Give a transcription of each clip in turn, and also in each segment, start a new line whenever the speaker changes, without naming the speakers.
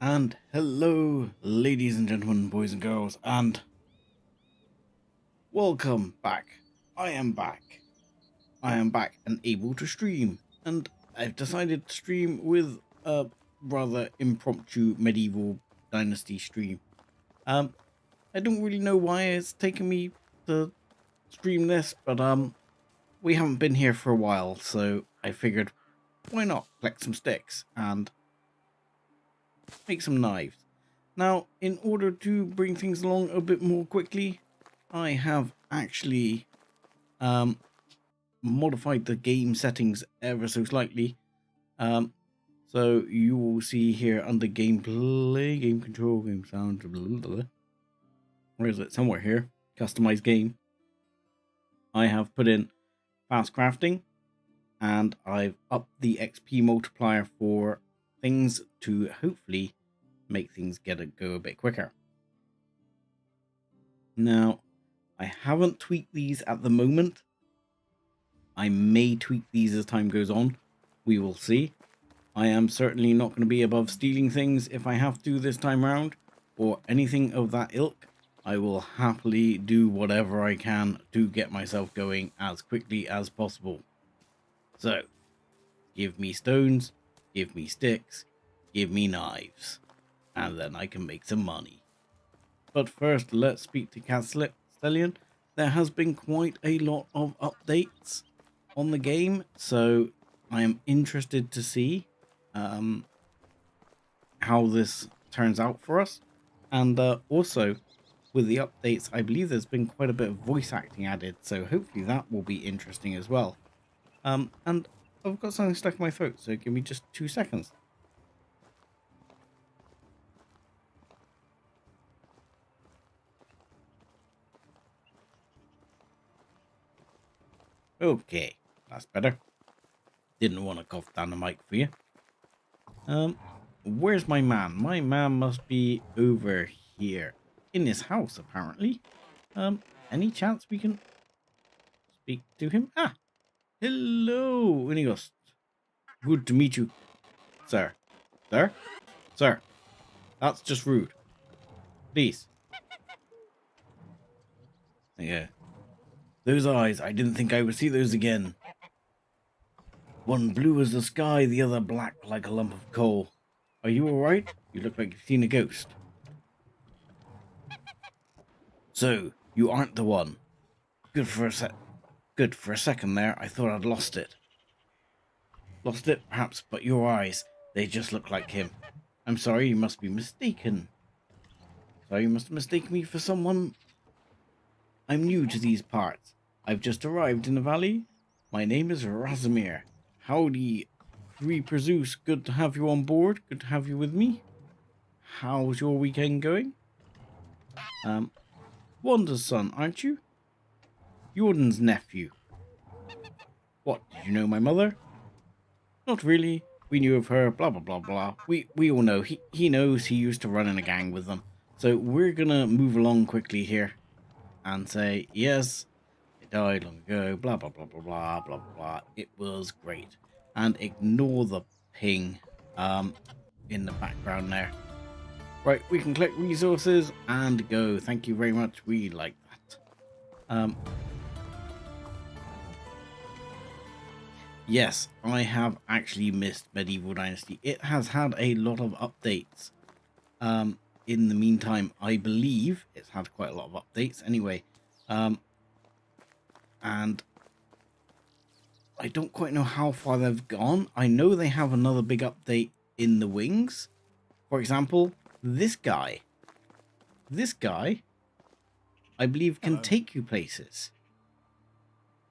And hello, ladies and gentlemen, boys and girls, and welcome back. I am back. I am back and able to stream, and I've decided to stream with a rather impromptu Medieval Dynasty stream. I don't really know why it's taken me to stream this, but we haven't been here for a while, so I figured, why not collect some sticks and make some knives. Now, in order to bring things along a bit more quickly, I have actually modified the game settings ever so slightly. So you will see here under gameplay, game control, game sound, blah, blah, blah. Where is it? Somewhere here. Customize game. I have put in fast crafting, and I've upped the XP multiplier for things to hopefully make things go a bit quicker. Now, I haven't tweaked these at the moment. I may tweak these as time goes on. We will see. I am certainly not going to be above stealing things if I have to this time round, or anything of that ilk. I will happily do whatever I can to get myself going as quickly as possible. So, give me stones, give me sticks, give me knives, and then I can make some money. But first, let's speak to Castellion. There has been quite a lot of updates on the game, so I am interested to see how this turns out for us. And also, with the updates, I believe there's been quite a bit of voice acting added, so hopefully that will be interesting as well. And I've got something stuck in my throat, so give me just 2 seconds. Okay, that's better. Didn't want to cough down the mic for you. Where's my man? My man must be over here in his house, apparently. Any chance we can speak to him? Ah, hello, Inigos. Good to meet you, sir. Sir? Sir, that's just rude. Please. Yeah. Those eyes, I didn't think I would see those again. One blue as the sky, the other black like a lump of coal. Are you alright? You look like you've seen a ghost. So, you aren't the one. Good for a second there, I thought I'd lost it. Lost it, perhaps, but your eyes, they just look like him. I'm sorry, you must be mistaken. Sorry, you must have mistaken me for someone. I'm new to these parts. I've just arrived in the valley. My name is Razimir. Howdy, Reproduce. Good to have you on board. Good to have you with me. How's your weekend going? Wanda's son, aren't you? Jordan's nephew. What, did you know my mother? Not really. We knew of her, blah, blah, blah, blah. We all know. He knows he used to run in a gang with them. So we're gonna move along quickly here and say, yes, it died long ago, blah, blah, blah, blah, blah, blah, blah. It was great. And ignore the ping in the background there. Right, we can collect resources and go. Thank you very much. We like that. Yes, I have actually missed Medieval Dynasty. It has had a lot of updates. In the meantime, I believe it's had quite a lot of updates anyway. And I don't quite know how far they've gone. I know they have another big update in the wings. For example, this guy, I believe can take you places.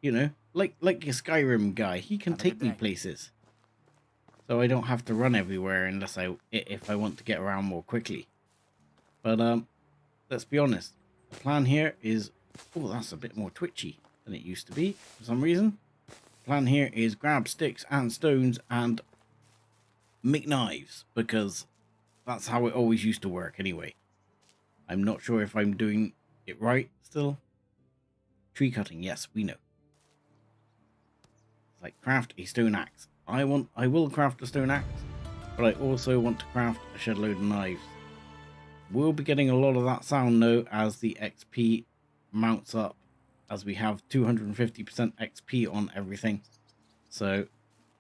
You know, like your Skyrim guy, he can take me places. So I don't have to run everywhere unless if I want to get around more quickly. But let's be honest. The plan here is, oh, that's a bit more twitchy than it used to be for some reason. The plan here is grab sticks and stones and make knives, because that's how it always used to work anyway. I'm not sure if I'm doing it right still. Tree cutting, yes, we know. It's like craft a stone axe. I will craft a stone axe. but I also want to craft a shed load of knives. We'll be getting a lot of that sound though as the XP mounts up, as we have 250% XP on everything. So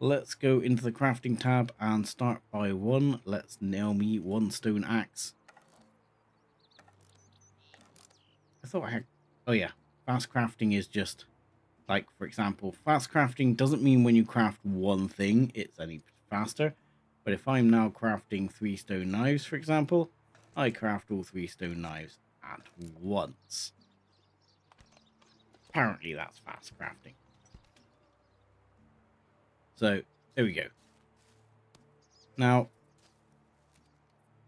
let's go into the crafting tab and start by one. Let's nail me one stone axe. I thought I had... Oh yeah, fast crafting is just like, for example, fast crafting doesn't mean when you craft one thing it's any faster. But if I'm now crafting 3 stone knives, for example, I craft all 3 stone knives at once. Apparently that's fast crafting. So there we go. Now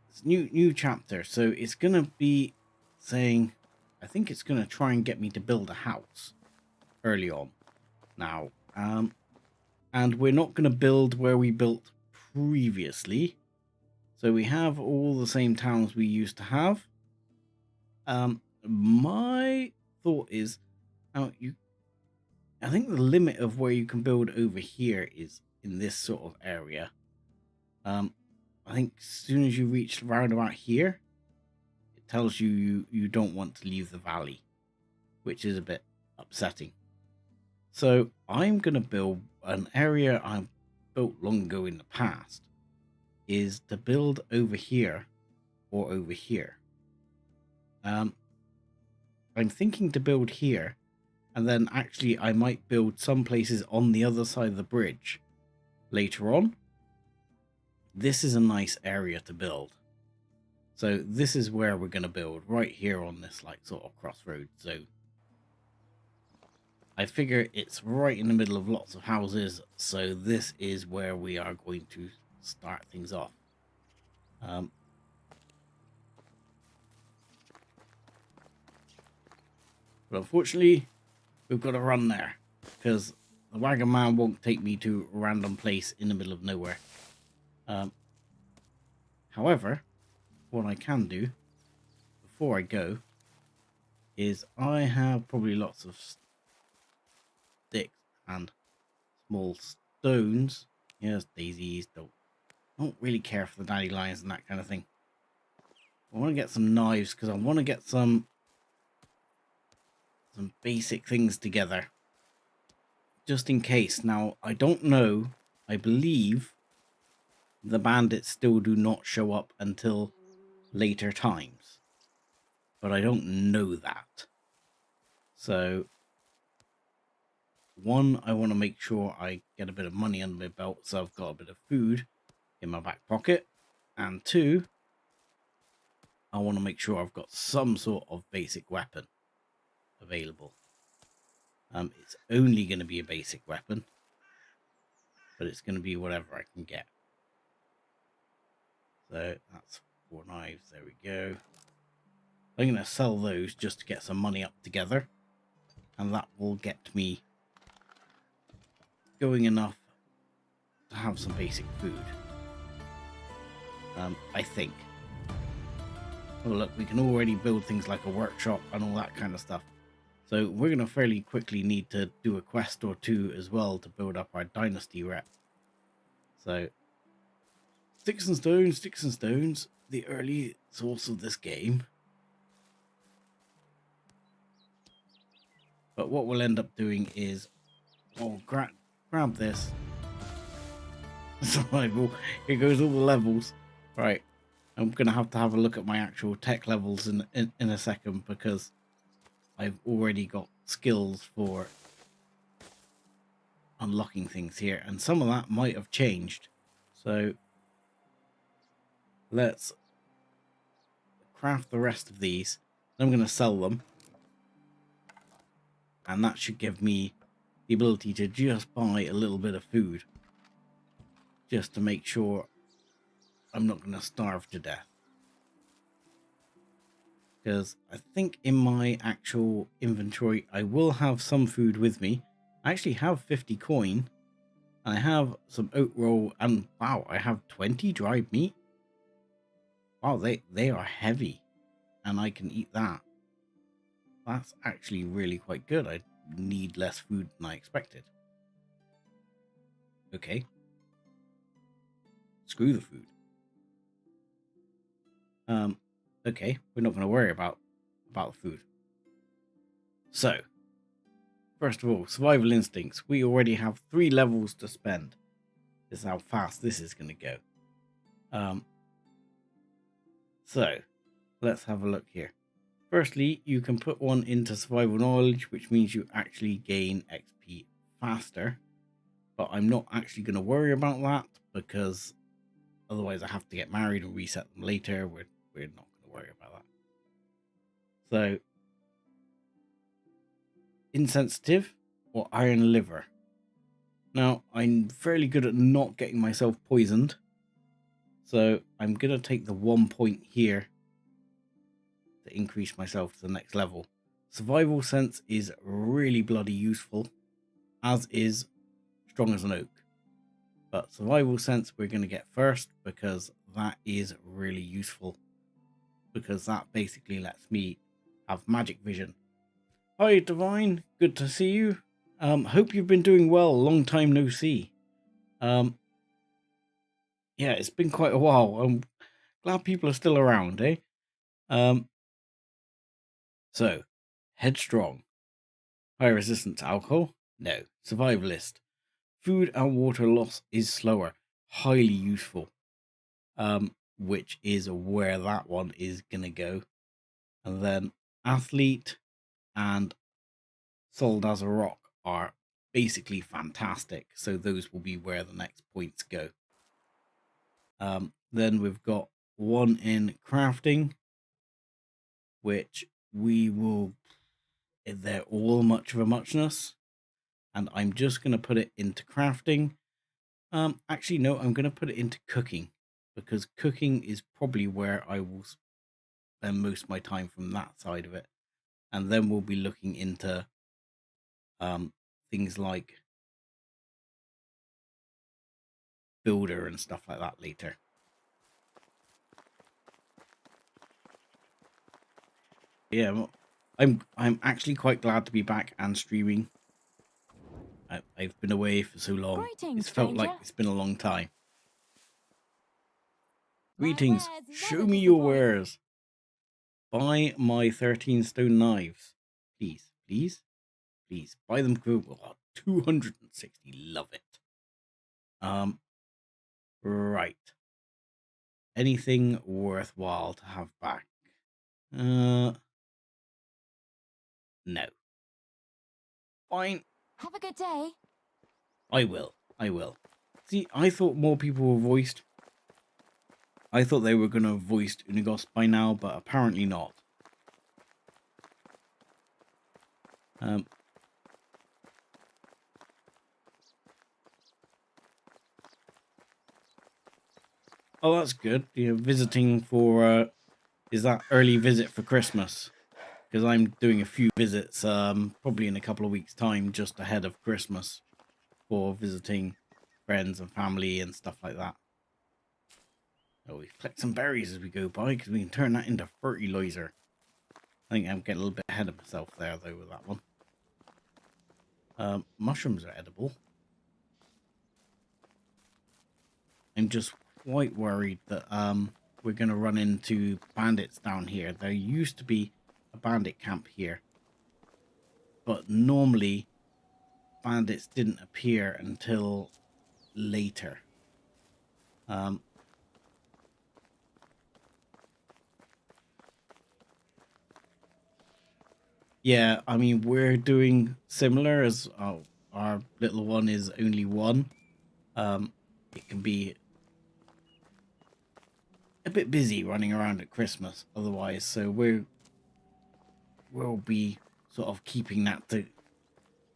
it's new chapter, so it's gonna be saying, I think it's gonna try and get me to build a house early on now, and we're not gonna build where we built previously. So we have all the same towns we used to have. My thought is, I think the limit of where you can build over here is in this sort of area. I think as soon as you reach around about here, it tells you you don't want to leave the valley, which is a bit upsetting. So I'm going to build an area I built long ago in the past, is to build over here or over here. I'm thinking to build here, and then actually I might build some places on the other side of the bridge later on. This is a nice area to build. So this is where we're going to build, right here on this like sort of crossroads zone. I figure it's right in the middle of lots of houses, so this is where we are going to start things off. But unfortunately, we've got to run there, because the wagon man won't take me to a random place in the middle of nowhere. However, what I can do before I go is I have probably lots of sticks and small stones. Yes, daisies. Don't really care for the dandelions and that kind of thing. I want to get some knives because I want to get some basic things together, just in case. Now, I don't know. I believe the bandits still do not show up until later times, but I don't know that. So, one, I want to make sure I get a bit of money under my belt, so I've got a bit of food in my back pocket. And two, I want to make sure I've got some sort of basic weapon available. It's only going to be a basic weapon, but it's going to be whatever I can get. So that's 4 knives. There we go. I'm going to sell those just to get some money up together, and that will get me going enough to have some basic food. I think. Oh look, we can already build things like a workshop and all that kind of stuff. So we're going to fairly quickly need to do a quest or two as well to build up our dynasty rep. So, sticks and stones, the early source of this game. But what we'll end up doing is, I'll grab this. Survival. Here goes all the levels. Right, I'm going to have a look at my actual tech levels in a second, because I've already got skills for unlocking things here, and some of that might have changed. So let's craft the rest of these. I'm going to sell them, and that should give me the ability to just buy a little bit of food, just to make sure I'm not going to starve to death. Because I think in my actual inventory I will have some food with me. I actually have 50 coin. I have some oat roll, and wow, I have 20 dried meat. Wow, they are heavy, and I can eat that. That's actually really quite good. I need less food than I expected. Okay. Screw the food. Okay, we're not going to worry about the food. So, first of all, survival instincts. We already have 3 levels to spend. This is how fast this is going to go. So, let's have a look here. Firstly, you can put one into survival knowledge, which means you actually gain XP faster. But I'm not actually going to worry about that because otherwise I have to get married and reset them later. We're not going to worry about that. So, insensitive or iron liver. Now, I'm fairly good at not getting myself poisoned. So, I'm going to take the 1 point here to increase myself to the next level. Survival sense is really bloody useful, as is strong as an oak. But survival sense we're going to get first because that is really useful. Because that basically lets me have magic vision. Hi Divine, good to see you. Hope you've been doing well. Long time no see. Yeah, it's been quite a while. I'm glad people are still around, eh? So, headstrong. High resistance to alcohol? No. Survivalist. Food and water loss is slower. Highly useful. Which is where that one is gonna go. And then athlete and solid as a rock are basically fantastic. So those will be where the next points go. Then we've got one in crafting, which we will, they're all much of a muchness. And I'm just going to put it into crafting. Actually, no, I'm going to put it into cooking because cooking is probably where I will spend most of my time from that side of it. And then we'll be looking into things like builder and stuff like that later. Yeah, I'm actually quite glad to be back and streaming. I've been away for so long.
Greetings,
It's felt
stranger.
like it's been a long time.
My
Greetings.
wares
Show
never
me your
disappoint.
wares. Buy my 13 stone knives. Please, please, please. Buy them for 260. Love it. Right. Anything worthwhile to have back? No. Fine.
Have a good day.
I will. See, I thought more people were voiced. I thought they were going to have voiced Unigos by now, but apparently not. Oh, that's good. You're visiting for, is that early visit for Christmas? Because I'm doing a few visits, probably in a couple of weeks' time, just ahead of Christmas, for visiting friends and family and stuff like that. Oh, we collect some berries as we go by, because we can turn that into fertilizer. I think I'm getting a little bit ahead of myself there, though, with that one. Mushrooms are edible. I'm just quite worried that we're going to run into bandits down here. There used to be a bandit camp here, but normally bandits didn't appear until later. Yeah, I mean, we're doing similar as our little one is only 1. It can be a bit busy running around at Christmas otherwise, so we'll be sort of keeping that to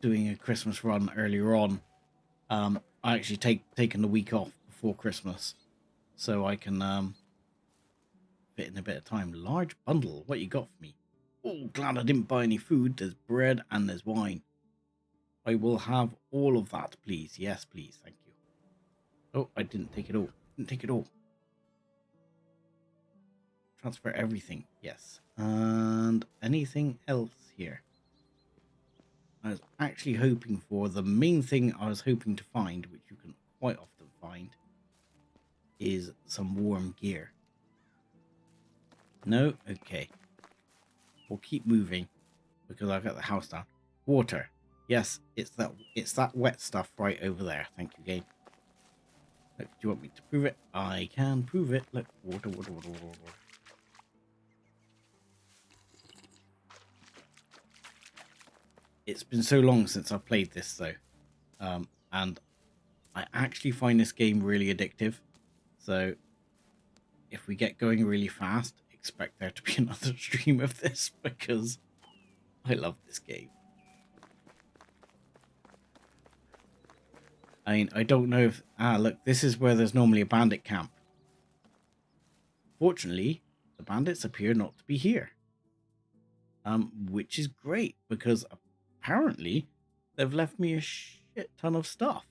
doing a Christmas run earlier on. I actually taken the week off before Christmas so I can fit in a bit of time. Large bundle, what you got for me? Oh, glad I didn't buy any food. There's bread and there's wine. I will have all of that, please. Yes, please. Thank you. Oh, I didn't take it all. Transfer everything. Yes. And anything else here? I was actually hoping for the main thing I was hoping to find, which you can quite often find, is some warm gear. No? Okay. We'll keep moving because I've got the house down. Water. Yes, it's that wet stuff right over there. Thank you, game. Look, do you want me to prove it? I can prove it. Look, water, water, water, water, water. It's been so long since I've played this though. And I actually find this game really addictive. So if we get going really fast, expect there to be another stream of this because I love this game. I mean, I don't know if... look, this is where there's normally a bandit camp. Fortunately, the bandits appear not to be here. Which is great because apparently they've left me a shit ton of stuff.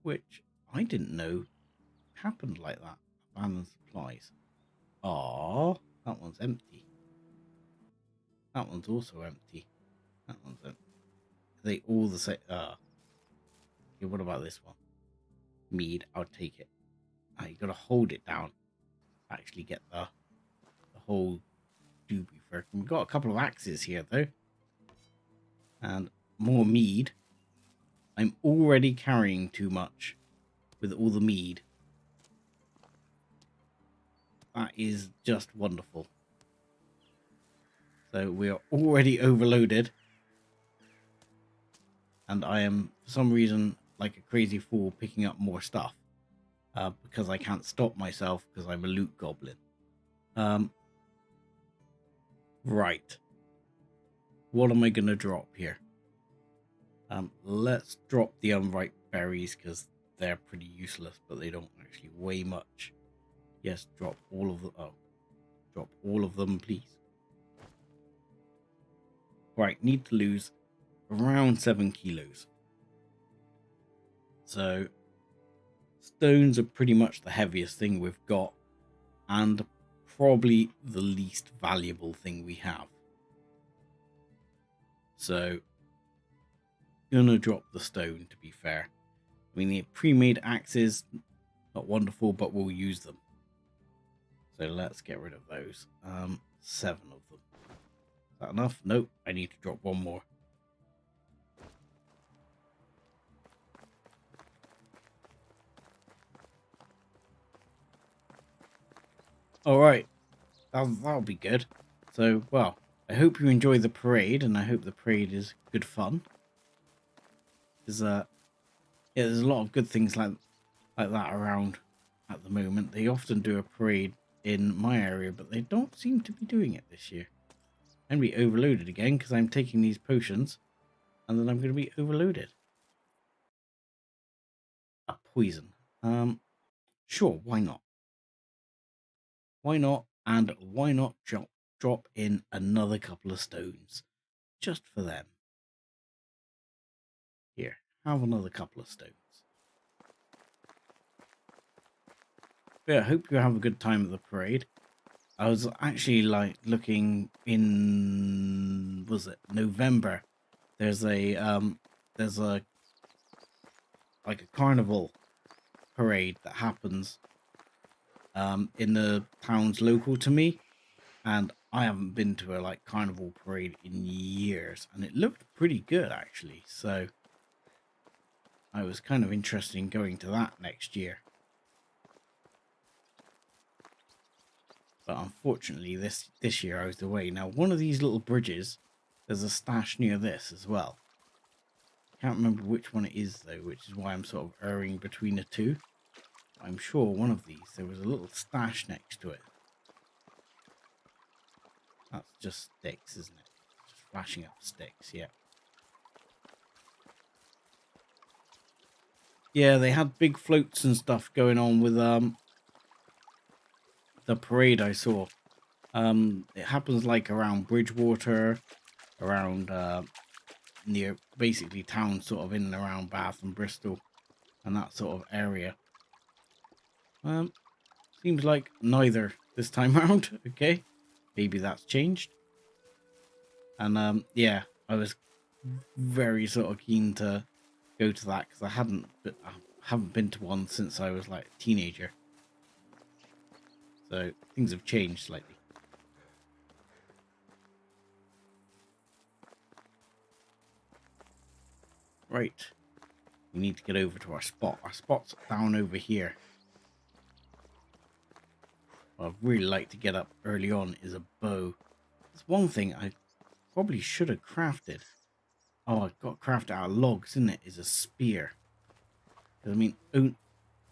Which I didn't know happened like that. Abandoned supplies. Aww, that one's empty. That one's also empty. That one's empty. Are they all the same? Okay, what about this one? Mead, I'll take it. You gotta hold it down. Actually get the whole doobie first. We've got a couple of axes here though. And more mead. I'm already carrying too much with all the mead. That is just wonderful. So we are already overloaded. And I am, for some reason, like a crazy fool picking up more stuff. Because I can't stop myself because I'm a loot goblin. Right. What am I going to drop here? Let's drop the unripe berries because they're pretty useless, but they don't actually weigh much. Yes, drop all of them. Oh, drop all of them, please. Right, need to lose around 7 kilos. So, stones are pretty much the heaviest thing we've got, and probably the least valuable thing we have. So, gonna drop the stone, to be fair. I mean, the pre-made axes, not wonderful, but we'll use them. So let's get rid of those. 7 of them. Is that enough? Nope, I need to drop one more. Alright, that'll be good. So, well, I hope you enjoy the parade, and I hope the parade is good fun. There's a lot of good things like that around at the moment. They often do a parade in my area, but they don't seem to be doing it this year. I'm going to be overloaded again because I'm taking these potions, and then I'm going to be overloaded. A poison. Sure, why not? Why not? And why not drop in another couple of stones just for them? Here, have another couple of stones. Yeah, I hope you have a good time at the parade. I was actually like looking in, was it November? There's a like a carnival parade that happens in the towns local to me, and I haven't been to a like carnival parade in years, and it looked pretty good actually. So I was kind of interested in going to that next year. But unfortunately, this year I was away. Now, one of these little bridges, there's a stash near this as well. Can't remember which one it is, though, which is why I'm sort of erring between the two. I'm sure one of these, there was a little stash next to it. That's just sticks, isn't it? Just flashing up sticks, yeah. Yeah, they had big floats and stuff going on with the parade I saw. It happens like around Bridgewater, around near basically town sort of in and around Bath and Bristol and that sort of area. Seems like neither this time around. Okay, maybe that's changed. And yeah, I was very sort of keen to go to that because I haven't been to one since I was like a teenager. So things have changed slightly. Right. We need to get over to our spot. Our spot's down over here. What I'd really like to get up early on is a bow. There's one thing I probably should have crafted. Oh, I've got to craft out of logs, isn't it? Is a spear. I mean, oh,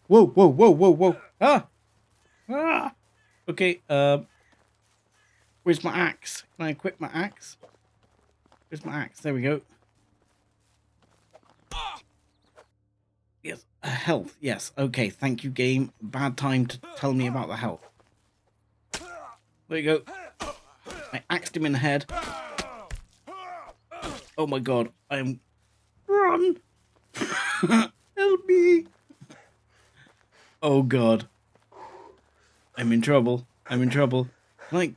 whoa, whoa, whoa, whoa, whoa. Ah! Ah! Okay, where's my axe? Can I equip my axe? Where's my axe? There we go. Yes, health. Yes. Okay, thank you, game. Bad time to tell me about the health. There you go. I axed him in the head. Oh my god, I am... Run! Help me! Oh god. I'm in trouble. I'm in trouble. Can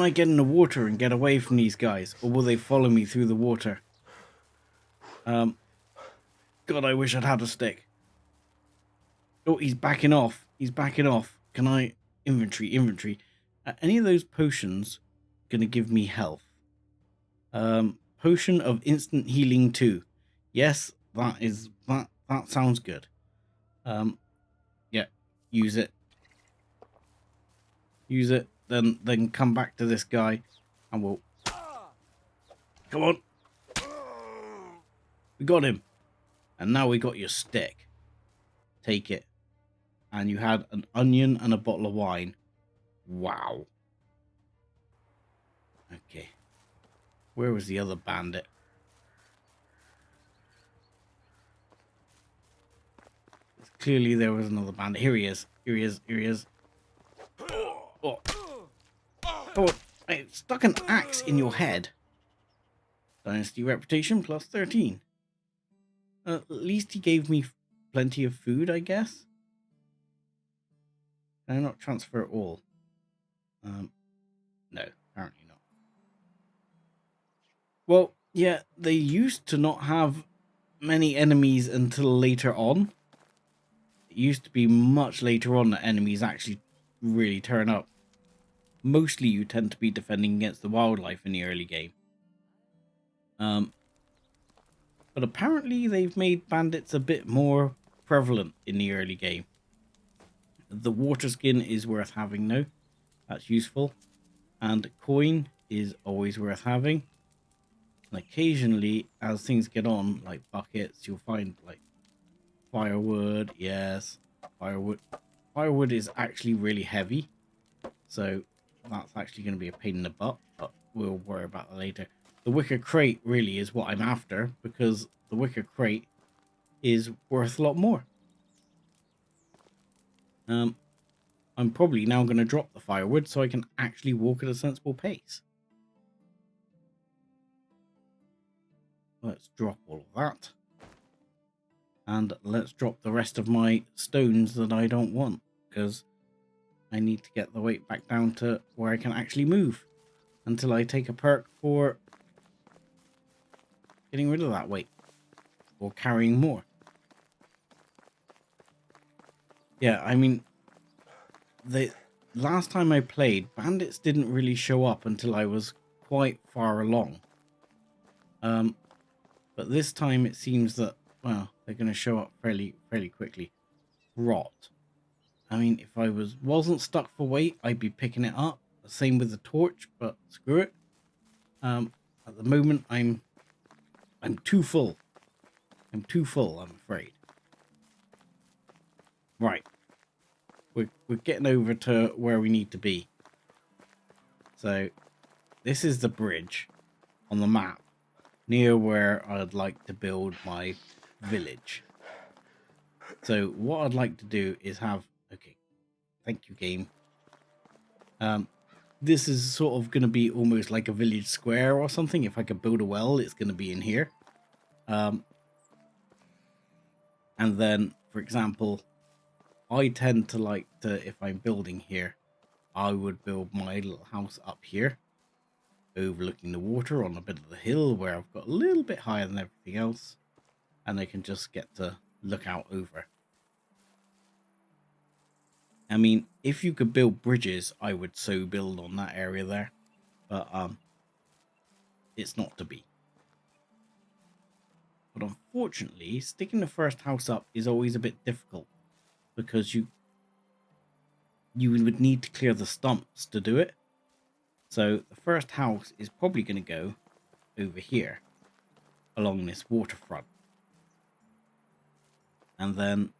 I get in the water and get away from these guys? Or will they follow me through the water? God, I wish I'd had a stick. Oh, he's backing off. He's backing off. Can I... Inventory. Any of those potions going to give me health? Potion of instant healing 2. Yes, that sounds good. Yeah, use it. Use it. Then come back to this guy and we'll... Come on. We got him. And now we got your stick. Take it. And you had an onion and a bottle of wine. Wow. Okay. Where was the other bandit? Clearly there was another bandit. Here he is. Here he is. Here he is. Oh. Oh. I stuck an axe in your head. Dynasty reputation plus 13. At least he gave me plenty of food, I guess. Can I not transfer it all? No, apparently not. Well, yeah, they used to not have many enemies until later on. It used to be much later on that enemies actually really turn up. Mostly you tend to be defending against the wildlife in the early game. But apparently they've made bandits a bit more prevalent in the early game. The water skin is worth having though. That's useful. And coin is always worth having. And occasionally, as things get on, like buckets, you'll find like firewood. Yes, firewood. Firewood is actually really heavy. So that's actually going to be a pain in the butt. But we'll worry about that later. The wicker crate really is what I'm after, because the wicker crate is worth a lot more. I'm probably now going to drop the firewood so I can actually walk at a sensible pace. Let's drop all of that. And let's drop the rest of my stones that I don't want, because I need to get the weight back down to where I can actually move until I take a perk for getting rid of that weight or carrying more. Yeah, I mean, the last time I played, bandits didn't really show up until I was quite far along. But this time it seems that, well, they're going to show up fairly quickly. Rot. I mean, if I wasn't stuck for weight, I'd be picking it up. Same with the torch, but screw it. At the moment, I'm too full. I'm too full, I'm afraid. Right. We're getting over to where we need to be. So, this is the bridge on the map near where I'd like to build my village. So, what I'd like to do is have... Okay. Thank you, game. This is sort of going to be almost like a village square or something. If I could build a well, it's going to be in here. And then, for example, I tend to like to, if I'm building here, I would build my little house up here, overlooking the water on a bit of the hill where I've got a little bit higher than everything else, and I can just get to look out over. I mean, if you could build bridges, I would so build on that area there. But it's not to be. But unfortunately, sticking the first house up is always a bit difficult because you would need to clear the stumps to do it. So the first house is probably going to go over here along this waterfront. And then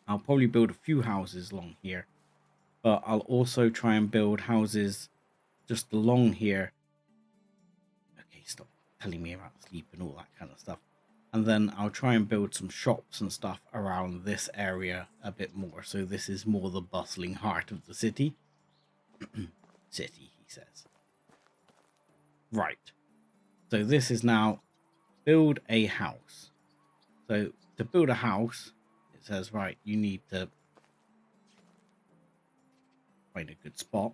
I'll probably build a few houses along here. But I'll also try and build houses just along here. Okay, stop telling me about sleep and all that kind of stuff. And then I'll try and build some shops and stuff around this area a bit more. So this is more the bustling heart of the city. City, he says. Right. So this is now build a house. So to build a house, it says, right, you need to find a good spot,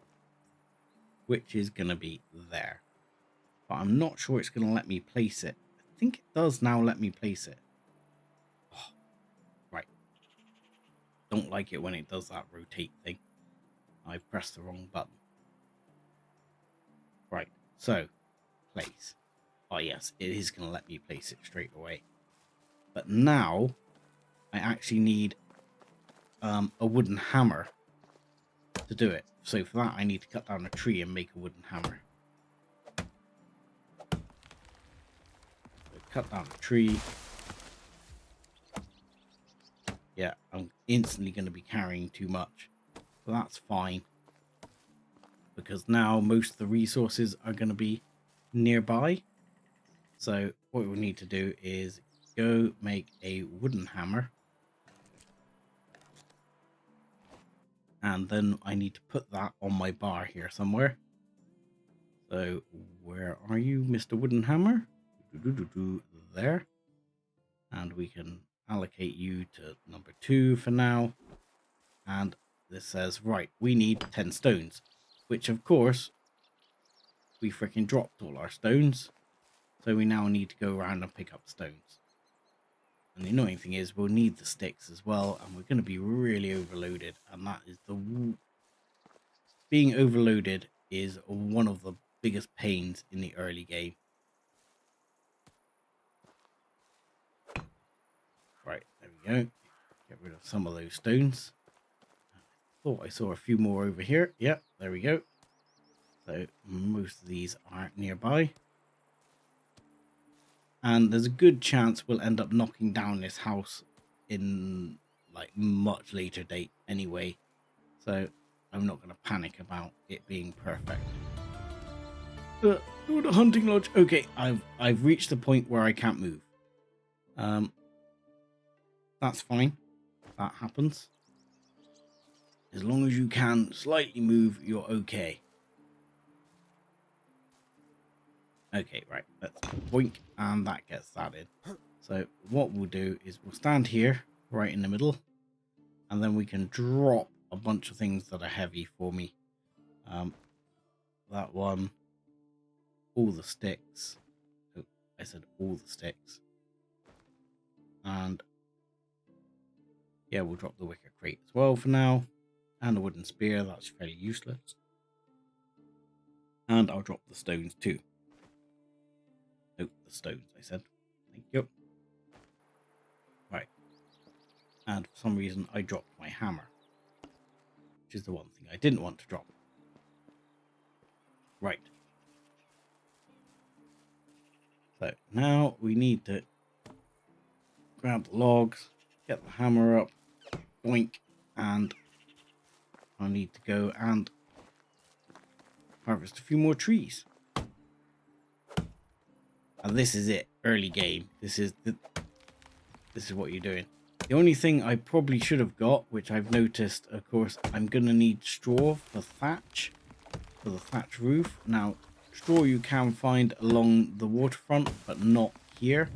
which is going to be there. But I'm not sure it's going to let me place it. I think it does now let me place it. Oh, right. Don't like it when it does that rotate thing. I pressed the wrong button. Right, so place. Oh yes, it is going to let me place it straight away. But now I actually need a wooden hammer to do it. So for that I need to cut down a tree and make a wooden hammer. So cut down a tree. Yeah, I'm instantly going to be carrying too much. But that's fine. Because now most of the resources are going to be nearby. So what we need to do is go make a wooden hammer. And then I need to put that on my bar here somewhere. So where are you, Mr. Wooden Hammer? There. And we can allocate you to number 2 for now. And this says, right, we need 10 stones. Which, of course, we freaking dropped all our stones. So we now need to go around and pick up stones. And the annoying thing is we'll need the sticks as well. And we're going to be really overloaded. And that is the... Being overloaded is one of the biggest pains in the early game. Right, there we go. Get rid of some of those stones. Thought I saw a few more over here. Yep, there we go. So most of these aren't nearby. And there's a good chance we'll end up knocking down this house in like much later date anyway. So I'm not going to panic about it being perfect. Oh, the hunting lodge. Okay, I've reached the point where I can't move. That's fine. That happens. As long as you can slightly move, you're okay. Okay, right. Let's boink, and that gets that in. So what we'll do is we'll stand here, right in the middle, and then we can drop a bunch of things that are heavy for me. That one, all the sticks. Oh, I said all the sticks. And yeah, we'll drop the wicker crate as well for now. And the wooden spear, that's fairly useless. And I'll drop the stones too. Oh, the stones, I said. Thank you. Right. And for some reason, I dropped my hammer. Which is the one thing I didn't want to drop. Right. So now we need to grab the logs, get the hammer up, boink, and I need to go and harvest a few more trees. And this is it, early game. This is what you're doing. The only thing I probably should have got, which I've noticed, of course, I'm going to need straw for thatch, for the thatch roof. Now, straw you can find along the waterfront, but not here.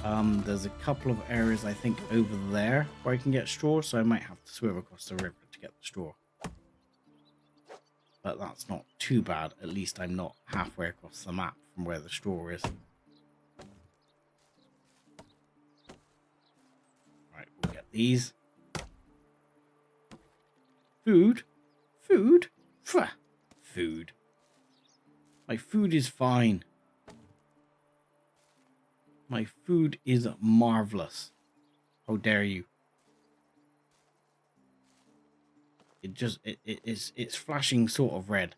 There's a couple of areas, I think, over there where I can get straw, so I might have to swim across the river to get the straw. But that's not too bad. At least I'm not halfway across the map from where the straw is. Right, we'll get these. Food? Food? Pfft. Food. My food is fine. My food is marvelous. How dare you? It's flashing sort of red.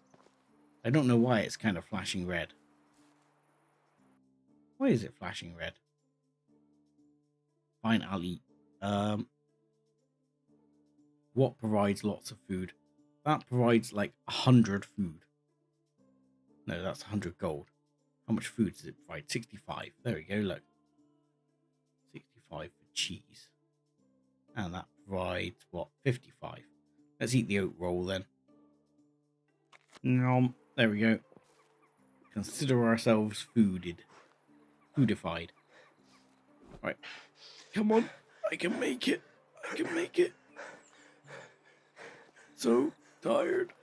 I don't know why it's kind of flashing red. Why is it flashing red? Fine, I'll eat. What provides lots of food? That provides like 100 food. No, that's 100 gold. How much food does it provide? 65. There we go, look. 65 for cheese. And that provides, what, 55. Let's eat the oat roll then. Nom. There we go. Consider ourselves foodified. Right. Come on. I can make it. I can make it. So tired.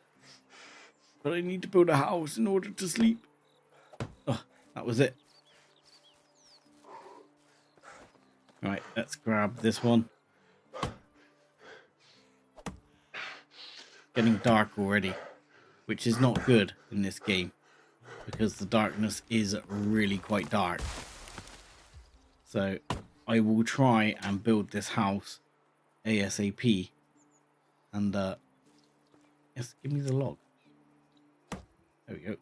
But I need to build a house in order to sleep. Oh, that was it. Right, let's grab this one. Getting dark already, which is not good in this game because the darkness is really quite dark. So I will try and build this house ASAP. And yes, give me the log. There we go.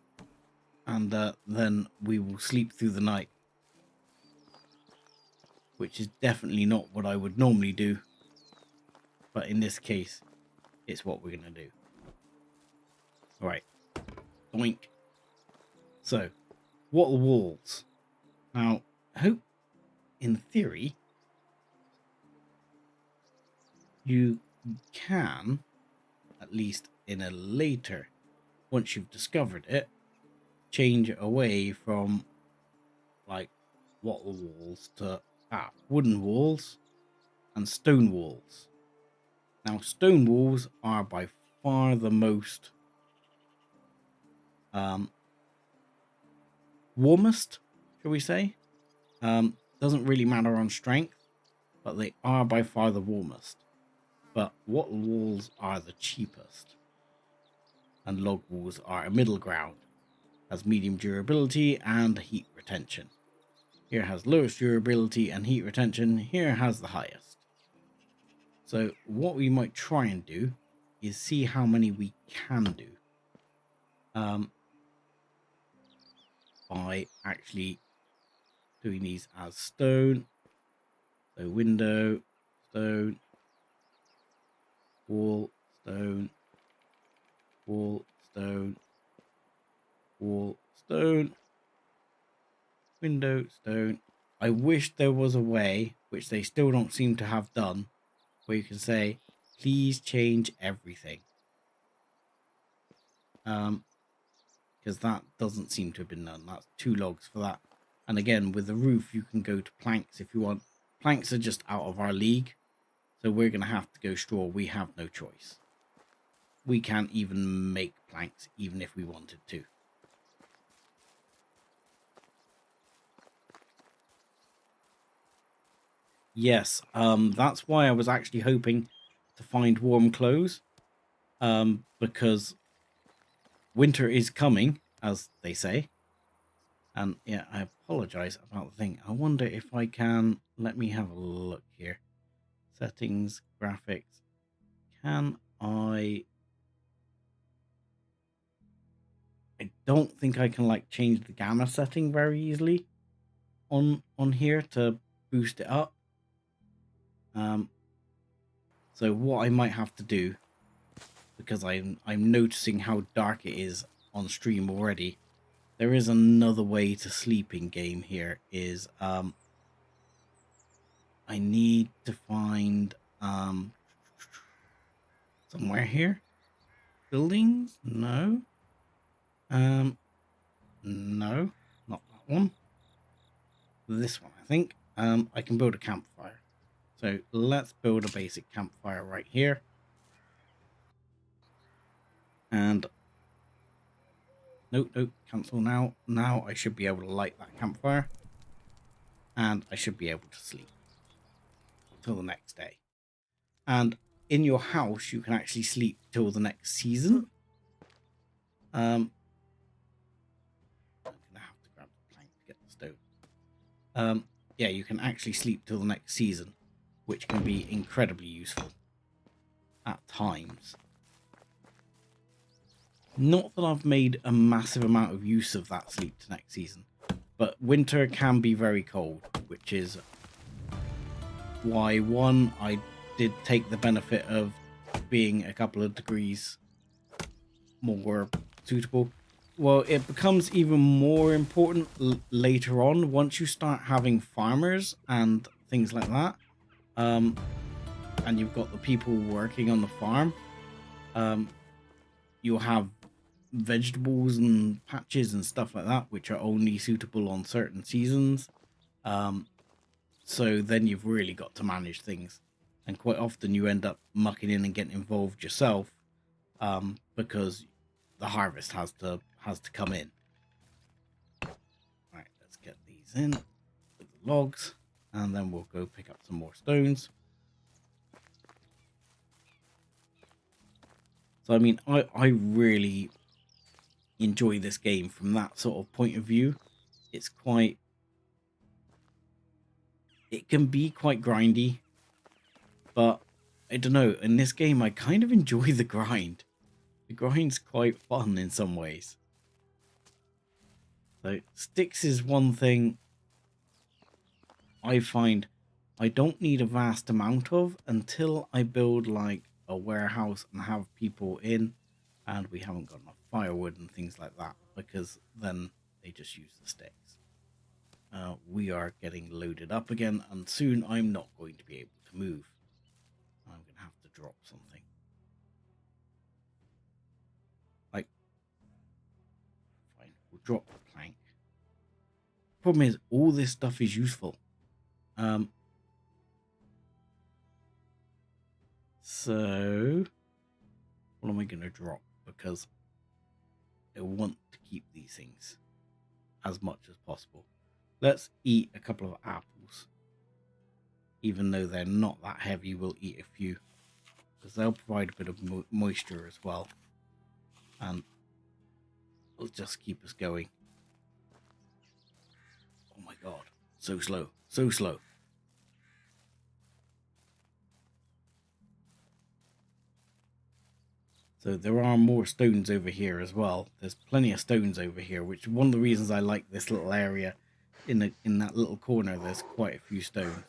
And then we will sleep through the night, which is definitely not what I would normally do. But in this case, it's what we're going to do. All right. Doink. So, what are walls? Now, I hope, in theory, you can, at least in a later, once you've discovered it, change away from, like, wattle walls to wooden walls and stone walls. Now, stone walls are by far the most warmest, shall we say. Doesn't really matter on strength, but they are by far the warmest. But wattle walls are the cheapest, and log walls are a middle ground, has medium durability and heat retention. Here has lowest durability and heat retention, here has the highest. So what we might try and do is see how many we can do by actually doing these as stone. So window, stone, wall, stone, wall, stone, wall, stone, window, stone. I wish there was a way, which they still don't seem to have done, where you can say, please change everything. Because that doesn't seem to have been done. That's 2 logs for that. And again, with the roof, you can go to planks if you want. Planks are just out of our league. So we're going to have to go straw. We have no choice. We can't even make planks, even if we wanted to. Yes, that's why I was actually hoping to find warm clothes. Because winter is coming, as they say. And yeah, I apologize about the thing. I wonder if I can, let me have a look here. Settings, graphics. Can I don't think I can like change the gamma setting very easily on here to boost it up. So what I might have to do, because I'm noticing how dark it is on stream already, there is another way to sleep in game here. Is I need to find somewhere here. Buildings? No. No, not that one. This one, I think. I can build a campfire. So let's build a basic campfire right here. And nope, cancel now. Now I should be able to light that campfire. And I should be able to sleep till the next day. And in your house, you can actually sleep till the next season. I'm gonna have to grab the plank to get the stone. Yeah, you can actually sleep till the next season, which can be incredibly useful at times. Not that I've made a massive amount of use of that sleep to next season, but winter can be very cold, which is why, one, I did take the benefit of being a couple of degrees more suitable. Well, it becomes even more important later on once you start having farmers and things like that. And you've got the people working on the farm. You'll have vegetables and patches and stuff like that, which are only suitable on certain seasons. So then you've really got to manage things. And quite often you end up mucking in and getting involved yourself, because the harvest has to come in. Right, let's get these in with the logs, and then we'll go pick up some more stones. So I mean, I really enjoy this game from that sort of point of view. It's quite, it can be quite grindy, but I don't know, in this game I kind of enjoy the grind. The grind's quite fun in some ways. So sticks is one thing I find I don't need a vast amount of until I build like a warehouse and have people in, and we haven't got enough firewood and things like that, because then they just use the sticks. We are getting loaded up again, and soon I'm not going to be able to move. I'm going to have to drop something. Like, fine, we'll drop the plank. Problem is, all this stuff is useful. So what am I going to drop? Because I want to keep these things as much as possible. Let's eat a couple of apples. Even though they're not that heavy, we'll eat a few, because they'll provide a bit of moisture as well, and it'll just keep us going. Oh my god, so slow, so slow. So there are more stones over here as well. There's plenty of stones over here, which is one of the reasons I like this little area. In that little corner, there's quite a few stones.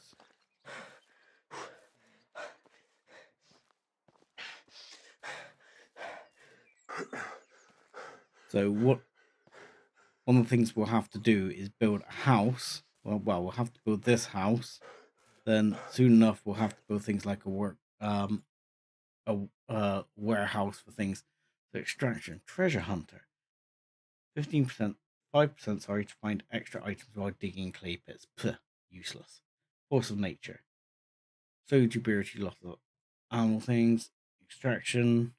So one of the things we'll have to do is build a house. Well, we'll have to build this house. Then soon enough, we'll have to build things like a warehouse for things. So extraction, treasure hunter, 15%, 5%, sorry, to find extra items while digging clay pits. Puh, useless. Force of nature. So durability, lots of animal things. Extraction.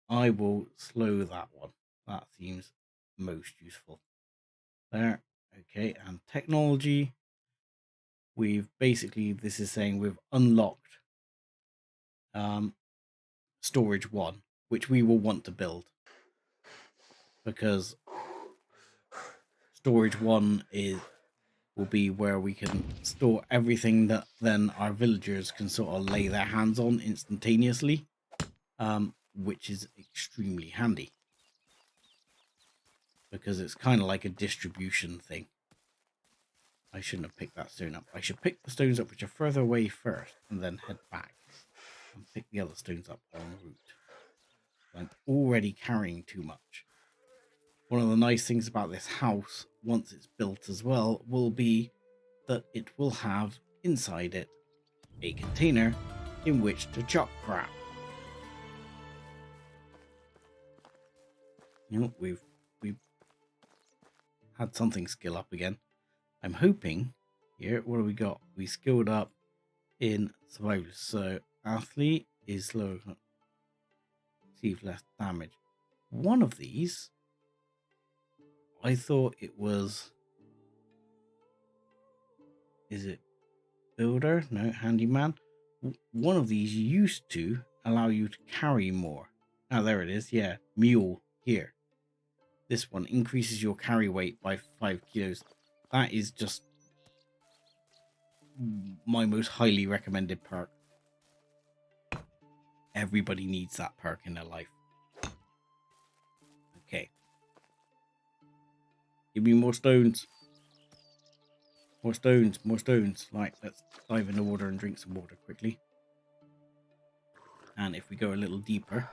I will slow that one. That seems most useful. There. Okay, and technology. We've basically, this is saying we've unlocked storage 1, which we will want to build, because storage 1 will be where we can store everything that then our villagers can sort of lay their hands on instantaneously, which is extremely handy, because it's kind of like a distribution thing. I shouldn't have picked that stone up. I should pick the stones up which are further away first, and then head back and pick the other stones up en route. I'm already carrying too much. One of the nice things about this house, once it's built as well, will be that it will have inside it a container in which to chuck crap. You know, we've had something skill up again. I'm hoping here, what do we got? We skilled up in survival. So athlete is lower, receive less damage. One of these, I thought it was, is it builder? No, handyman. One of these used to allow you to carry more. Oh, there it is. Yeah, mule here. This one increases your carry weight by 5 kilos. That is just my most highly recommended perk. Everybody needs that perk in their life. Okay. Give me more stones. More stones, more stones. Right, let's dive in the water and drink some water quickly. And if we go a little deeper,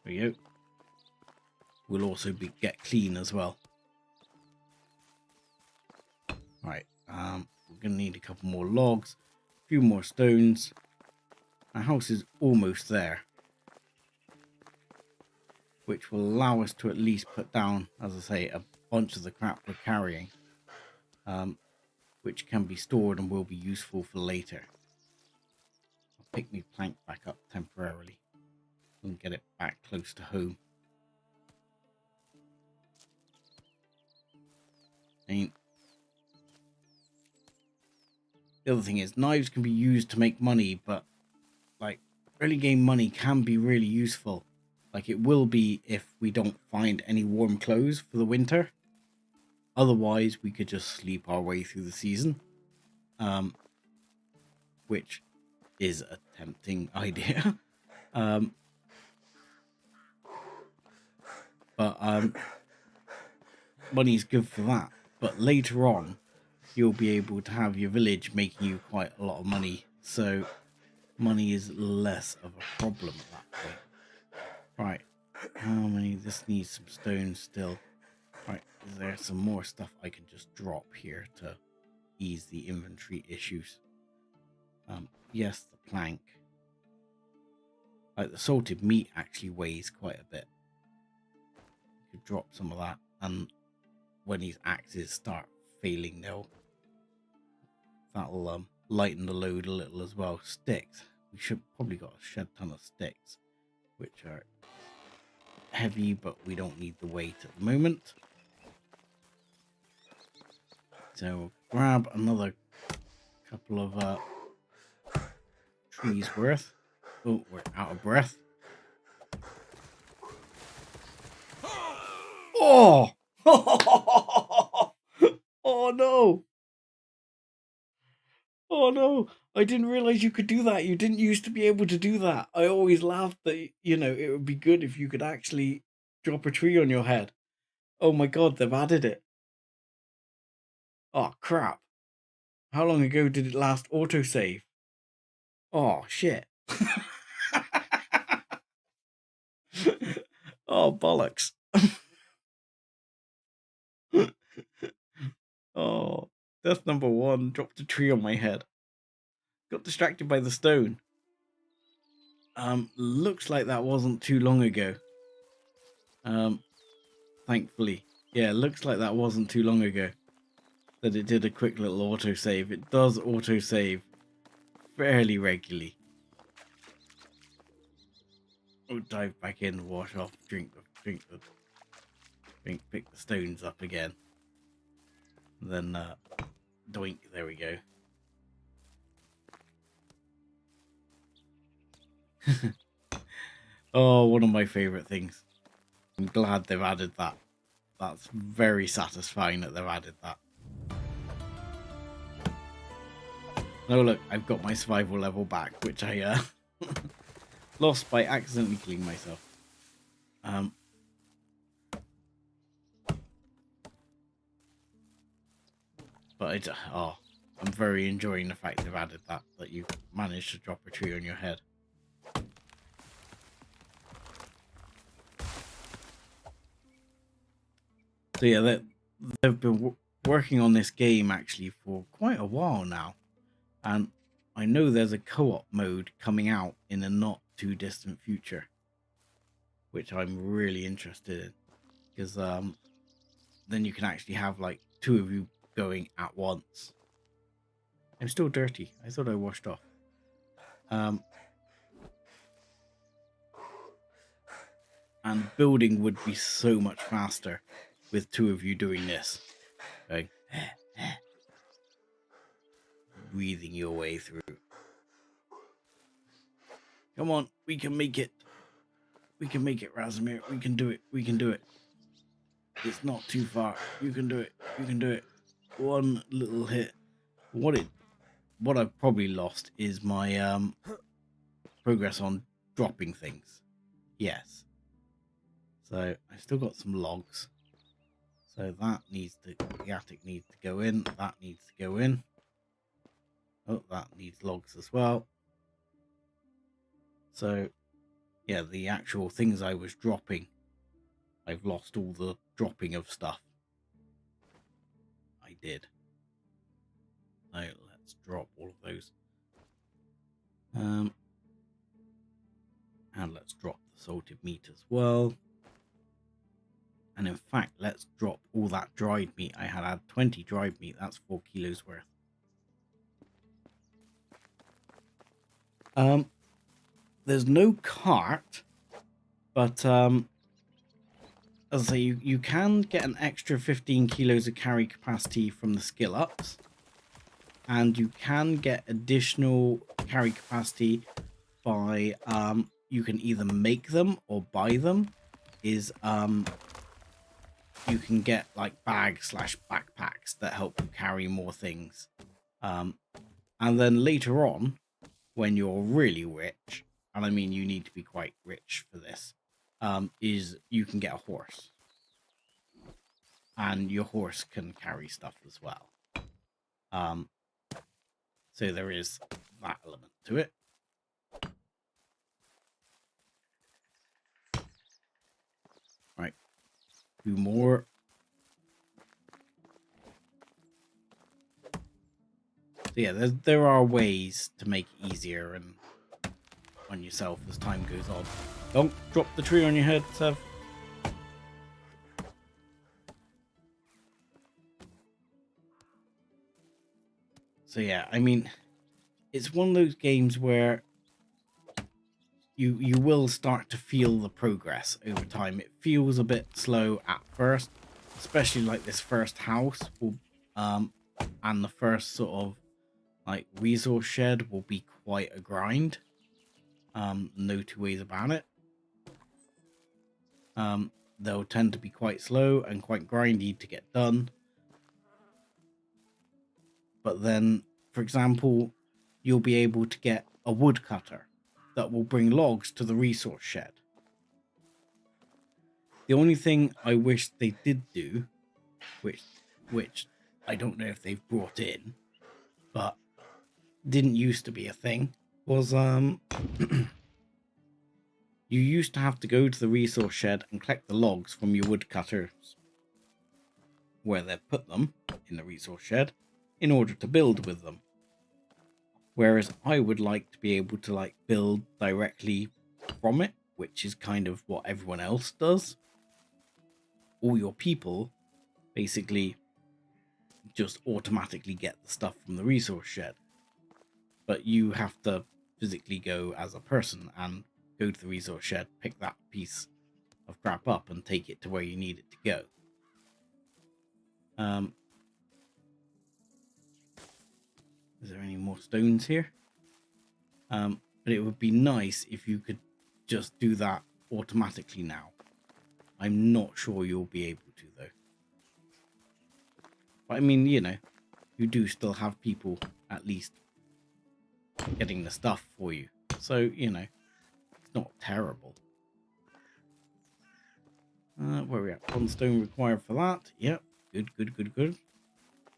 there we go. We'll also get clean as well. Right, we're going to need a couple more logs, a few more stones. Our house is almost there, which will allow us to at least put down, as I say, a bunch of the crap we're carrying, which can be stored and will be useful for later. I'll pick my plank back up temporarily and get it back close to home. And the other thing is, knives can be used to make money, but like early game money can be really useful. Like it will be if we don't find any warm clothes for the winter. Otherwise, we could just sleep our way through the season, which is a tempting idea. But money's good for that. But later on, you'll be able to have your village making you quite a lot of money. So money is less of a problem at that point. Right, how many? This needs some stones still. Right, is there some more stuff I can just drop here to ease the inventory issues? Yes, the plank. Like the salted meat actually weighs quite a bit. You could drop some of that, and when these axes start failing, that'll lighten the load a little as well. Sticks. We should probably got a shed ton of sticks, which are heavy, but we don't need the weight at the moment. So we'll grab another couple of trees worth. Oh, we're out of breath. Oh! Oh no! Oh no! I didn't realize you could do that. You didn't used to be able to do that. I always laughed that, you know, it would be good if you could actually drop a tree on your head. Oh my god, they've added it. Oh crap. How long ago did it last autosave? Oh shit. Oh bollocks. Oh, death number 1. Dropped a tree on my head. Got distracted by the stone. Looks like that wasn't too long ago. Thankfully. Yeah, looks like that wasn't too long ago that it did a quick little autosave. It does autosave fairly regularly. Oh, dive back in, wash off, pick the stones up again. And then doink, there we go. Oh, one of my favorite things. I'm glad they've added that. That's very satisfying that they've added that. Oh look, I've got my survival level back, which I lost by accidentally killing myself. But I'm very enjoying the fact they've added that you managed to drop a tree on your head. So yeah, they've been working on this game actually for quite a while now, and I know there's a co-op mode coming out in a not too distant future, which I'm really interested in, because then you can actually have like 2 of you going at once. I'm still dirty. I thought I washed off. And building would be so much faster with 2 of you doing this. Going, breathing your way through. Come on, we can make it. We can make it, Razimir. We can do it. We can do it. It's not too far. You can do it. You can do it. One little hit. What I've probably lost is my progress on dropping things. Yes. So I still got some logs. So that needs to, the attic needs to go in. That needs to go in. Oh, that needs logs as well. So yeah, the actual things I was dropping, I've lost all the dropping of stuff. I did. So let's drop all of those. And let's drop the salted meat as well. And in fact, let's drop all that dried meat. I had 20 dried meat. That's 4 kilos worth. There's no cart, but as I say, you can get an extra 15 kilos of carry capacity from the skill ups, and you can get additional carry capacity by you can either make them or buy them. Is you can get like bags / backpacks that help you carry more things, and then later on, when you're really rich, and I mean you need to be quite rich for this, is you can get a horse, and your horse can carry stuff as well. So there is that element to it. Right, 2 more. So yeah, there are ways to make it easier and on yourself as time goes on. Don't drop the tree on your head, Sev. So yeah, I mean, it's one of those games where you will start to feel the progress over time. It feels a bit slow at first, especially like this first house will, and the first sort of like resource shed will be quite a grind. No two ways about it. They'll tend to be quite slow and quite grindy to get done. But then, for example, you'll be able to get a woodcutter that will bring logs to the resource shed. The only thing I wish they did do, which I don't know if they've brought in, but didn't used to be a thing, was you used to have to go to the resource shed and collect the logs from your woodcutters where they put them in the resource shed in order to build with them. Whereas I would like to be able to like build directly from it, which is kind of what everyone else does. All your people basically just automatically get the stuff from the resource shed. But you have to physically go as a person and go to the resource shed, pick that piece of crap up and take it to where you need it to go. Is there any more stones here? But it would be nice if you could just do that automatically now. I'm not sure you'll be able to, though. But I mean, you know, you do still have people at least getting the stuff for you. So, you know, it's not terrible. Where are we at? 1 stone required for that. Yep. Good.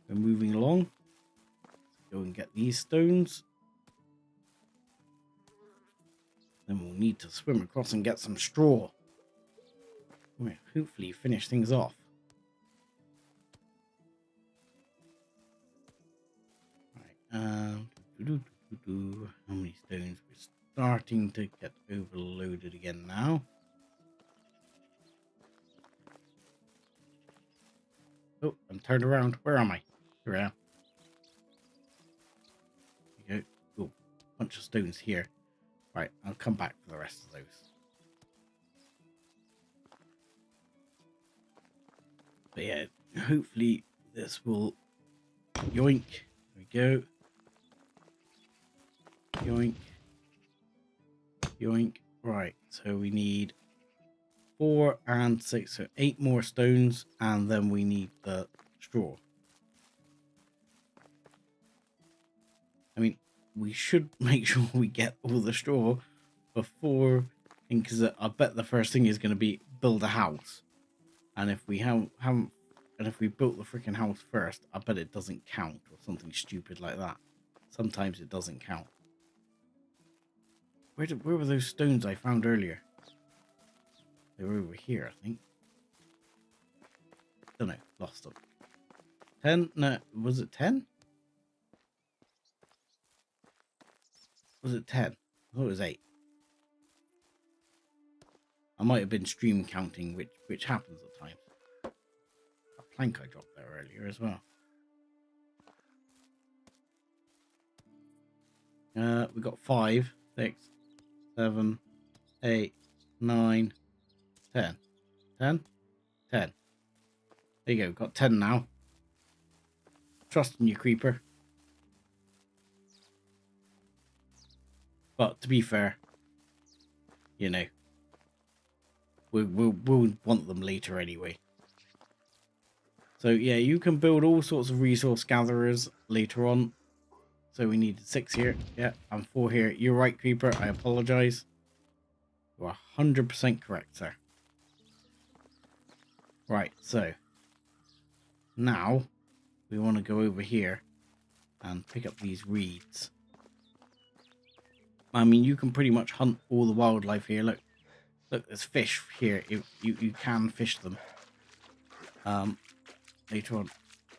We're moving along. Let's go and get these stones. Then we'll need to swim across and get some straw. We'll hopefully finish things off. Right. How many stones? We're starting to get overloaded again now. Oh, I'm turned around. Where am I? Here I am. There you go. Oh, bunch of stones here. Right, I'll come back for the rest of those. But yeah, hopefully this will... Yoink. There we go. Yoink. Yoink. Right, so we need 4 and 6, so 8 more stones, and then we need the straw. I mean, we should make sure we get all the straw before, because I bet the first thing is going to be build a house. And if we haven't, and if we built the freaking house first, I bet it doesn't count or something stupid like that. Sometimes it doesn't count. Where were those stones I found earlier? They were over here, I think. Don't know, lost them. 10? No, was it 10? Was it 10? I thought it was 8. I might have been stream counting, which happens at times. A plank I dropped there earlier as well. We got 5, 6, 7, 8, 9, 10. 10? 10. There you go, got 10 now. Trusting you, creeper. But to be fair, you know, we'll want them later anyway. So yeah, you can build all sorts of resource gatherers later on. So we needed 6 here. Yeah, and 4 here. You're right, creeper. I apologize. You are 100% correct, sir. Right, so now we want to go over here and pick up these reeds. I mean, you can pretty much hunt all the wildlife here. Look, there's fish here. You can fish them. Later on,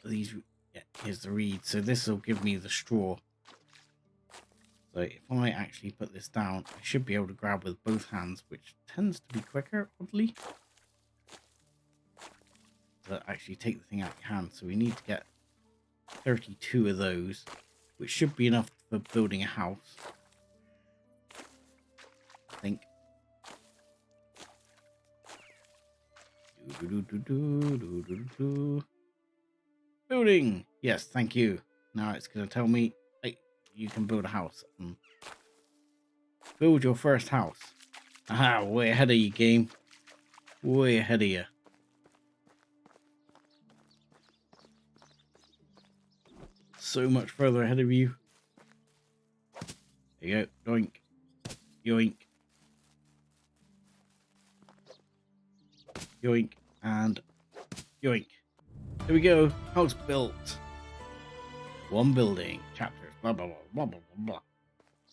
these, yeah, here's the reeds. So this will give me the straw. So if I actually put this down, I should be able to grab with both hands, which tends to be quicker, oddly. To actually take the thing out of your hand. So we need to get 32 of those, which should be enough for building a house, I think. Building! Yes, thank you. Now it's going to tell me, hey, you can build a house. Build your first house. Aha, way ahead of you, game. Way ahead of you. So much further ahead of you. There you go. Yoink. Yoink. Yoink. And yoink. There we go. House built. One building. Chapters. Blah, blah, blah, blah, blah, blah.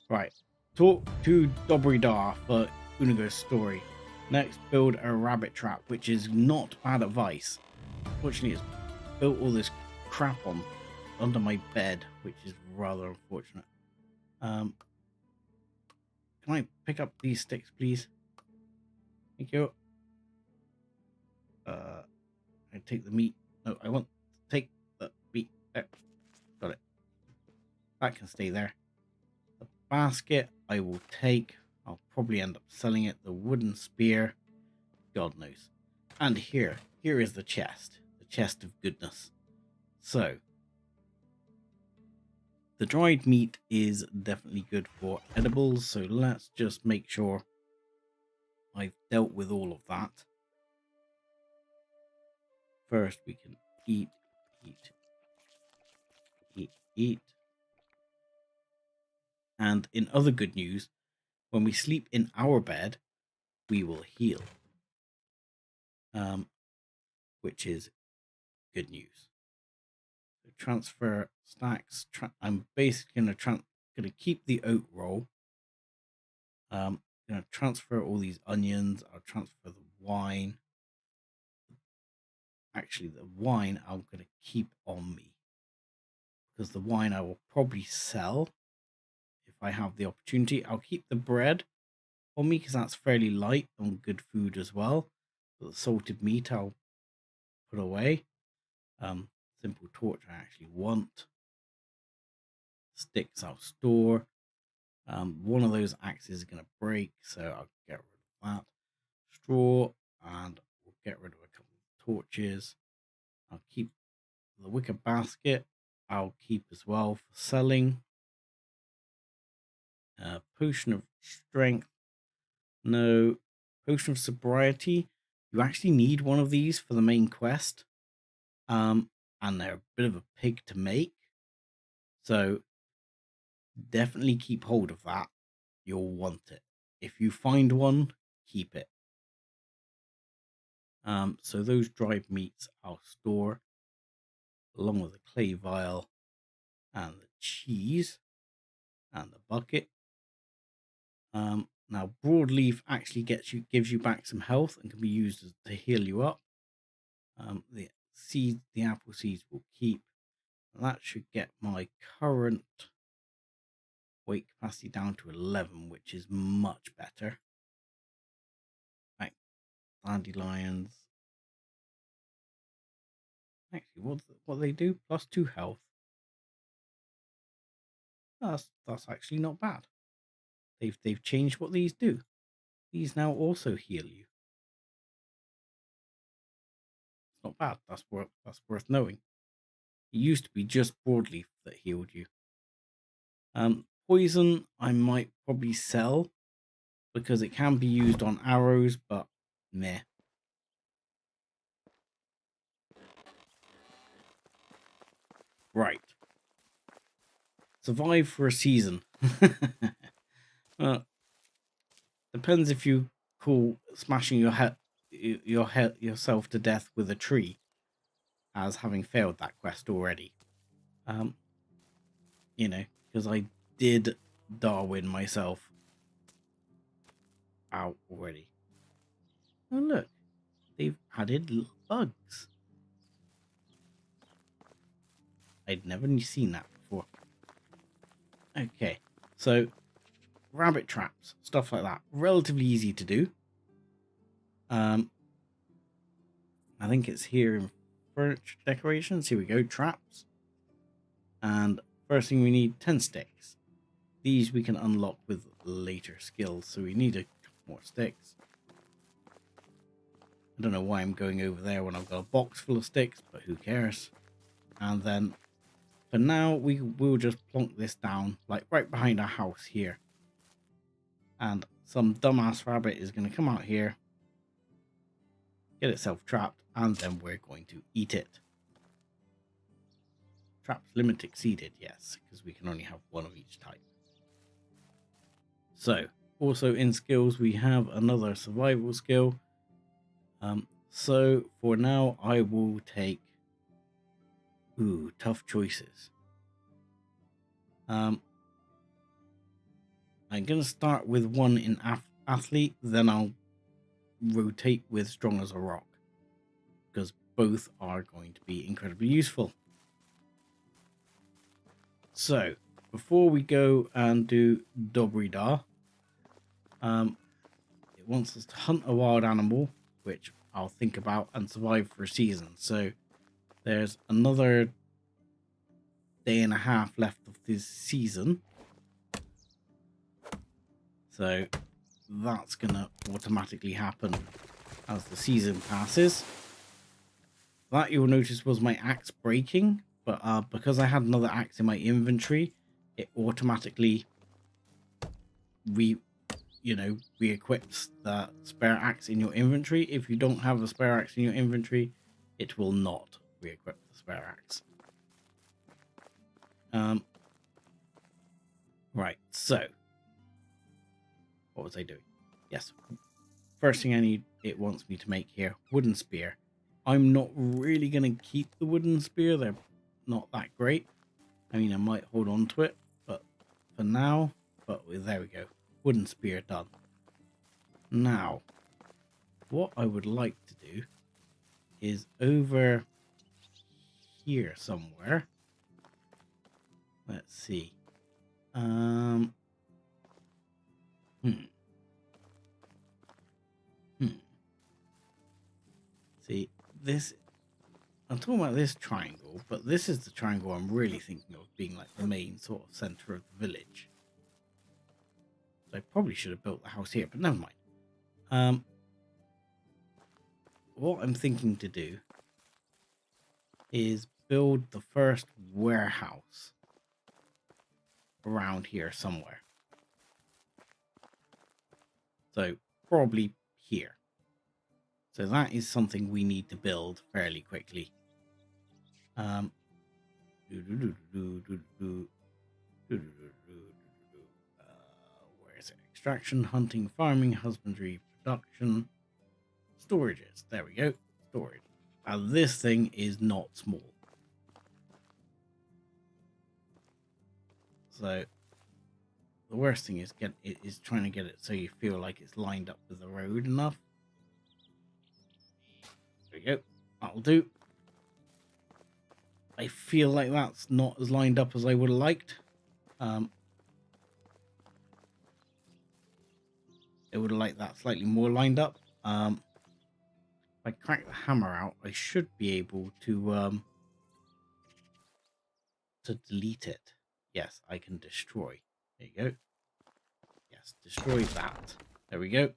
Right. Talk to Dobridar for Unigo's story. Next, build a rabbit trap, which is not bad advice. Fortunately, it's built all this crap on under my bed, which is rather unfortunate. Can I pick up these sticks, please? Thank you. I take the meat. No, I want to take the meat. There. Got it. That can stay there. The basket I will take. I'll probably end up selling it. The wooden spear. God knows. And here is the chest. The chest of goodness. So, the dried meat is definitely good for edibles. So let's just make sure I've dealt with all of that. First, we can eat. And in other good news, when we sleep in our bed, we will heal. Which is good news. So transfer stacks. I'm basically going to keep the oat roll. Going to transfer all these onions. I'll transfer the wine. Actually, the wine I'm going to keep on me, because the wine I will probably sell if I have the opportunity. I'll keep the bread on me because that's fairly light and good food as well. But the salted meat I'll put away. Simple torch I actually want. Sticks I'll store. One of those axes is going to break, so I'll get rid of that. Straw, and we'll get rid of a couple of torches. I'll keep the wicker basket. I'll keep as well for selling. Potion of strength. No. Potion of sobriety. You actually need one of these for the main quest. And they're a bit of a pig to make. So definitely keep hold of that. You'll want it. If you find one, keep it. So those dried meats I'll store along with the clay vial and the cheese and the bucket. Now broadleaf actually gives you back some health and can be used to heal you up. The apple seeds will keep. And that should get my current weight capacity down to 11, which is much better. Right, dandelions. Actually, what they do? +2 health. That's actually not bad. They've changed what these do. These now also heal you. It's not bad. That's worth knowing. It used to be just broadleaf that healed you. Poison I might probably sell because it can be used on arrows, but meh. Right. Survive for a season. Depends if you call smashing yourself to death with a tree as having failed that quest already. Because I did Darwin myself out already. Oh look, they've added little bugs. I'd never seen that before. Okay, so rabbit traps, stuff like that, relatively easy to do. I think it's here in furniture decorations. Here we go, traps. And first thing we need 10 sticks. These we can unlock with later skills, so we need a couple more sticks. I don't know why I'm going over there when I've got a box full of sticks, but who cares? And then for now we will just plonk this down like right behind our house here. And some dumbass rabbit is going to come out here, get itself trapped, and then we're going to eat it. Traps limit exceeded, yes, because we can only have one of each type. So, also in skills, we have another survival skill. So for now, I will take tough choices. I'm gonna start with one in athlete, then I'll rotate with strong as a rock, because both are going to be incredibly useful. So before we go and do Dobrida, it wants us to hunt a wild animal, which I'll think about, and survive for a season. So there's another day and a half left of this season. So that's going to automatically happen as the season passes. That you'll notice was my axe breaking, but because I had another axe in my inventory, it automatically re-equips the spare axe in your inventory. If you don't have a spare axe in your inventory, it will not re-equip the spare axe. Right, so what was I doing? Yes, first thing I need, it wants me to make here, wooden spear. I'm not really going to keep the wooden spear. They're not that great. I mean, I might hold on to it, but for now, there we go. Wooden spear done. Now, what I would like to do is over here somewhere. Let's see. See, this, I'm talking about this triangle, but this is the triangle I'm really thinking of being like the main sort of center of the village. So I probably should have built the house here, but never mind. What I'm thinking to do is build the first warehouse around here somewhere. So probably here. So that is something we need to build fairly quickly. Where is it? Extraction, hunting, farming, husbandry, production, storages. There we go. Storage. And this thing is not small. So the worst thing is trying to get it so you feel like it's lined up with the road enough. There we go. That'll do. I feel like that's not as lined up as I would have liked. I would have liked that slightly more lined up. If I crack the hammer out, I should be able to delete it. Yes, I can destroy. There you go. Yes, destroy that. There we go.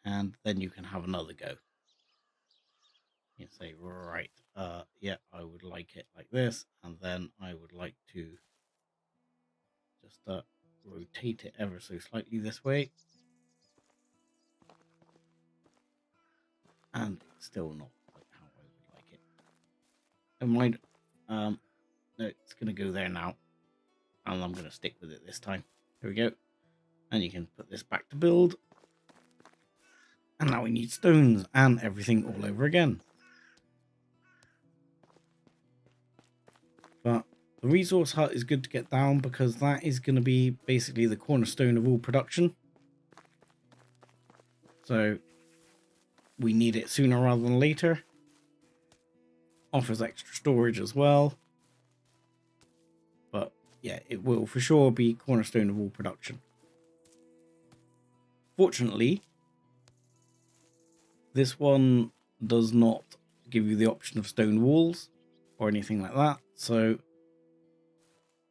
And then you can have another go. You say, right, yeah, I would like it like this, and then I would like to just rotate it ever so slightly this way. And it's still not like how I would like it. Never mind. No, it's going to go there now. And I'm going to stick with it this time. There we go. And you can put this back to build. And now we need stones and everything all over again. But the resource hut is good to get down because that is going to be basically the cornerstone of all production. So we need it sooner rather than later. Offers extra storage as well. But yeah, it will for sure be cornerstone of all production. Fortunately, this one does not give you the option of stone walls or anything like that. So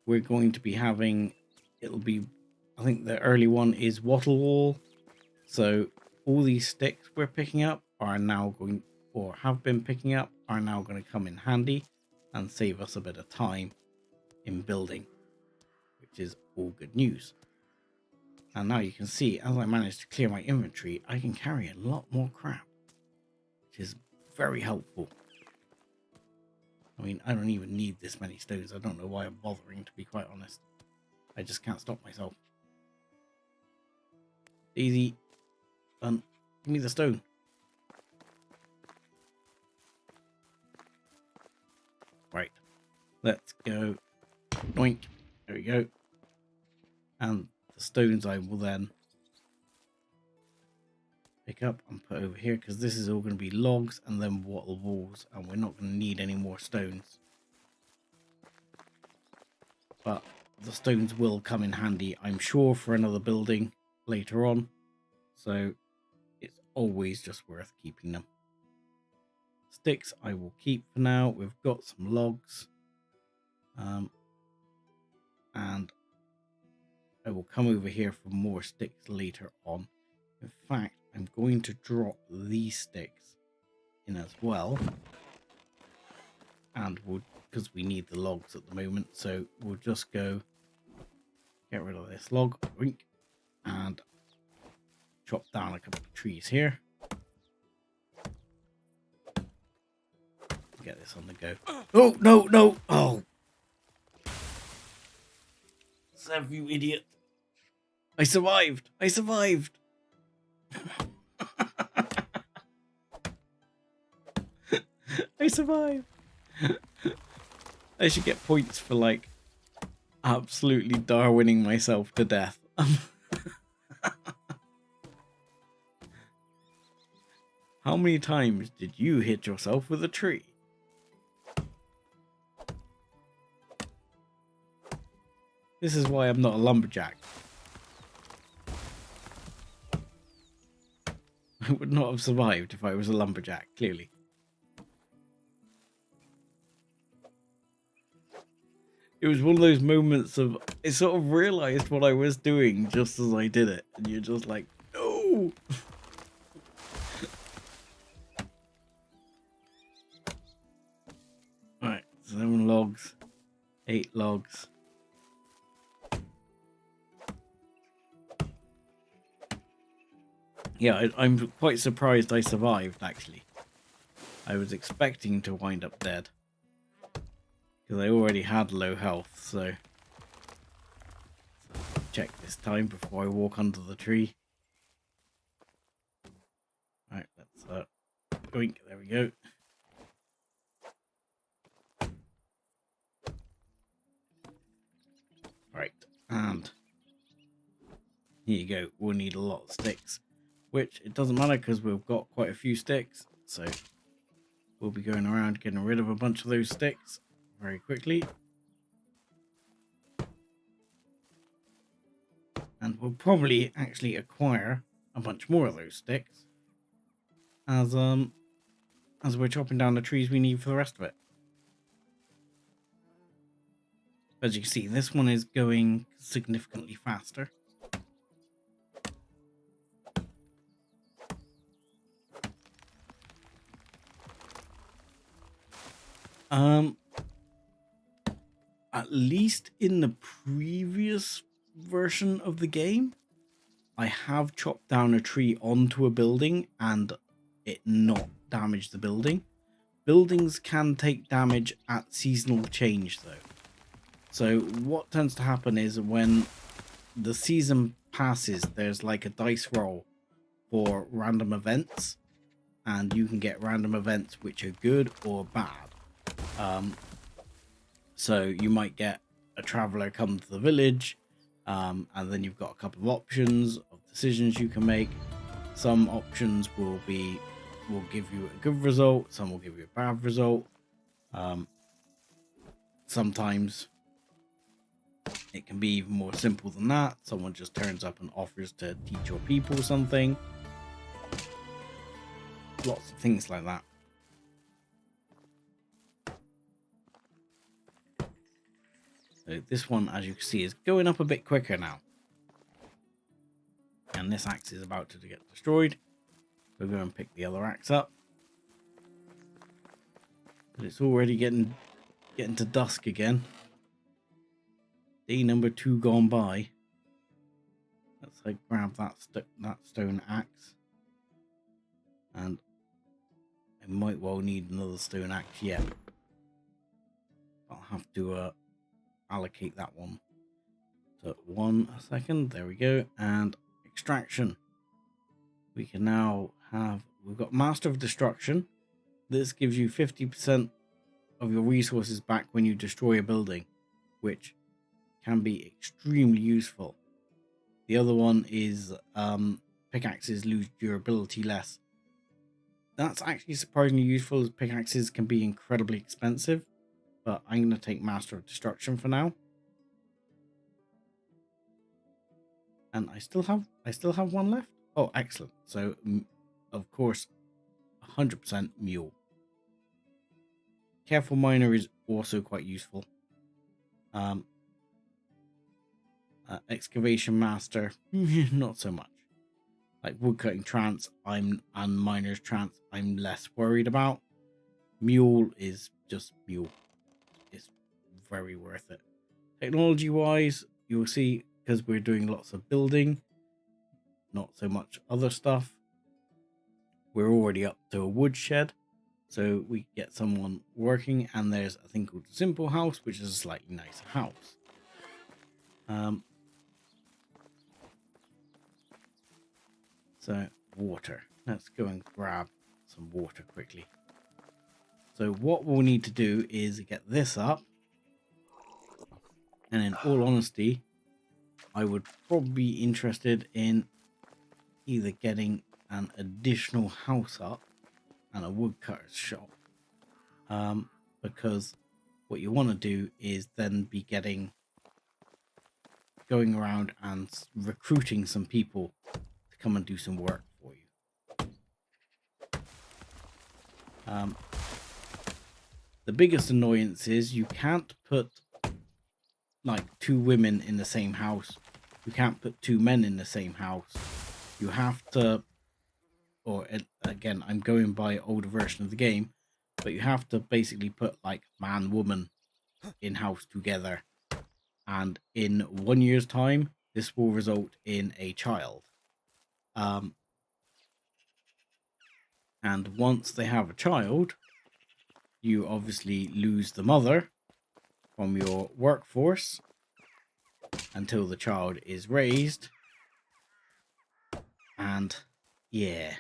we're going to be having, it'll be, I think the early one is wattle wall. So all these sticks we're picking up are now going, or have been picking up, are now going to come in handy and save us a bit of time in building, which is all good news. And now you can see, as I manage to clear my inventory, I can carry a lot more crap, which is very helpful. I mean, I don't even need this many stones. I don't know why I'm bothering, to be quite honest. I just can't stop myself. Easy. Done. Give me the stone. Right. Let's go. Doink. There we go. And the stones I will then pick up and put over here, because this is all going to be logs and then wattle walls, and we're not going to need any more stones. But the stones will come in handy, I'm sure, for another building later on. So it's always just worth keeping them. Sticks I will keep for now. We've got some logs. And I will come over here for more sticks later on. In fact, I'm going to drop these sticks in as well. And we'll, because we need the logs at the moment, so we'll just go get rid of this log, and chop down a couple of trees here. Get this on the go. Oh, no, no. Oh. Sev, you idiot. I survived. I survived. I survived. I should get points for, like, absolutely Darwining myself to death. How many times did you hit yourself with a tree? This is why I'm not a lumberjack. I would not have survived if I was a lumberjack, clearly. It was one of those moments of, I sort of realized what I was doing just as I did it. And you're just like, no! Alright, 7 logs, 8 logs. Yeah, I'm quite surprised I survived, actually. I was expecting to wind up dead, because I already had low health, so check this time before I walk under the tree. Right, let's oink, there we go. Right, and here you go. We'll need a lot of sticks, which it doesn't matter because we've got quite a few sticks, so we'll be going around getting rid of a bunch of those sticks very quickly. And we'll probably actually acquire a bunch more of those sticks as we're chopping down the trees we need for the rest of it. As you can see, this one is going significantly faster. At least in the previous version of the game, I have chopped down a tree onto a building and it not damaged the building. Buildings can take damage at seasonal change though. So what tends to happen is when the season passes, there's like a dice roll for random events, and you can get random events which are good or bad. So you might get a traveler come to the village, and then you've got a couple of options of decisions you can make. Some options will give you a good result, some will give you a bad result. Sometimes it can be even more simple than that. Someone just turns up and offers to teach your people something. Lots of things like that. So this one, as you can see, is going up a bit quicker now. And this axe is about to get destroyed. We'll go and pick the other axe up. But it's already getting to dusk again. Day number 2 gone by. Let's like grab that stone axe. And I might well need another stone axe yet. I'll have to allocate that one to 1 second. There we go. And extraction. We can now have, we've got Master of Destruction. This gives you 50% of your resources back when you destroy a building, which can be extremely useful. The other one is pickaxes lose durability less. That's actually surprisingly useful, as pickaxes can be incredibly expensive, but I'm going to take Master of Destruction for now. And I still have one left. Oh, excellent. So, of course, 100% mule. Careful Miner is also quite useful. Excavation Master, not so much. Like Woodcutting Trance, and Miner's Trance, I'm less worried about. Mule is just mule. It's very worth it. Technology-wise, you'll see, because we're doing lots of building, not so much other stuff. We're already up to a woodshed, so we get someone working, and there's a thing called Simple House, which is a slightly nicer house. So water. Let's go and grab some water quickly. So what we'll need to do is get this up. And in all honesty, I would probably be interested in either getting an additional house up and a woodcutter's shop. Because what you want to do is then be going around and recruiting some people to come and do some work for you. The biggest annoyance is you can't put like 2 women in the same house. You can't put 2 men in the same house. You have to, or again, I'm going by older version of the game, but you have to basically put like man, woman in house together. And in 1 year's time, this will result in a child. And once they have a child, you obviously lose the mother from your workforce until the child is raised. And yeah,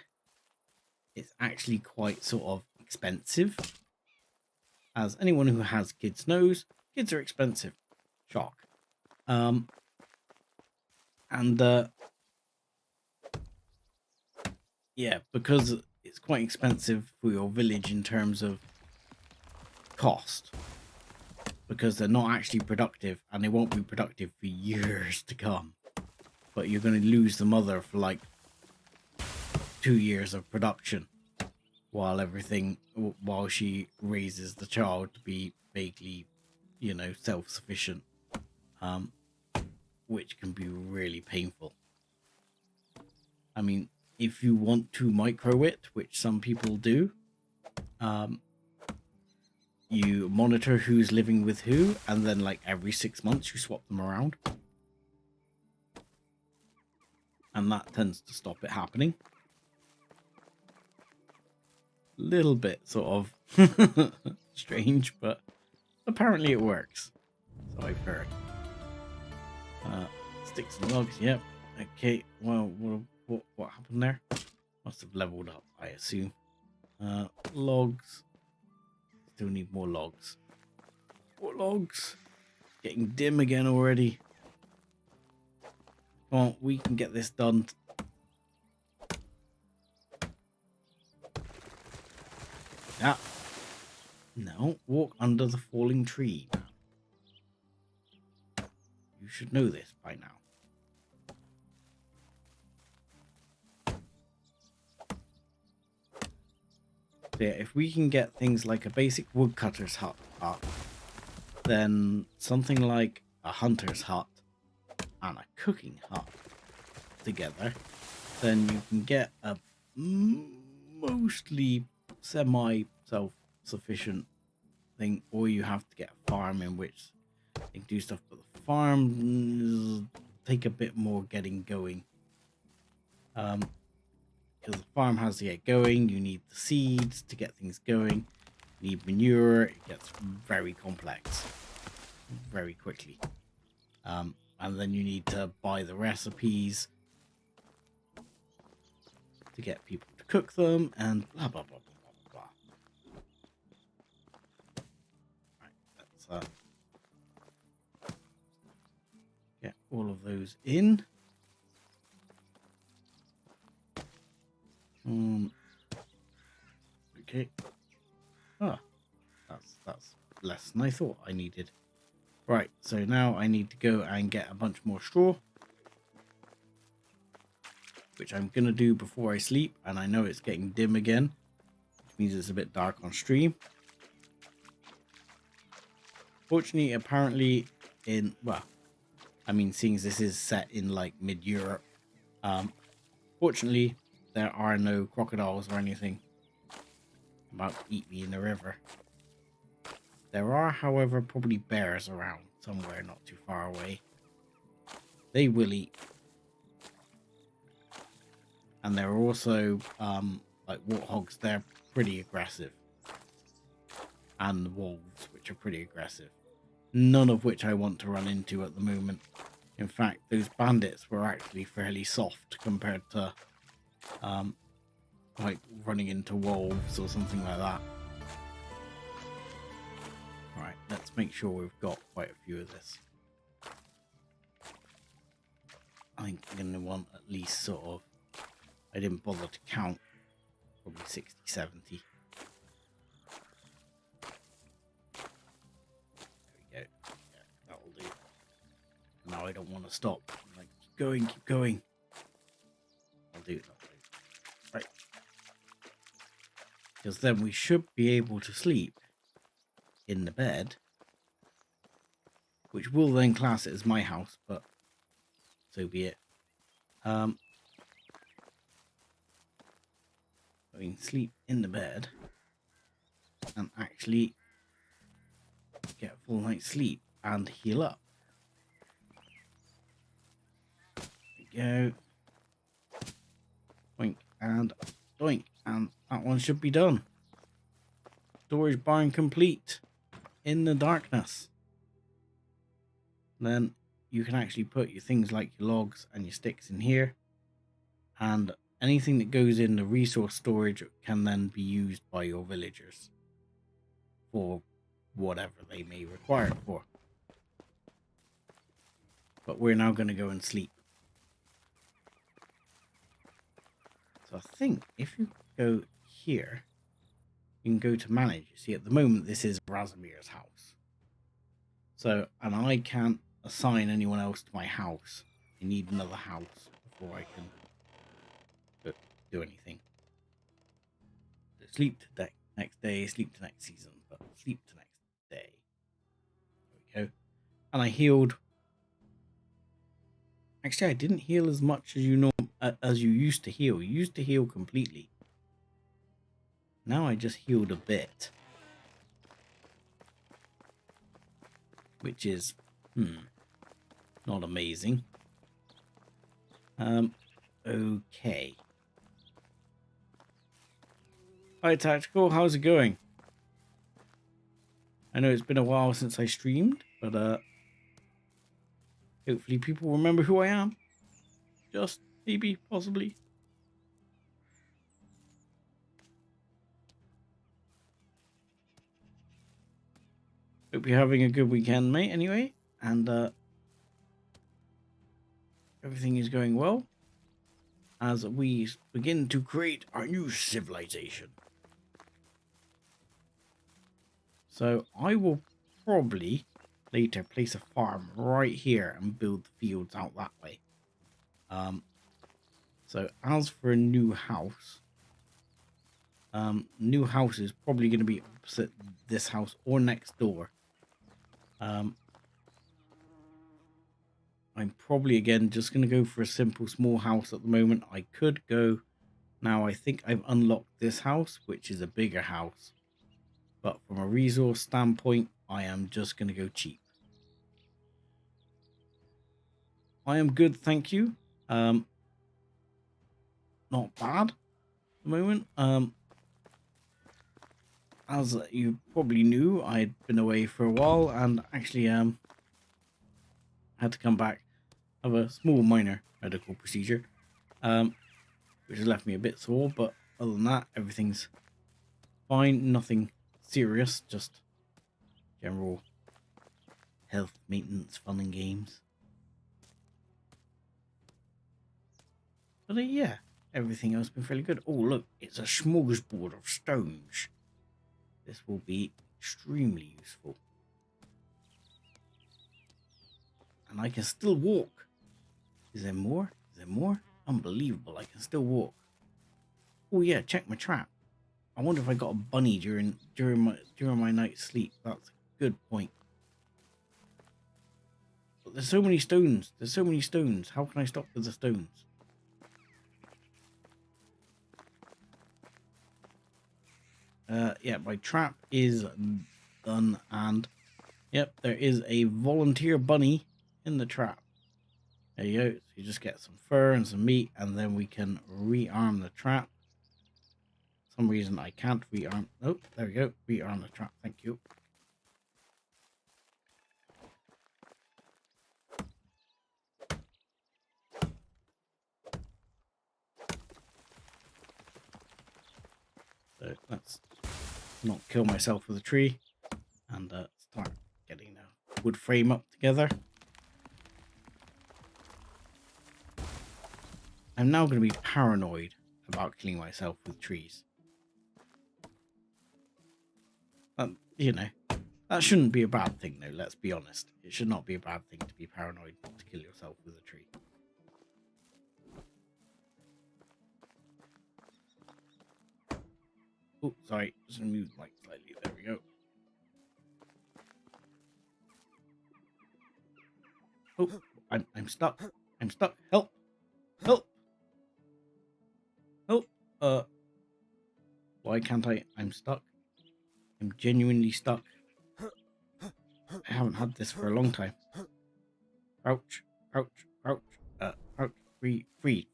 it's actually quite sort of expensive. As anyone who has kids knows, kids are expensive. Shock. Yeah, because it's quite expensive for your village in terms of cost, because they're not actually productive, and they won't be productive for years to come. But you're going to lose the mother for like 2 years of production while she raises the child to be vaguely, self-sufficient, which can be really painful. I mean, if you want to micro it, which some people do, you monitor who's living with who, and then like every 6 months you swap them around. And that tends to stop it happening. Little bit sort of strange, but apparently it works. So I've heard. Sticks and logs, yep. Okay, well, what happened there? Must have leveled up, I assume. Logs. Still need more logs. More logs. Getting dim again already. Come on, we can get this done. Ah. No, walk under the falling tree. You should know this by now. So yeah, if we can get things like a basic woodcutter's hut up, then something like a hunter's hut and a cooking hut together, then you can get a mostly semi-self-sufficient thing, or you have to get a farm in which they can do stuff, but the farms take a bit more getting going. Because the farm has to get going, you need the seeds to get things going, you need manure, it gets very complex very quickly. And then you need to buy the recipes to get people to cook them, and blah blah blah blah blah blah. Right, let's get all of those in. Okay. That's less than I thought I needed. Right, so now I need to go and get a bunch more straw, which I'm gonna do before I sleep, and I know it's getting dim again, which means it's a bit dark on stream. Fortunately, apparently seeing as this is set in like mid-Europe, fortunately there are no crocodiles or anything about to eat me in the river. There are, however, probably bears around somewhere not too far away. They will eat. And there are also like warthogs. They're pretty aggressive, and wolves, which are pretty aggressive. None of which I want to run into at the moment. In fact, those bandits were actually fairly soft compared to like running into wolves or something like that. Right, let's make sure we've got quite a few of this. I think I'm going to want at least sort of, I didn't bother to count, probably 60, 70. There we go. Yeah, that'll do. Now I don't want to stop. Like, keep going. I'll do it. Right. Because then we should be able to sleep in the bed, which will then class it as my house, but so be it. I mean, sleep in the bed and actually get a full night's sleep and heal up. There we go. Doink and doink And that one should be done. Storage barn complete in the darkness. Then you can actually put your things like your logs and your sticks in here. And anything that goes in the resource storage can then be used by your villagers for whatever they may require it for. But we're now going to go and sleep. So I think if you go here, you can go to manage. You see, at the moment, this is Razumir's house. So, and I can't assign anyone else to my house. I need another house before I can do anything. So sleep to next day, sleep to next season, but sleep to next day. There we go. And I healed. Actually, I didn't heal as much as as you used to heal. You used to heal completely. Now I just healed a bit, which is not amazing. Okay. Hi Tactical, how's it going? I know it's been a while since I streamed, but hopefully people remember who I am. Just maybe, possibly. Hope you're having a good weekend, mate, anyway. And everything is going well as we begin to create our new civilization. So I will probably later place a farm right here and build the fields out that way. So as for a new house is probably going to be opposite this house or next door. I'm probably again just going to go for a simple small house at the moment. I could go now. I think I've unlocked this house, which is a bigger house, but from a resource standpoint, I am just going to go cheap. I am good, thank you. Not bad at the moment. As you probably knew, I'd been away for a while and actually had to come back, have a small minor medical procedure, which has left me a bit sore, but other than that, everything's fine. Nothing serious, just general health maintenance, fun and games. But yeah, everything else has been fairly good. Oh look, it's a smorgasbord of stones. This will be extremely useful. And I can still walk. Is there more? Is there more? Unbelievable, I can still walk. Oh yeah, check my trap. I wonder if I got a bunny during my night's sleep. That's a good point. But there's so many stones. There's so many stones. How can I stop with the stones? Yeah, my trap is done, and yep, there is a volunteer bunny in the trap. There you go. So you just get some fur and some meat, and then we can rearm the trap. For some reason I can't rearm. Oh, there we go. Rearm the trap. Thank you. So let's not kill myself with a tree and start getting the wood frame up together. I'm now going to be paranoid about killing myself with trees. You know, that shouldn't be a bad thing though, let's be honest. It should not be a bad thing to be paranoid not to kill yourself with a tree. Oh, sorry, just gonna move like slightly. There we go. Oh, I'm stuck. I'm stuck. Help! Help! Help! Why can't I? I'm stuck. I'm genuinely stuck. I haven't had this for a long time. Crouch, crouch, crouch, crouch.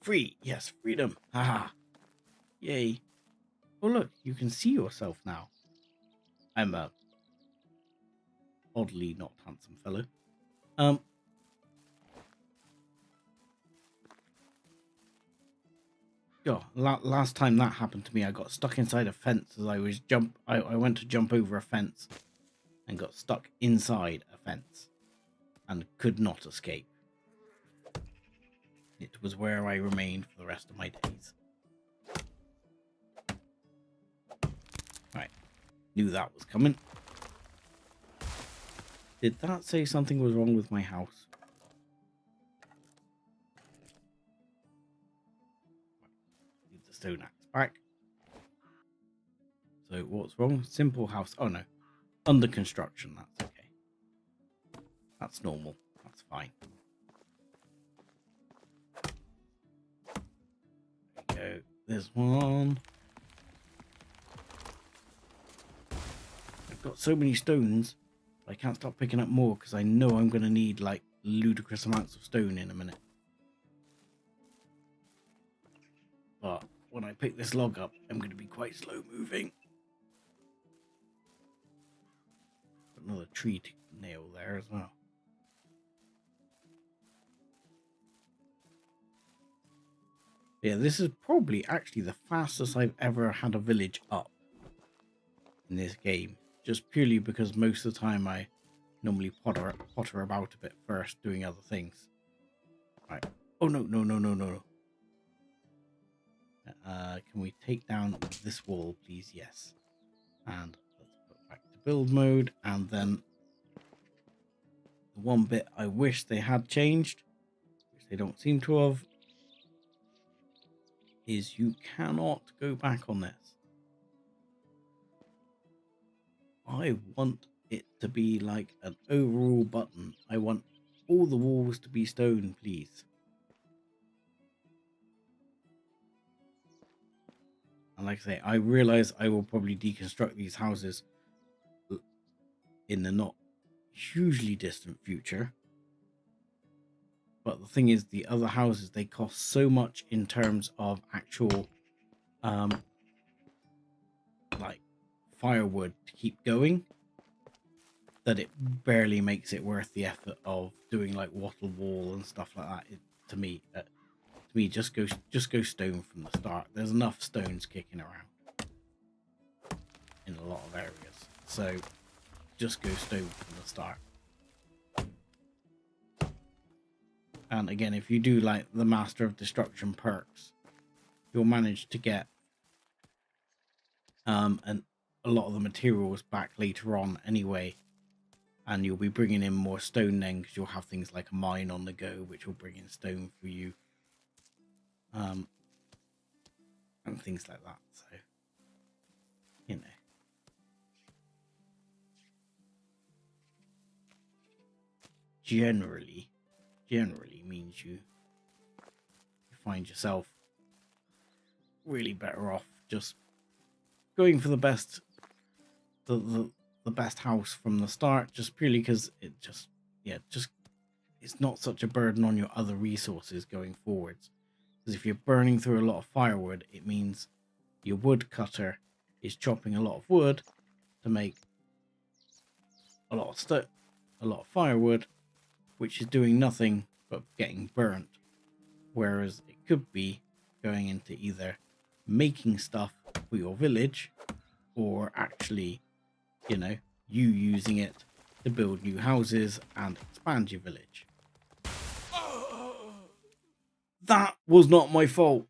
Free. Yes, freedom. Haha. Yay. Oh look, you can see yourself now. I'm a oddly not handsome fellow. Last time that happened to me, I got stuck inside a fence as I was I went to jump over a fence and got stuck inside a fence and could not escape. It was where I remained for the rest of my days. Right, knew that was coming. Did that say something was wrong with my house? Need the stone axe back. So what's wrong? Simple house. Oh no, under construction. That's okay. That's normal. That's fine. There we go. There's one. I've got so many stones, I can't stop picking up more because I know I'm going to need like ludicrous amounts of stone in a minute. But when I pick this log up, I'm going to be quite slow moving. Another tree to nail there as well. Yeah, this is probably actually the fastest I've ever had a village up in this game. Just purely because most of the time I normally potter about a bit first, doing other things. Right. Oh, no. Can we take down this wall, please? Yes. And let's put back to build mode. And then the one bit I wish they had changed, which they don't seem to have, is you cannot go back on this. I want it to be like an overall button. I want all the walls to be stone, please. And like I say, I realize I will probably deconstruct these houses in the not hugely distant future. But the thing is, the other houses, they cost so much in terms of actual like firewood to keep going that it barely makes it worth the effort of doing like wattle wall and stuff like that. To me, just go stone from the start. There's enough stones kicking around in a lot of areas, so just go stone from the start. And again, if you do like the Master of Destruction perks, you'll manage to get and a lot of the materials back later on anyway, and you'll be bringing in more stone then because you'll have things like a mine on the go which will bring in stone for you, and things like that. So you know, generally means you find yourself really better off just going for the best the best house from the start, just purely because it just it's not such a burden on your other resources going forwards. Because if you're burning through a lot of firewood, it means your wood cutter is chopping a lot of wood to make a lot of firewood, which is doing nothing but getting burnt. Whereas it could be going into either making stuff for your village or actually, you know, you using it to build new houses and expand your village. That was not my fault.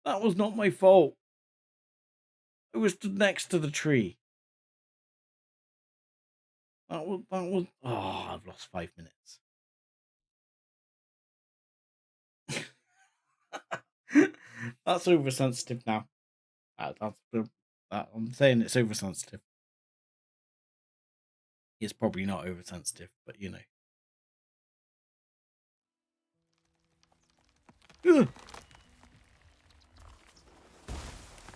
That was not my fault. I was stood next to the tree. That was oh, I've lost 5 minutes. That's oversensitive now. I'm saying it's oversensitive. It's probably not oversensitive, but you know. Ugh.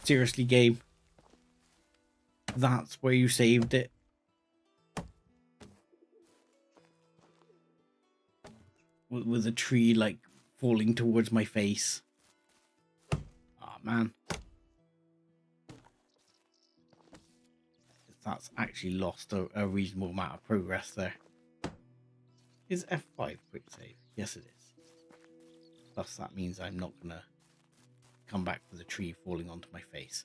Seriously, game. That's where you saved it. With a tree like falling towards my face. man. That's actually lost a reasonable amount of progress there. Is F5 quick save? Yes, it is. Thus, that means I'm not going to come back with a tree falling onto my face.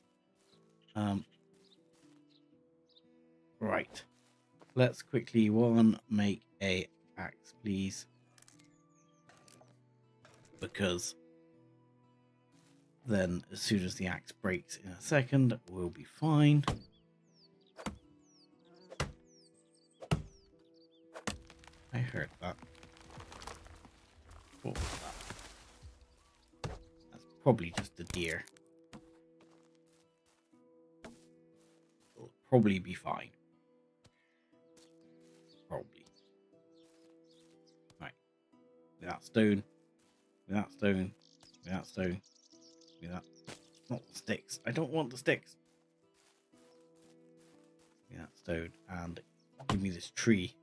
Right. Let's quickly, make a axe, please. Because then as soon as the axe breaks in a second, we'll be fine. I heard that. What was that? That's probably just a deer. It'll probably be fine. Probably. Right. Without stone. Without stone. Without stone. Without... Not the sticks. I don't want the sticks. Without stone. And give me this tree.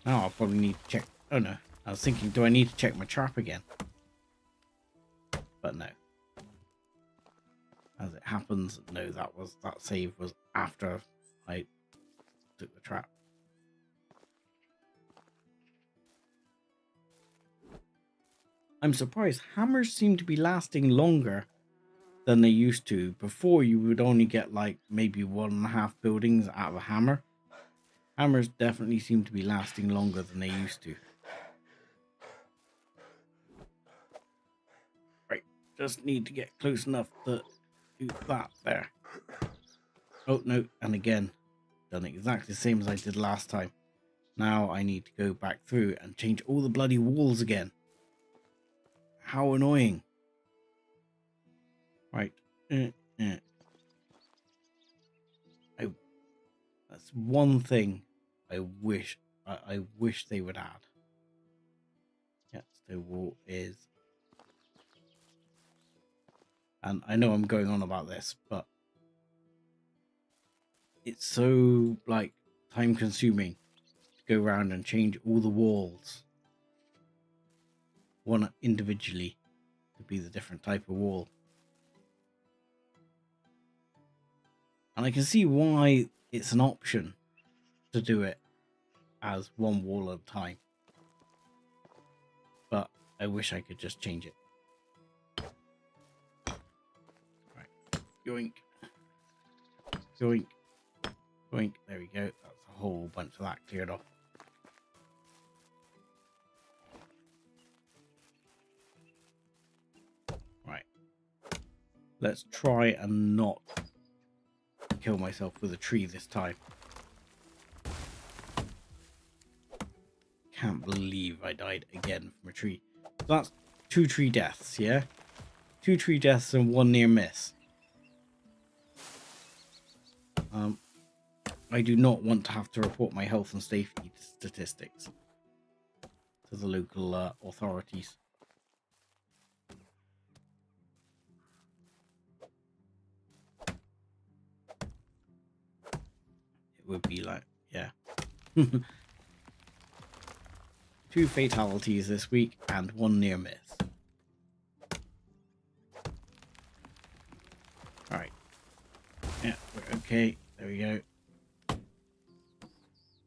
Now I'll probably need to check... Oh no. I was thinking, do I need to check my trap again? But no. As it happens, no, that save was after I took the trap. I'm surprised. Hammers seem to be lasting longer than they used to. Before, you would only get like maybe 1.5 buildings out of a hammer. Hammers definitely seem to be lasting longer than they used to. Right, just need to get close enough to do that there. Oh no, and again, done exactly the same as I did last time. Now I need to go back through and change all the bloody walls again. How annoying. Right. That's one thing I wish they would add. Yeah, stone wall is... And I know I'm going on about this, but it's so, like, time consuming to go around and change all the walls. One individually to be the different type of wall. And I can see why it's an option to do it as one wall at a time. But I wish I could just change it. Right. Yoink. Yoink. Yoink. There we go. That's a whole bunch of that cleared off. Right. Let's try and not kill myself with a tree this time. Can't believe I died again from a tree. So that's 2 tree deaths, yeah? 2 tree deaths and 1 near miss. I do not want to have to report my health and safety statistics to the local authorities. It would be like, yeah. 2 fatalities this week and 1 near miss. Alright. Yeah, we're okay. There we go.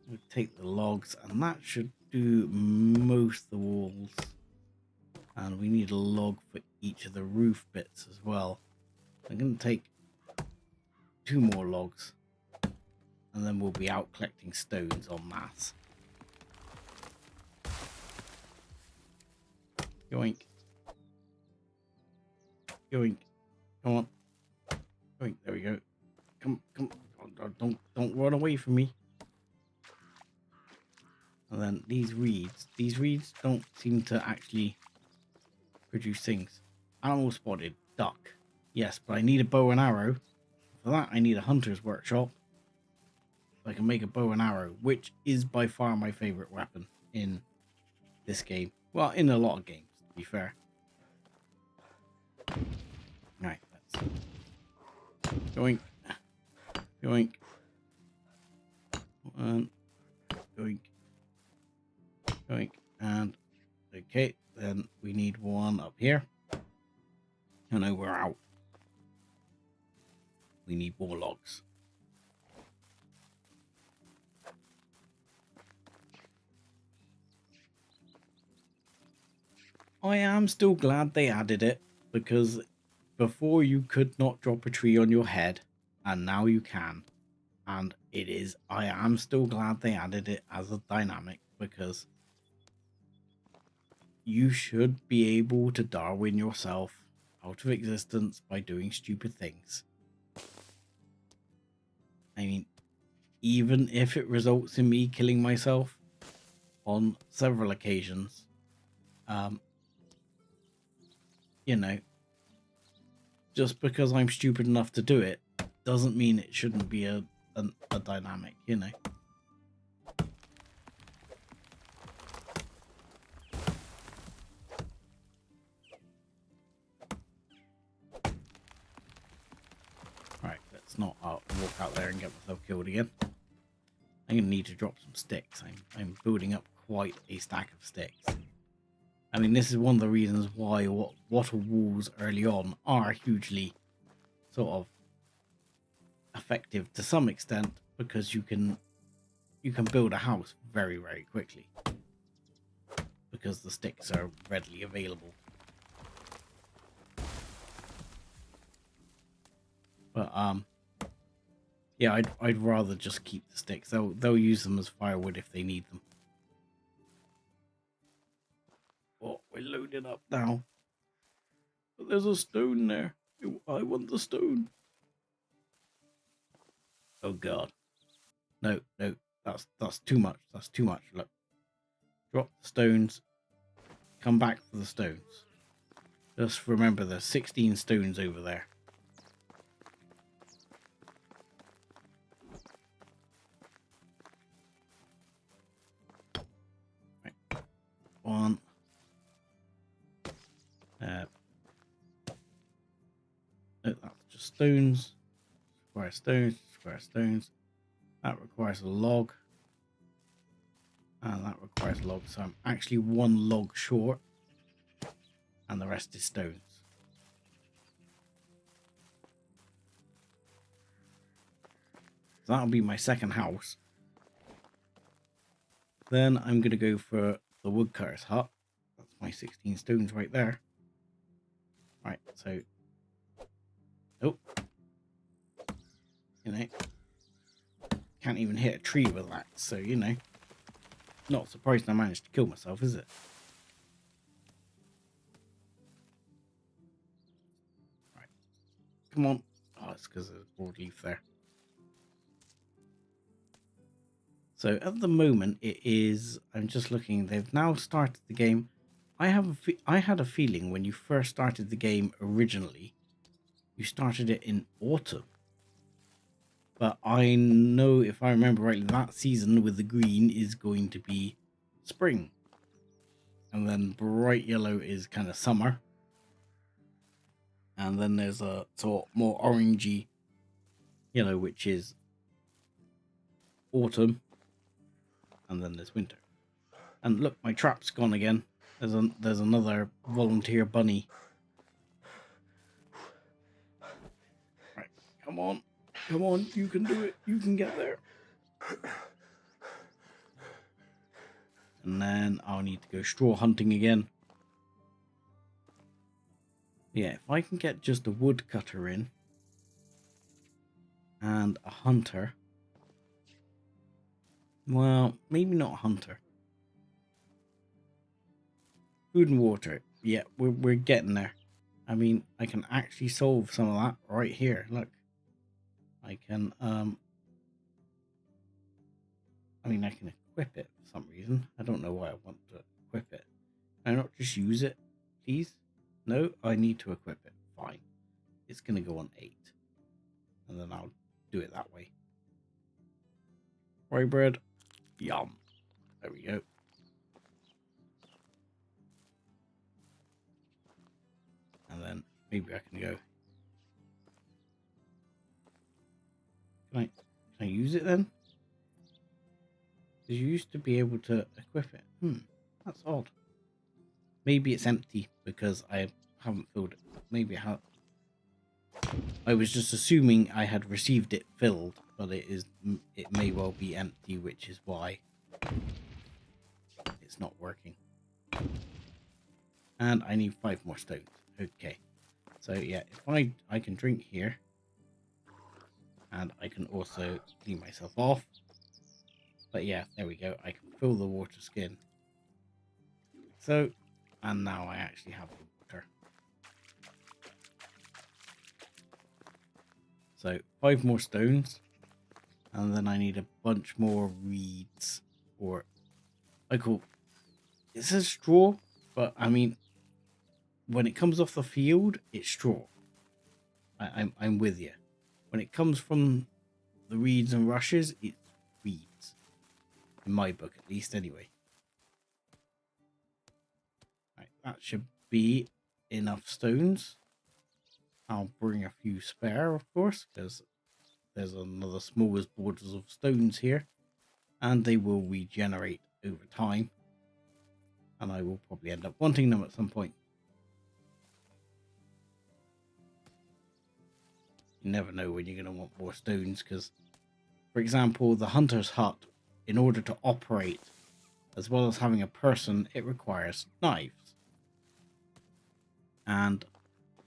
We'll take the logs, and that should do most of the walls. And we need a log for each of the roof bits as well. I'm going to take 2 more logs, and then we'll be out collecting stones en masse. Yoink. Yoink. Come on. Yoink. There we go. Come. Don't run away from me. And then these reeds don't seem to actually produce things. Animal spotted, duck. Yes, but I need a bow and arrow. For that, I need a hunter's workshop. So I can make a bow and arrow, which is by far my favorite weapon in this game. Well, in a lot of games, to be fair. Right, let's... Yoink. Yoink. Yoink. Yoink. And okay, then we need one up here. I know we're out. We need more logs. I am still glad they added it, because before you could not drop a tree on your head, and now you can. And I am still glad they added it as a dynamic, because you should be able to Darwin yourself out of existence by doing stupid things. I mean, even if it results in me killing myself on several occasions, you know, just because I'm stupid enough to do it doesn't mean it shouldn't be a dynamic, you know. Right, let's not walk out there and get myself killed again. I'm gonna need to drop some sticks. I'm building up quite a stack of sticks. I mean, this is one of the reasons why water walls early on are hugely sort of effective to some extent, because you can build a house very, very quickly because the sticks are readily available. But yeah, I'd rather just keep the sticks. They'll use them as firewood if they need them. Oh, we're loading up now. But there's a stone there. I want the stone. Oh god. No, that's too much. That's too much. Look. Drop the stones. Come back for the stones. Just remember there's 16 stones over there. Right. One. No, that's just stones. Square stones. Square stones. That requires a log. And that requires a log. So I'm actually one log short. And the rest is stones. So that'll be my second house. Then I'm going to go for the woodcutter's hut. That's my 16 stones right there. Right, so... Oh. You know. Can't even hit a tree with that. So, you know. Not surprised I managed to kill myself, is it? Right. Come on. Oh, it's because there's a broadleaf there. So at the moment it is, I'm just looking, they've now started the game. I had a feeling when you first started the game originally, you started it in autumn. But I know, if I remember rightly, that season with the green is going to be spring. And then bright yellow is kind of summer. And then there's a sort of more orangey yellow, which is autumn. And then there's winter. And look, my trap's gone again. There's another volunteer bunny. Right, come on, you can do it. You can get there. And then I'll need to go straw hunting again. Yeah, if I can get just a woodcutter in and a hunter. Well, maybe not a hunter. Food and water. Yeah, we're getting there. I mean, I can actually solve some of that right here. Look. I can I mean, I can equip it for some reason. I don't know why I want to equip it. Can I not just use it, please? No, I need to equip it. Fine. It's going to go on 8. And then I'll do it that way. Rye bread. Yum. There we go. And then maybe I can go. Can I use it then? Because you used to be able to equip it. That's odd. Maybe it's empty because I haven't filled it. Maybe I was just assuming I had received it filled, but it may well be empty, which is why it's not working. And I need 5 more stones. Okay. So yeah, if I can drink here, and I can also clean myself off. But yeah, there we go. I can fill the water skin. So, and now I actually have the water. So 5 more stones, and then I need a bunch more reeds, or it says straw, but I mean, when it comes off the field, it's straw. I'm with you. When it comes from the reeds and rushes, it's reeds. In my book, at least, anyway. Right, that should be enough stones. I'll bring a few spare, of course, because there's another smorgasbord of stones here, and they will regenerate over time, and I will probably end up wanting them at some point. You never know when you're going to want more stones, because, for example, the hunter's hut, in order to operate, as well as having a person, it requires knives. And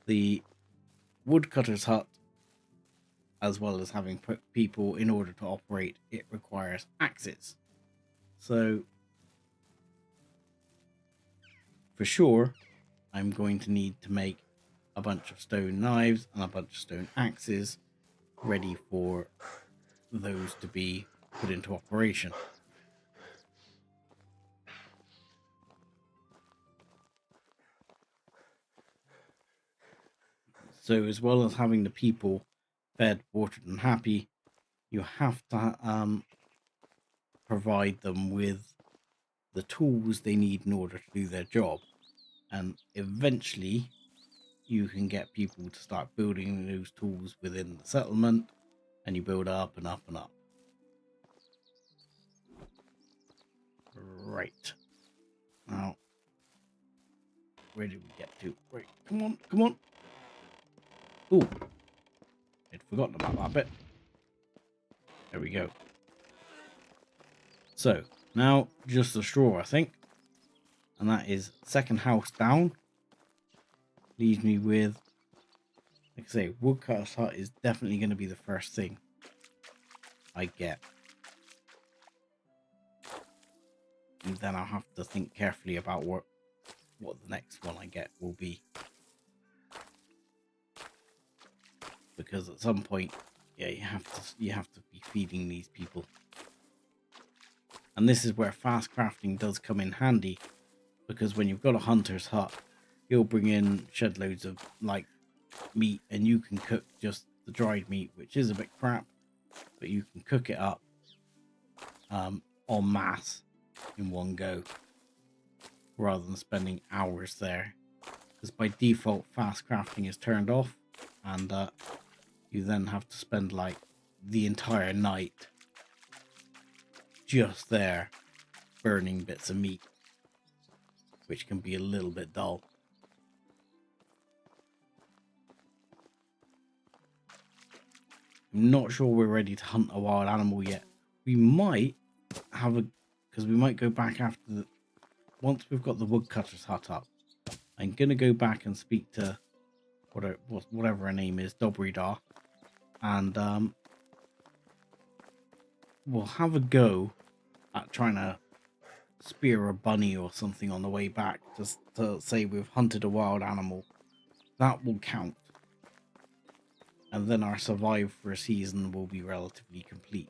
the woodcutter's hut, as well as having people, in order to operate, it requires axes. So, for sure, I'm going to need to make a bunch of stone knives and a bunch of stone axes ready for those to be put into operation. So as well as having the people fed, watered and happy, you have to provide them with the tools they need in order to do their job. And eventually you can get people to start building those tools within the settlement, and you build up and up and up. Right. Now, where did we get to? Right, come on, come on. Ooh, I'd forgotten about that bit. There we go. So, now just the straw, I think. And that is second house down. Leaves me with, like I say, woodcutter's hut is definitely going to be the first thing I get. And then I'll have to think carefully about what the next one I get will be. Because at some point, yeah, you have to be feeding these people. And this is where fast crafting does come in handy, because when you've got a hunter's hut, he'll bring in shed loads of like meat, and you can cook just the dried meat, which is a bit crap, but you can cook it up en masse in one go, rather than spending hours there. Because by default, fast crafting is turned off, and you then have to spend like the entire night just there burning bits of meat, which can be a little bit dull. I'm not sure we're ready to hunt a wild animal yet. We might have because we might go back after once we've got the woodcutter's hut up. I'm gonna go back and speak to whatever her name is, Dobrida, and we'll have a go at trying to spear a bunny or something on the way back, just to say we've hunted a wild animal. That will count, and then our survive for a season will be relatively complete.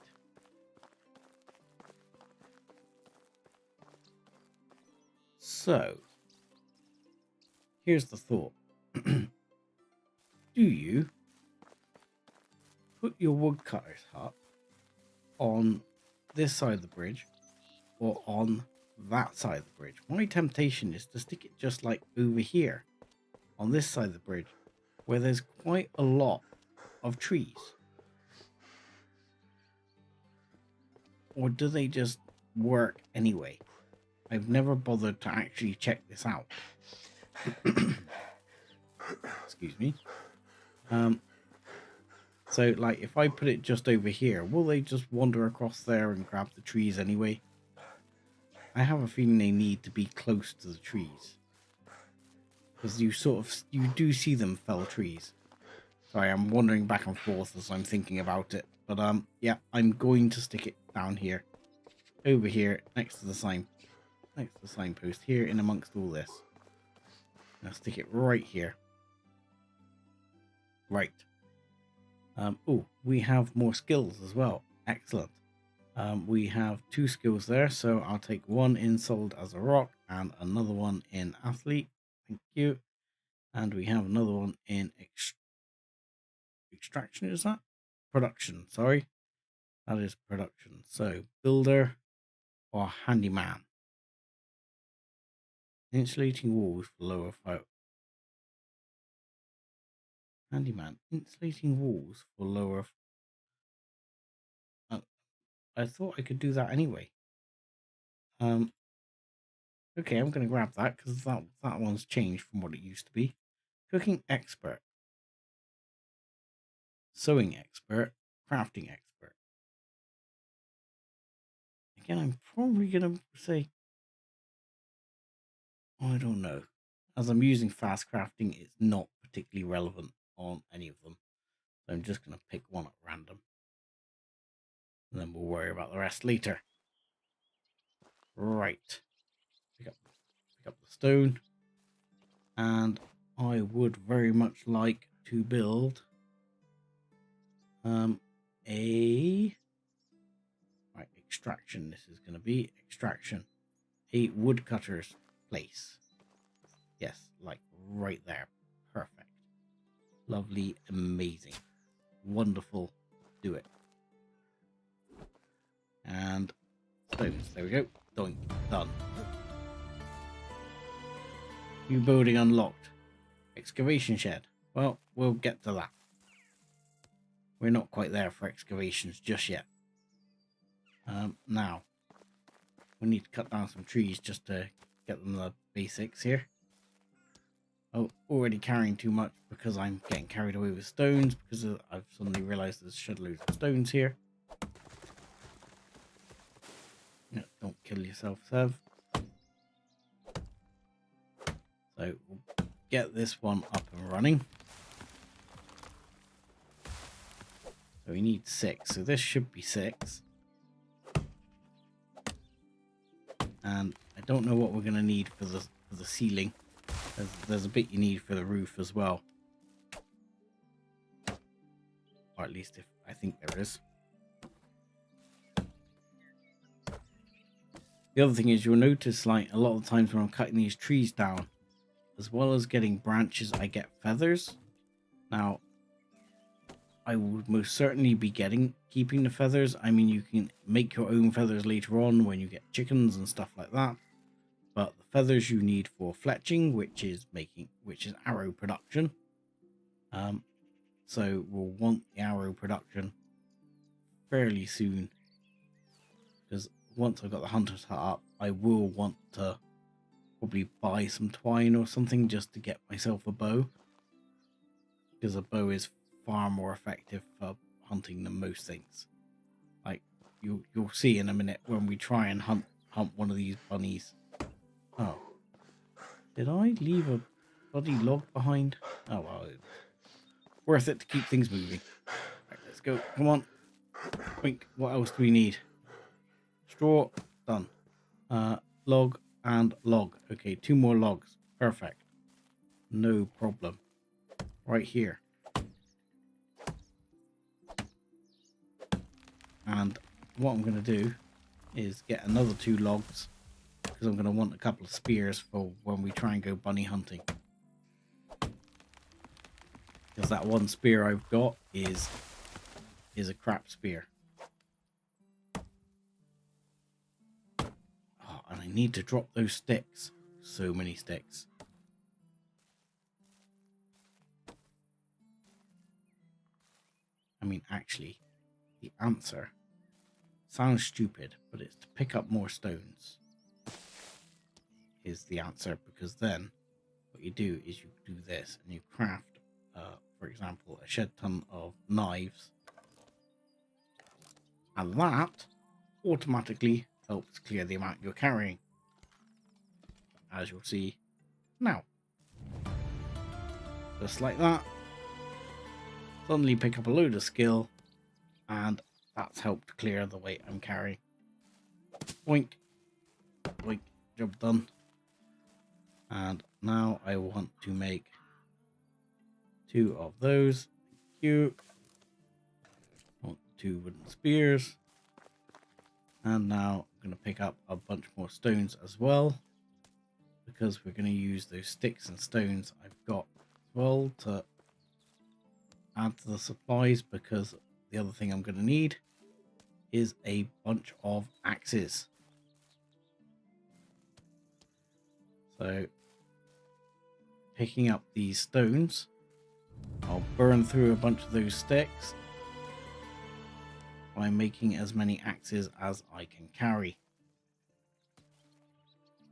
So here's the thought. Do you put your woodcutter's hut on this side of the bridge or on that side of the bridge? My temptation is to stick it just like over here on this side of the bridge, where there's quite a lot of trees. Or do they just work anyway? I've never bothered to actually check this out. Excuse me. So, like, if I put it just over here, will they just wander across there and grab the trees anyway? I have a feeling they need to be close to the trees. Because you do see them fell trees. Sorry, I'm wandering back and forth as I'm thinking about it. But, yeah, I'm going to stick it down here. Over here, next to the signpost, here in amongst all this. I'll stick it right here. Right. Oh, we have more skills as well. Excellent. We have 2 skills there, so I'll take one in Solid as a Rock and another one in Athlete. Thank you. And we have another one in Extraction, is that? Production, sorry. That is Production. So, Builder or Handyman. Insulating walls for lower fire. Handyman. Insulating walls for lower... I thought I could do that anyway. Okay, I'm going to grab that because that one's changed from what it used to be. Cooking expert. Sewing expert. Crafting expert. Again, I'm probably going to say... I don't know. As I'm using fast crafting, it's not particularly relevant on any of them. So I'm just going to pick one at random. And then we'll worry about the rest later. Right. Pick up the stone. And I would very much like to build extraction. This is going to be extraction. A woodcutter's place. Yes, like right there. Perfect. Lovely, amazing. Wonderful. Do it. And stones. There we go. Done. New building unlocked. Excavation shed. Well, we'll get to that. We're not quite there for excavations just yet. Now, we need to cut down some trees just to get them the basics here. Oh, already carrying too much because I'm getting carried away with stones because I've suddenly realized there's shed loads of stones here. No, don't kill yourself, Sev. So we'll get this one up and running. So we need 6. So this should be 6. And I don't know what we're going to need for the ceiling. There's a bit you need for the roof as well. Or at least I think there is. The other thing is you'll notice like a lot of the times when I'm cutting these trees down, as well as getting branches, I get feathers. Now, I would most certainly be keeping the feathers. I mean, you can make your own feathers later on when you get chickens and stuff like that. But the feathers you need for fletching, which is arrow production. So we'll want the arrow production fairly soon. Because once I've got the hunter's hut up, I will want to probably buy some twine or something just to get myself a bow. Because a bow is far more effective for hunting than most things. Like you'll see in a minute when we try and hunt one of these bunnies. Oh, did I leave a bloody log behind? Oh well, it's worth it to keep things moving. Right, let's go. Come on. Think. What else do we need? Straw. Done. Log and log. Okay, 2 more logs. Perfect. No problem. Right here. And what I'm going to do is get another 2 logs because I'm going to want a couple of spears for when we try and go bunny hunting. Because that one spear I've got is a crap spear. Oh, and I need to drop those sticks. So many sticks. I mean, actually, the answer sounds stupid, but it's to pick up more stones is the answer, because then what you do is you do this and you craft, for example, a shed ton of knives, and that automatically helps clear the amount you're carrying, as you'll see now. Just like that, suddenly pick up a load of skill, and that's helped clear the weight I'm carrying. Boink, boink, job done. And now I want to make 2 of those. Thank you. I want 2 wooden spears. And now I'm going to pick up a bunch more stones as well, because we're going to use those sticks and stones I've got as well to add to the supplies, because the other thing I'm going to need is a bunch of axes. So picking up these stones, I'll burn through a bunch of those sticks by making as many axes as I can carry.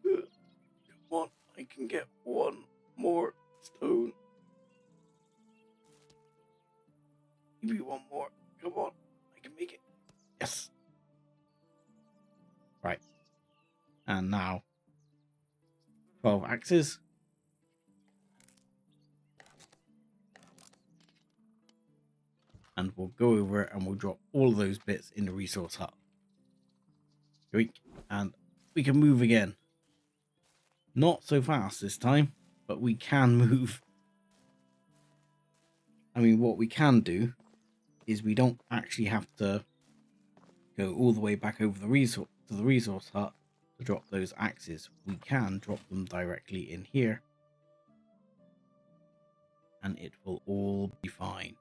Come on, I can get 1 more stone. Maybe 1 more. Come on, I can make it. Yes. Right. And now 12 axes. And we'll go over and we'll drop all of those bits in the resource hut. And we can move again. Not so fast this time, but we can move. I mean, what we can do is we don't actually have to go all the way back over the resource hut to drop those axes. We can drop them directly in here, and it will all be fine.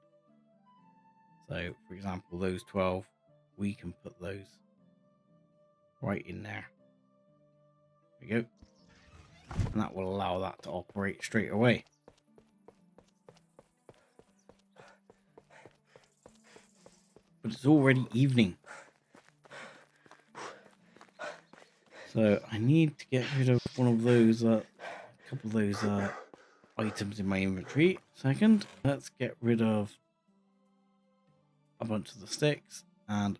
So, for example, those 12, we can put those right in there. There we go. And that will allow that to operate straight away. But it's already evening. So I need to get rid of one of those, a couple of those items in my inventory. Second, let's get rid of a bunch of the sticks and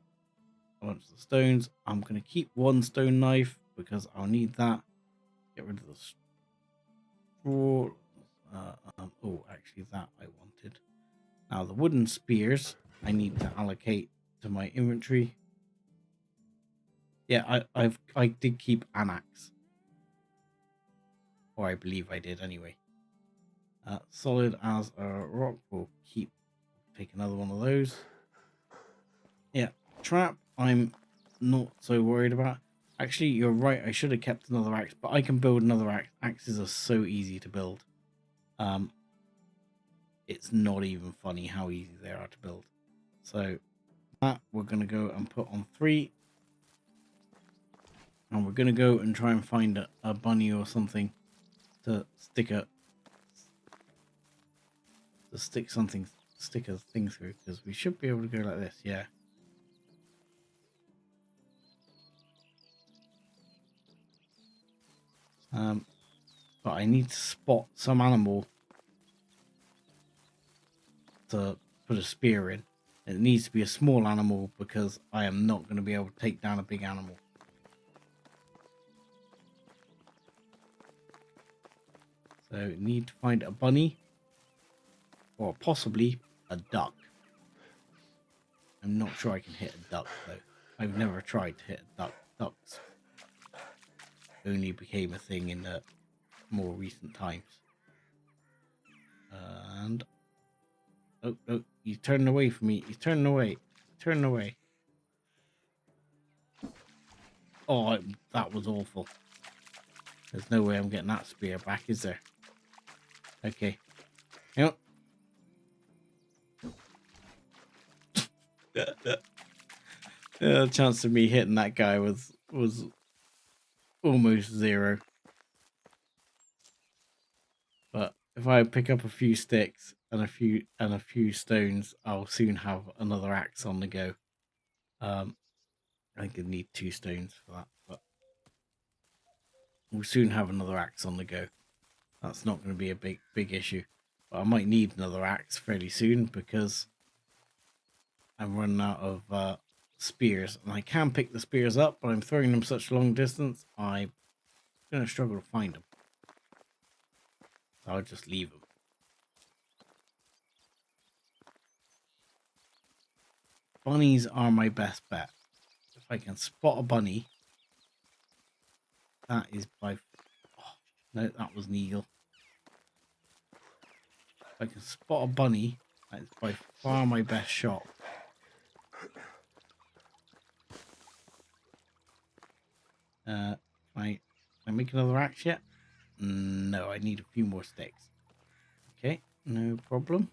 a bunch of the stones. I'm going to keep 1 stone knife because I'll need that. Get rid of the straw. Oh, actually that I wanted. Now the wooden spears I need to allocate to my inventory. Yeah, I did keep an axe. Or I believe I did anyway. Solid as a rock. We'll take another one of those. Yeah, trap I'm not so worried about. Actually, you're right, I should have kept another axe, but I can build another axe. Axes are so easy to build. It's not even funny how easy they are to build. So that we're going to go and put on 3. And we're going to go and try and find a bunny or something to stick a thing through, because we should be able to go like this. Yeah. But I need to spot some animal to put a spear in. It needs to be a small animal because I am not going to be able to take down a big animal. So need to find a bunny or possibly a duck. I'm not sure I can hit a duck though. I've never tried to hit a duck. Ducks only became a thing in the more recent times. And oh, he's turning away from me. He's turning away. Turning away. Oh, that was awful. There's no way I'm getting that spear back, is there? Okay. Hang on. The chance of me hitting that guy was almost 0. But if I pick up a few sticks and a few stones, I'll soon have another axe on the go. I think I need 2 stones for that, but we'll soon have another axe on the go. That's not going to be a big issue. But I might need another axe fairly soon because I'm running out of spears. And I can pick the spears up, but I'm throwing them such a long distance, I'm going to struggle to find them. So I'll just leave them. Bunnies are my best bet. If I can spot a bunny, that is by... Oh, no, that was an eagle. If I can spot a bunny, that is by far my best shot. I make another axe yet? No, I need a few more sticks. Okay, no problem.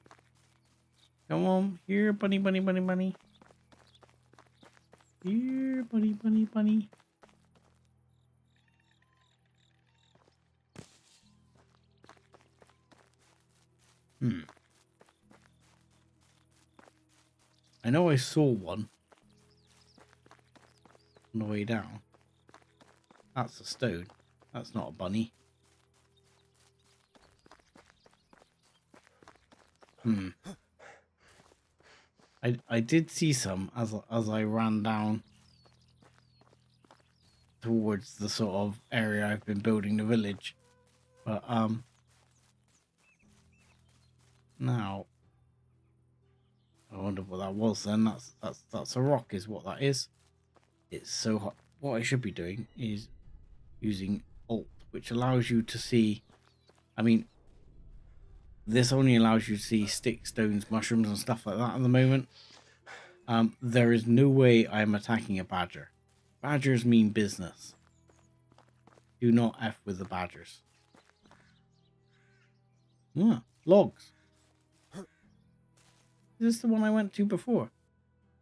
Come on, here, bunny, bunny, bunny, bunny. Here, bunny, bunny, bunny. I know I saw one on the way down. That's a stone. That's not a bunny. I did see some as I ran down towards the sort of area I've been building the village. But now I wonder what that was then. That's a rock is what that is. It's so hot. What I should be doing is using Alt, which allows you to see, I mean, this only allows you to see sticks, stones, mushrooms and stuff like that at the moment. There is no way I'm attacking a badger. Badgers mean business. Do not F with the badgers. Logs. Is this the one I went to before?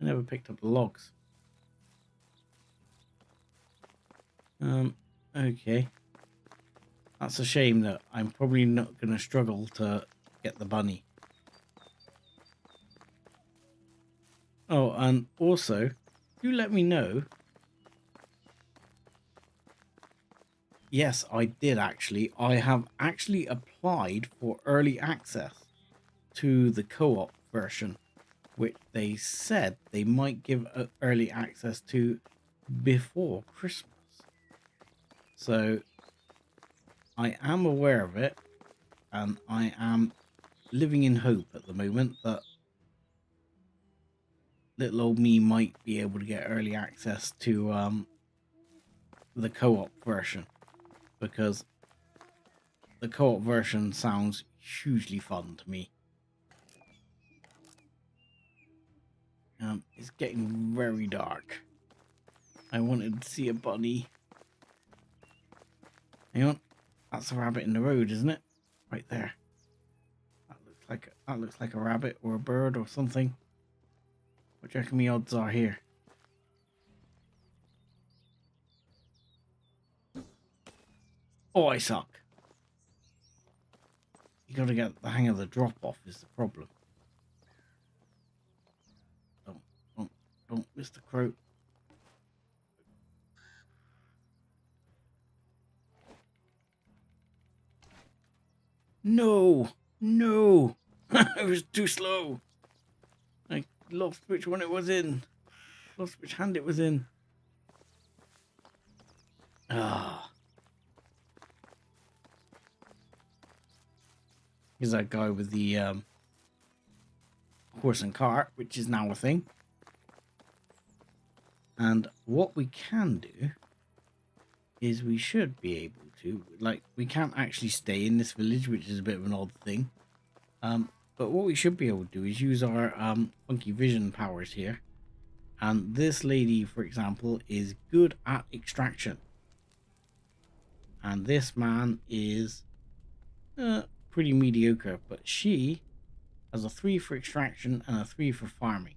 I never picked up the logs. Okay. That's a shame that I'm probably not going to struggle to get the bunny. Oh, and also, do let me know. Yes, I did actually. I have actually applied for early access to the co-op version, which they said they might give early access to before Christmas. So I am aware of it, and I am living in hope at the moment that little old me might be able to get early access to the co-op version, because the co-op version sounds hugely fun to me. It's getting very dark. I wanted to see a bunny. Hang on, that's a rabbit in the road, isn't it? Right there. That looks like a rabbit or a bird or something. What do you reckon the odds are here? Oh, I suck. You gotta get the hang of the drop off is the problem. Don't miss the crow. No! I was too slow. I lost which one it was in. Lost which hand it was in. Here's that guy with the horse and cart, which is now a thing. And what we can do is we should be able to, like, we can't actually stay in this village, which is a bit of an odd thing. But what we should be able to do is use our funky vision powers here. And this lady, for example, is good at extraction. And this man is pretty mediocre, but she has a 3 for extraction and a 3 for farming.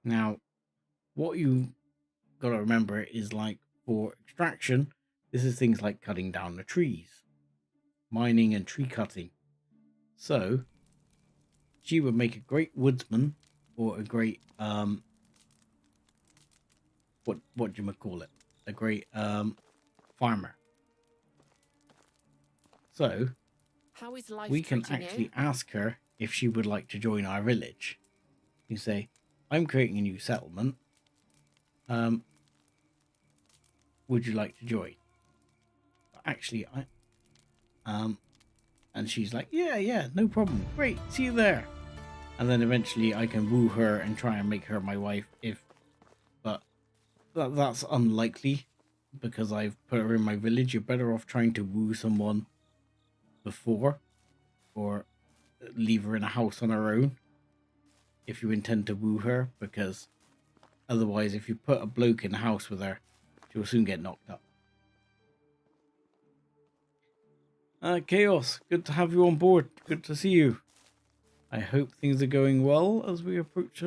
Now, what you got to remember is, like, for extraction, this is things like cutting down the trees, mining and tree cutting. So she would make a great woodsman, or a great what do you call it, a great farmer. So
How is life
we can
treating
actually
you?
ask her if she would like to join our village. You say, I'm creating a new settlement. Would you like to join? Actually, and she's like, yeah, no problem. Great, see you there. And then eventually I can woo her and try and make her my wife but that's unlikely because I've put her in my village. You're better off trying to woo someone before or leave her in a house on her own if you intend to woo her, because otherwise if you put a bloke in a house with her, she will soon get knocked up. Chaos, good to have you on board. Good to see you. I hope things are going well as we approach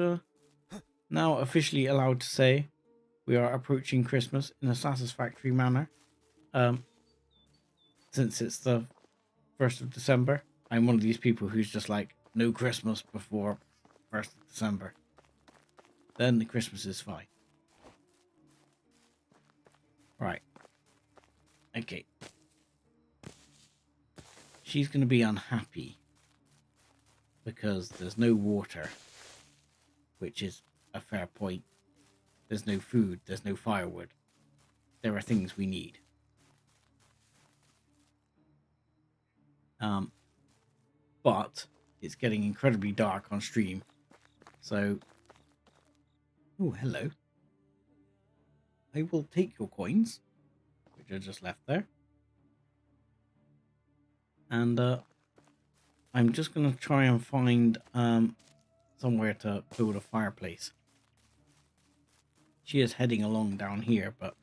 now officially allowed to say we are approaching Christmas in a satisfactory manner. Since it's the 1st of December, I'm one of these people who's just like, no Christmas before 1st of December. Then the Christmas is fine. Right. Okay. She's going to be unhappy because there's no water, which is a fair point. There's no food, there's no firewood. There are things we need. But it's getting incredibly dark on stream. So, oh, hello. I will take your coins, which are just left there. And I'm just going to try and find somewhere to build a fireplace. She is heading along down here, but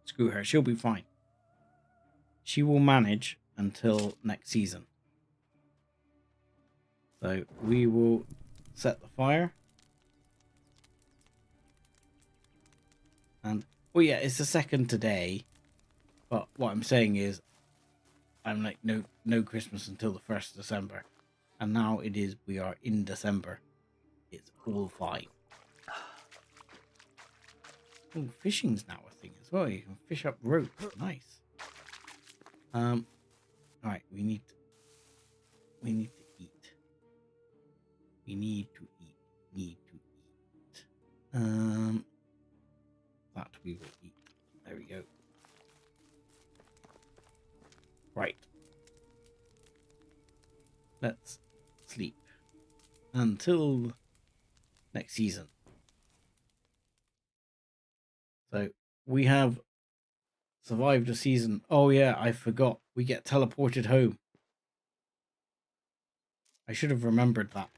screw her, she'll be fine. She will manage until next season. So we will set the fire. And, well, yeah, it's the second today. But what I'm saying is, I'm like, no Christmas until the 1st of December. And now we are in December. It's all fine. Oh, fishing's now a thing as well. You can fish up rope. Nice. Alright, we need to eat. We need to eat. That we will eat. There we go. Right. Let's sleep until next season. So we have survived a season. Oh yeah, I forgot. We get teleported home. I should have remembered that.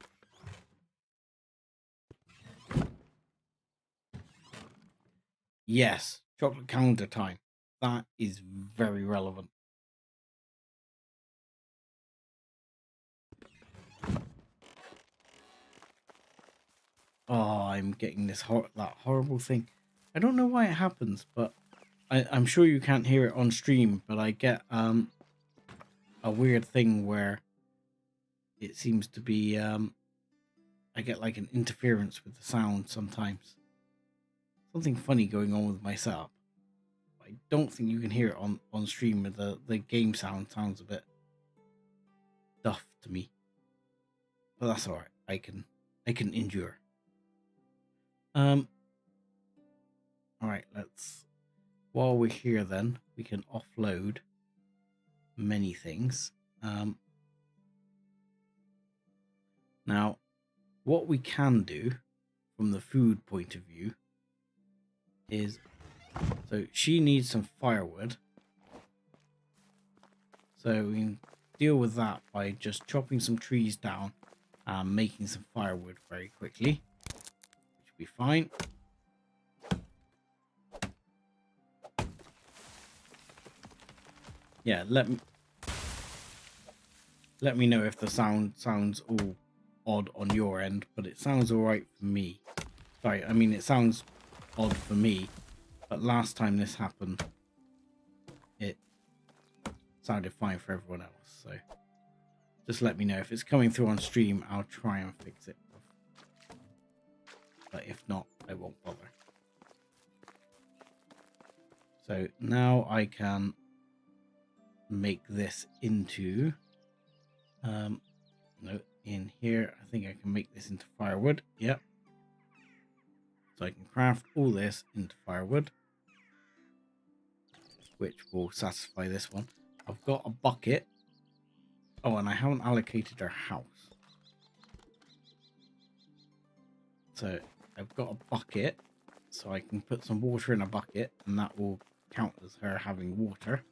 Yes, chocolate calendar time. That is very relevant. Oh, I'm getting this that horrible thing. I don't know why it happens, but I'm sure you can't hear it on stream, but I get a weird thing where it seems to be I get like an interference with the sound sometimes. Something funny going on with my setup. I don't think you can hear it on stream, with the game sounds a bit duff to me. But that's alright. I can endure. Alright, while we're here then, we can offload many things. Now, what we can do from the food point of view is, so she needs some firewood. So we can deal with that by just chopping some trees down and making some firewood very quickly. Which will be fine. Yeah, let me know if the sounds all odd on your end, but it sounds alright for me. Sorry, I mean it sounds odd for me, but last time this happened, it sounded fine for everyone else. So just let me know if it's coming through on stream. I'll try and fix it, but if not, I won't bother. So now I can make this into no, in here I think I can make this into firewood. Yep. So I can craft all this into firewood, which will satisfy this one. I've got a bucket. Oh, and I haven't allocated her house. So I've got a bucket, so I can put some water in a bucket, and that will count as her having water.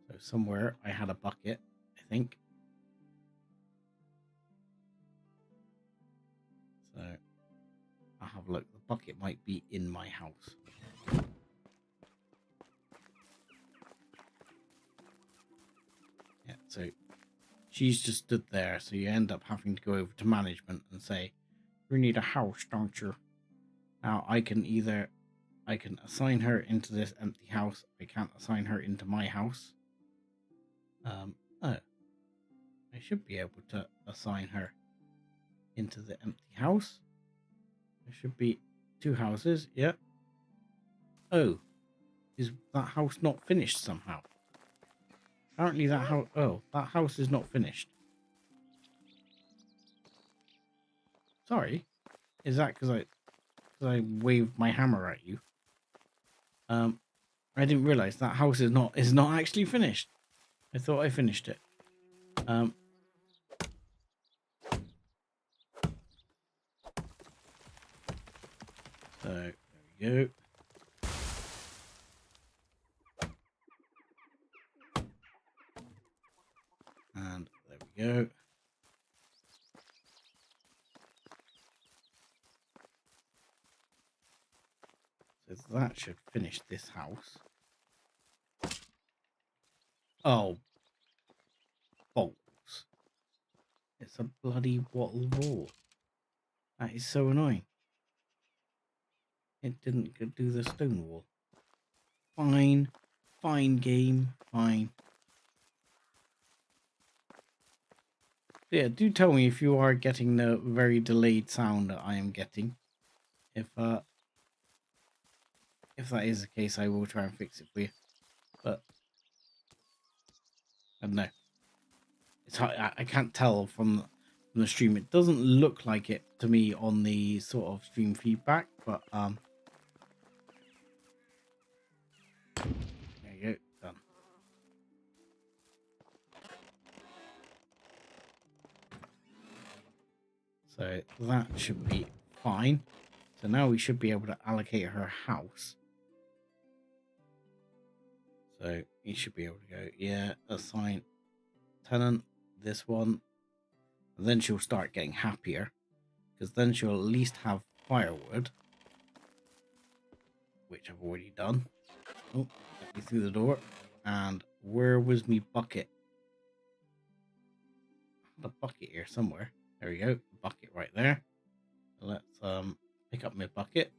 So somewhere I had a bucket, I think. So I'll have a look. The bucket might be in my house. Yeah, so she's just stood there, so you end up having to go over to management and say, you need a house, don't you? Now I can assign her into this empty house. I can't assign her into my house. Oh, I should be able to assign her into the empty house. There should be 2 houses. Yeah. Oh, is that house not finished somehow? Apparently that house. Oh, that house is not finished. Sorry, is that because I waved my hammer at you? I didn't realize that house is not actually finished. I thought I finished it. So there we go. And there we go. So that should finish this house. Oh, bolts. It's a bloody wattle wall. That is so annoying. It didn't do the stone wall. Fine. Fine game. Fine. Yeah, do tell me if you are getting the very delayed sound that I am getting. If that is the case, I will try and fix it for you. But I don't know. It's hard, I can't tell from the stream. It doesn't look like it to me on the sort of stream feedback, but there you go, done. So that should be fine. So now we should be able to allocate her house. So you should be able to go, yeah, assign tenant, this one. And then she'll start getting happier, because then she'll at least have firewood, which I've already done. Oh, let me through the door. And where was me bucket? The bucket here somewhere. There we go. Bucket right there. Let's pick up my bucket.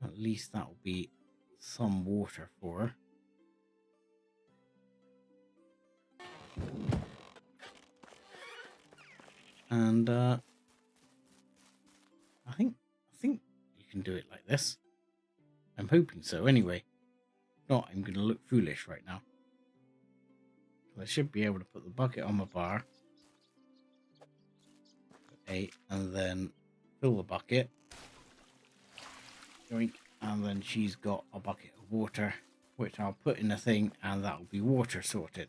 At least that will be some water for her. And I think you can do it like this. I'm hoping so anyway. If not, I'm going to look foolish right now. I should be able to put the bucket on my bar. Okay, and then fill the bucket. Drink, and then she's got a bucket of water, which I'll put in a thing, and that'll be water sorted.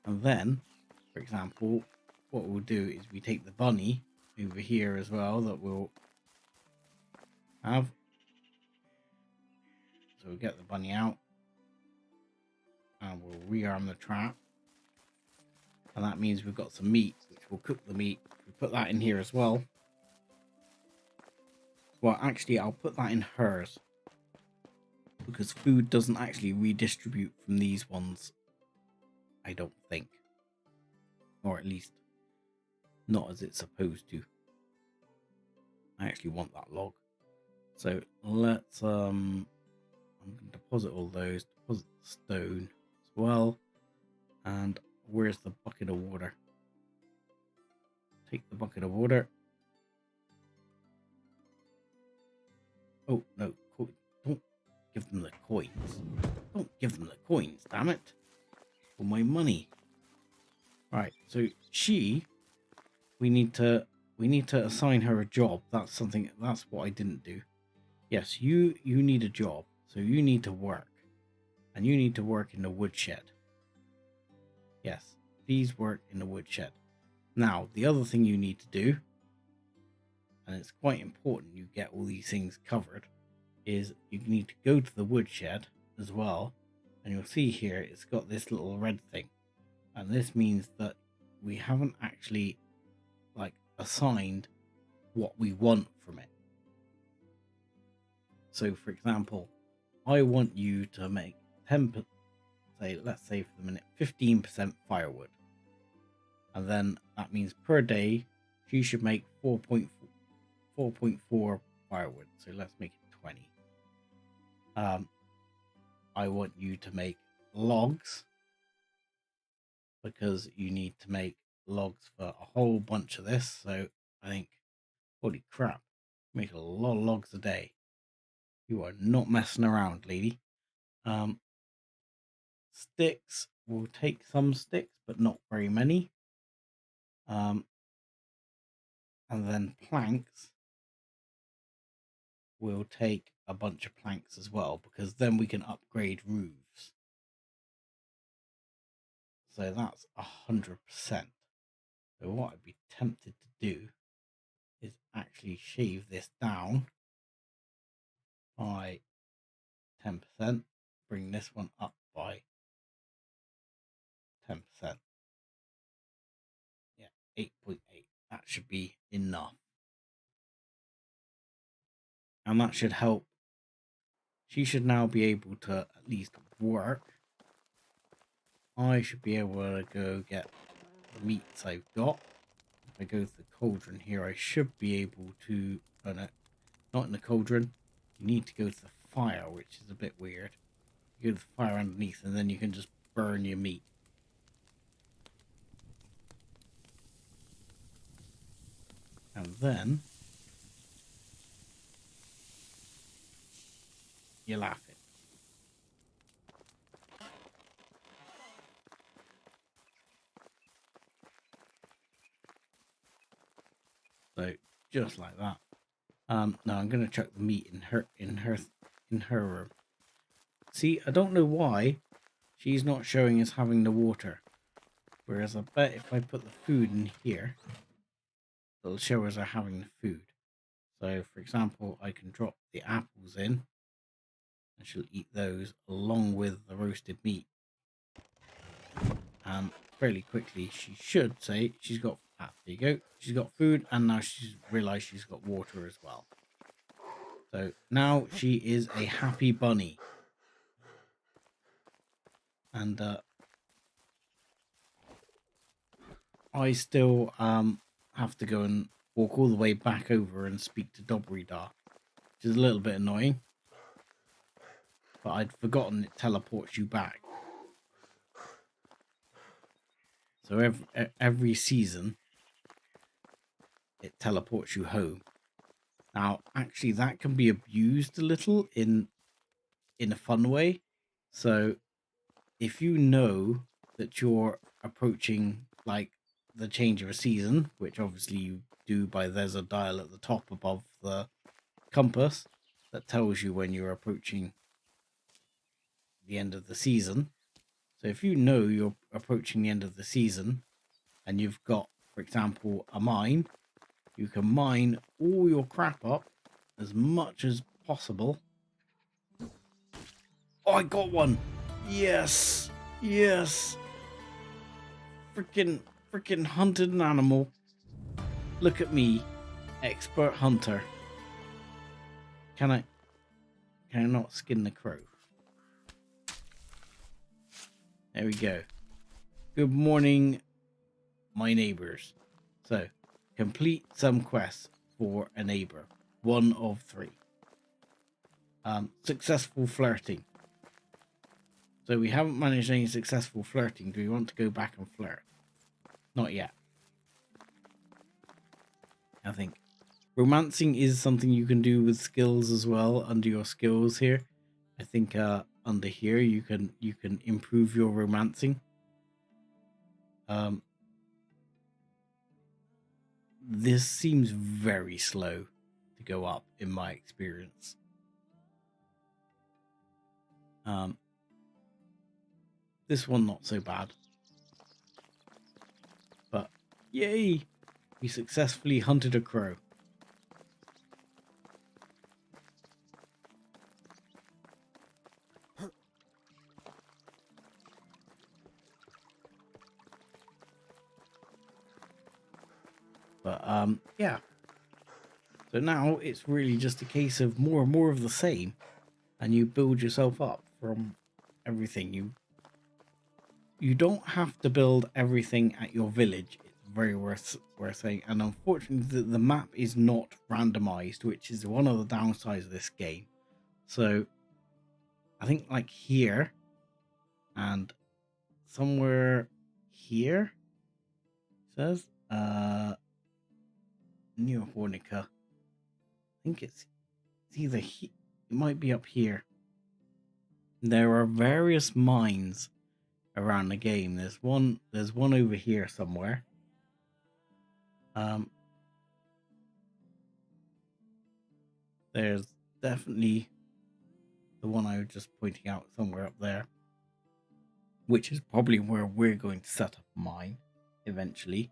And then, for example, what we'll do is we take the bunny over here as well that we'll have. So we'll get the bunny out, and we'll rearm the trap. And that means we've got some meat, which we'll cook the meat. We put that in here as well. Well, actually, I'll put that in hers, because food doesn't actually redistribute from these ones, I don't think. Or at least, not as it's supposed to. I actually want that log. So let's, I'm going to deposit all those, deposit the stone as well. And where's the bucket of water? Take the bucket of water. Oh, no, don't give them the coins. Don't give them the coins, damn it. For my money. Right, so we need to assign her a job. That's what I didn't do. Yes, you need a job. So you need to work. And you need to work in the woodshed. Yes, please work in the woodshed. Now, the other thing you need to do, and it's quite important you get all these things covered, is you need to go to the woodshed as well. And you'll see here, it's got this little red thing. And this means that we haven't actually assigned what we want from it. So for example, I want you to make 10%, let's say for the minute, 15% firewood. And then that means per day, she should make 4.4 firewood. So let's make it 20. I want you to make logs, because you need to make logs for a whole bunch of this. So I think, holy crap, make a lot of logs a day. You are not messing around, lady. Sticks, will take some sticks, but not very many. And then planks, will take a bunch of planks as well, because then we can upgrade roofs. So that's 100%. So what I'd be tempted to do is actually shave this down by 10%, bring this one up by 10%. Yeah, 8.8. That should be enough. And that should help. She should now be able to at least work. I should be able to go get the meats I've got. If I go to the cauldron here, I should be able to... Oh no, not in the cauldron. You need to go to the fire, which is a bit weird. You go to the fire underneath, and then you can just burn your meat. And then you laugh it. So just like that. Now I'm gonna chuck the meat in her room. See, I don't know why she's not showing us having the water. Whereas I bet if I put the food in here, it'll show us her having the food. So for example, I can drop the apples in, and she'll eat those along with the roasted meat. And fairly quickly she should say she's got, there you go, she's got food, and now she's realized she's got water as well. So now she is a happy bunny. And I still have to go and walk all the way back over and speak to theRadBrad, which is a little bit annoying. But I'd forgotten it teleports you back. So every season, it teleports you home. Now, actually, that can be abused a little in a fun way. So, if you know that you're approaching the change of a season, which obviously you do by there's a dial at the top above the compass that tells you when you're approaching the end of the season. So if you know you're approaching the end of the season and you've got, for example, a mine, you can mine all your crap up as much as possible. Oh, I got one. Yes. Yes. Freaking hunted an animal. Look at me, expert hunter. Can I not skin the crow? There we go. Good morning, my neighbors. So, complete some quests for a neighbor. 1 of 3. Successful flirting. So we haven't managed any successful flirting. Do we want to go back and flirt? Not yet. I think romancing is something you can do with skills as well under your skills here. I think under here you can improve your romancing. This seems very slow to go up in my experience. This one not so bad, but yay, we successfully hunted a crow. But yeah, so now it's really just a case of more and more of the same, and you build yourself up from everything. You don't have to build everything at your village. It's very worth saying. And unfortunately, the map is not randomized, which is one of the downsides of this game. So I think like here and somewhere here says New Hornica. I think it's either it might be up here. There are various mines around the game. There's one over here somewhere. There's definitely the one I was just pointing out somewhere up there, which is probably where we're going to set up a mine eventually.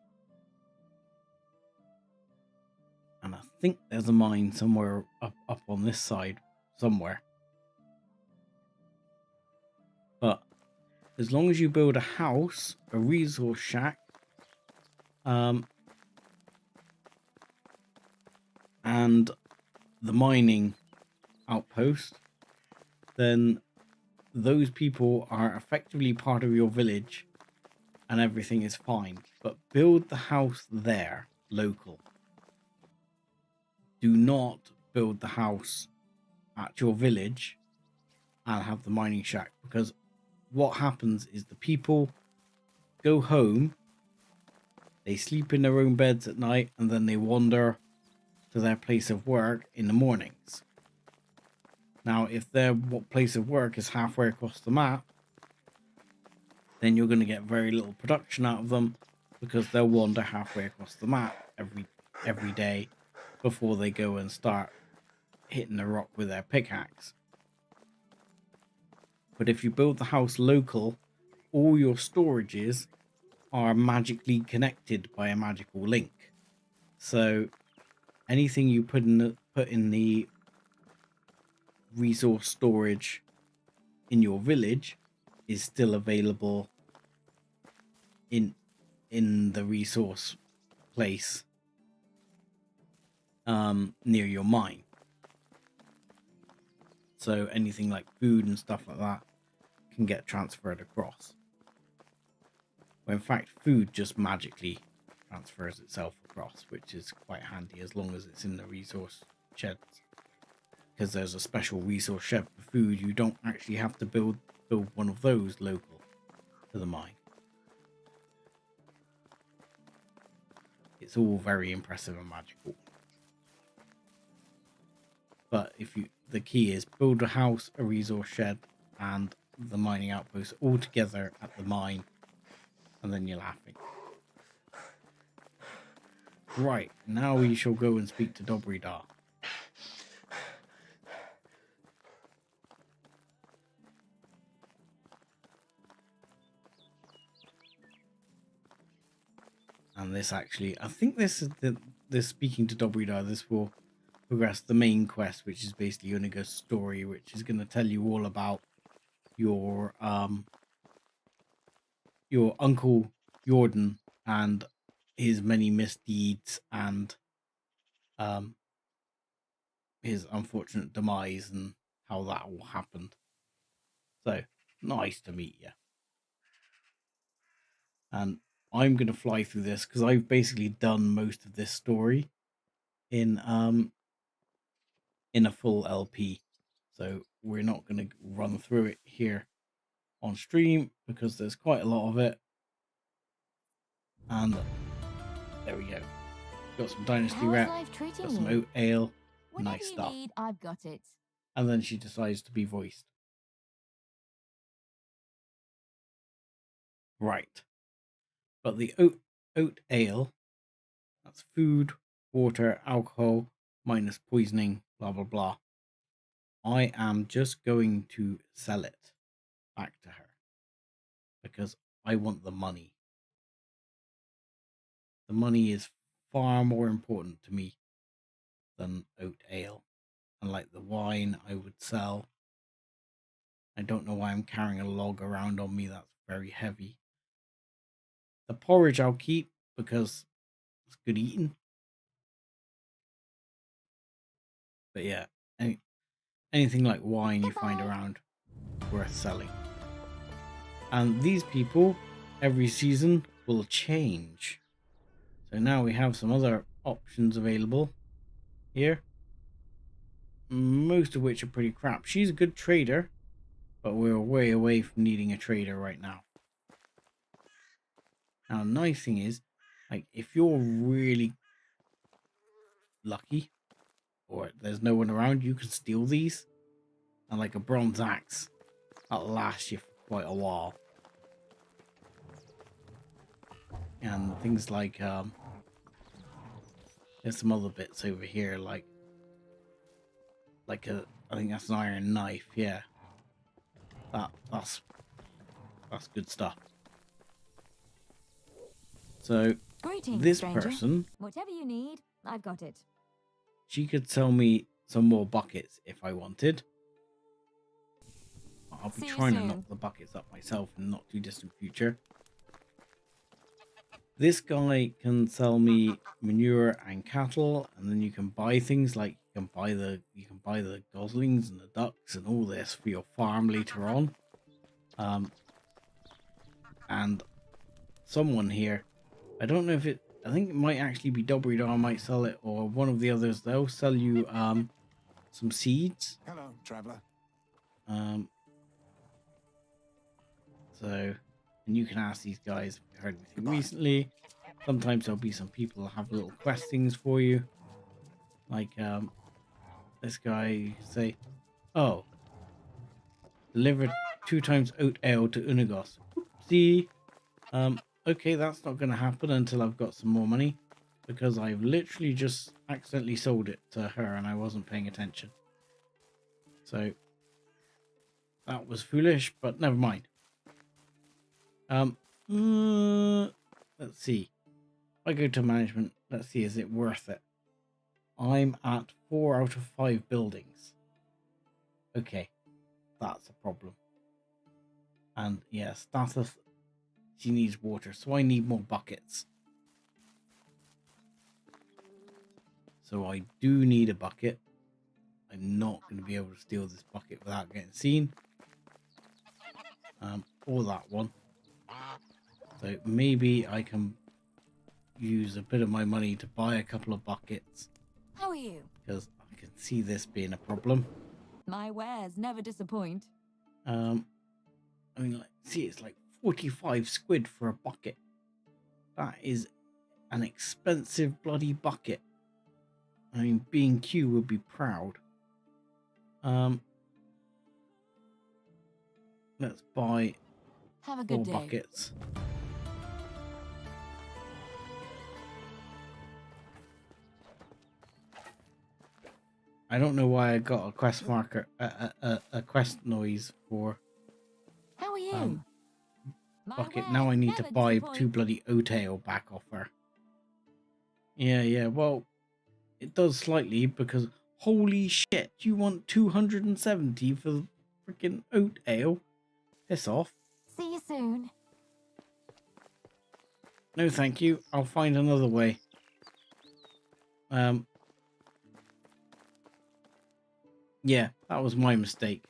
And I think there's a mine somewhere up on this side somewhere. But as long as you build a house, a resource shack, and the mining outpost, then those people are effectively part of your village and everything is fine. But build the house there, local. Do not build the house at your village and have the mining shack, because what happens is the people go home, they sleep in their own beds at night, and then they wander to their place of work in the mornings. Now, if their place of work is halfway across the map, then you're going to get very little production out of them, because they'll wander halfway across the map every day before they go and start hitting the rock with their pickaxe. But if you build the house local, all your storages are magically connected by a magical link. So anything you put in the resource storage in your village is still available in the resource place near your mine. So anything like food and stuff like that can get transferred across. Well, in fact, food just magically transfers itself across, which is quite handy as long as it's in the resource sheds. Because there's a special resource shed for food, you don't actually have to build one of those local to the mine. It's all very impressive and magical. But the key is build a house, a resource shed, and the mining outpost all together at the mine, and then you're laughing. Right, now we shall go and speak to theRadBrad. And this actually, I think this is this speaking to theRadBrad, this will progress the main quest, which is basically Uniga's story, which is going to tell you all about your uncle Jordan and his many misdeeds and his unfortunate demise and how that all happened. So nice to meet you. And I'm going to fly through this because I've basically done most of this story in a full LP. So we're not going to run through it here on stream because there's quite a lot of it. And there we go. Got some Dynasty rep, got some oat ale, nice stuff.
I've got it.
And then she decides to be voiced. Right. But the oat ale, that's food, water, alcohol, minus poisoning, blah, blah, blah. I am just going to sell it back to her because I want the money. The money is far more important to me than oat ale. And like the wine I would sell. I don't know why I'm carrying a log around on me. That's very heavy. The porridge I'll keep because it's good eating. But yeah, anything like wine you find around, worth selling. And these people, every season, will change. So now we have some other options available here. Most of which are pretty crap. She's a good trader, but we're way away from needing a trader right now. Now, the nice thing is, like, if you're really lucky, or there's no one around, you can steal these. And like a bronze axe, that'll last you for quite a while. And things like, there's some other bits over here, like I think that's an iron knife, yeah. That's good stuff. So,
Greetings,
this
stranger.
person,
whatever you need, I've got it.
she could sell me some more buckets if I wanted. I'll be trying to knock the buckets up myself in the not too distant future. This guy can sell me manure and cattle, and then you can buy things like you can buy the goslings and the ducks and all this for your farm later on. And someone here, I don't know if I think it might actually be Dobridar might sell it, or one of the others. They'll sell you some seeds.
Hello, traveler.
So, and you can ask these guys if you heard anything recently. Sometimes there'll be some people that have little questings for you. Like this guy say, oh, delivered 2 times oat ale to Unagos. Oopsie. Okay, that's not going to happen until I've got some more money, because I've literally just accidentally sold it to her and I wasn't paying attention. So that was foolish, but never mind. Let's see. I go to management. Let's see, is it worth it? I'm at 4 out of 5 buildings. Okay, that's a problem. And yeah, status, she needs water, so I need more buckets. So I do need a bucket. I'm not going to be able to steal this bucket without getting seen. Or that one. So maybe I can use a bit of my money to buy a couple of buckets.
How are you?
Because I can see this being a problem.
My wares never disappoint.
I mean, like, see, it's like 45 squid for a bucket. That is an expensive bloody bucket. I mean, B&Q would be proud. Let's buy
Have a good
4
day.
buckets. I don't know why I got a quest marker, a quest noise for
How are you?
bucket. Now I need to buy 2 bloody oat ale back off her. Yeah, well, it does slightly, because holy shit, you want 270 for the freaking oat ale? Piss off.
See you soon.
No thank you, I'll find another way. Yeah, that was my mistake.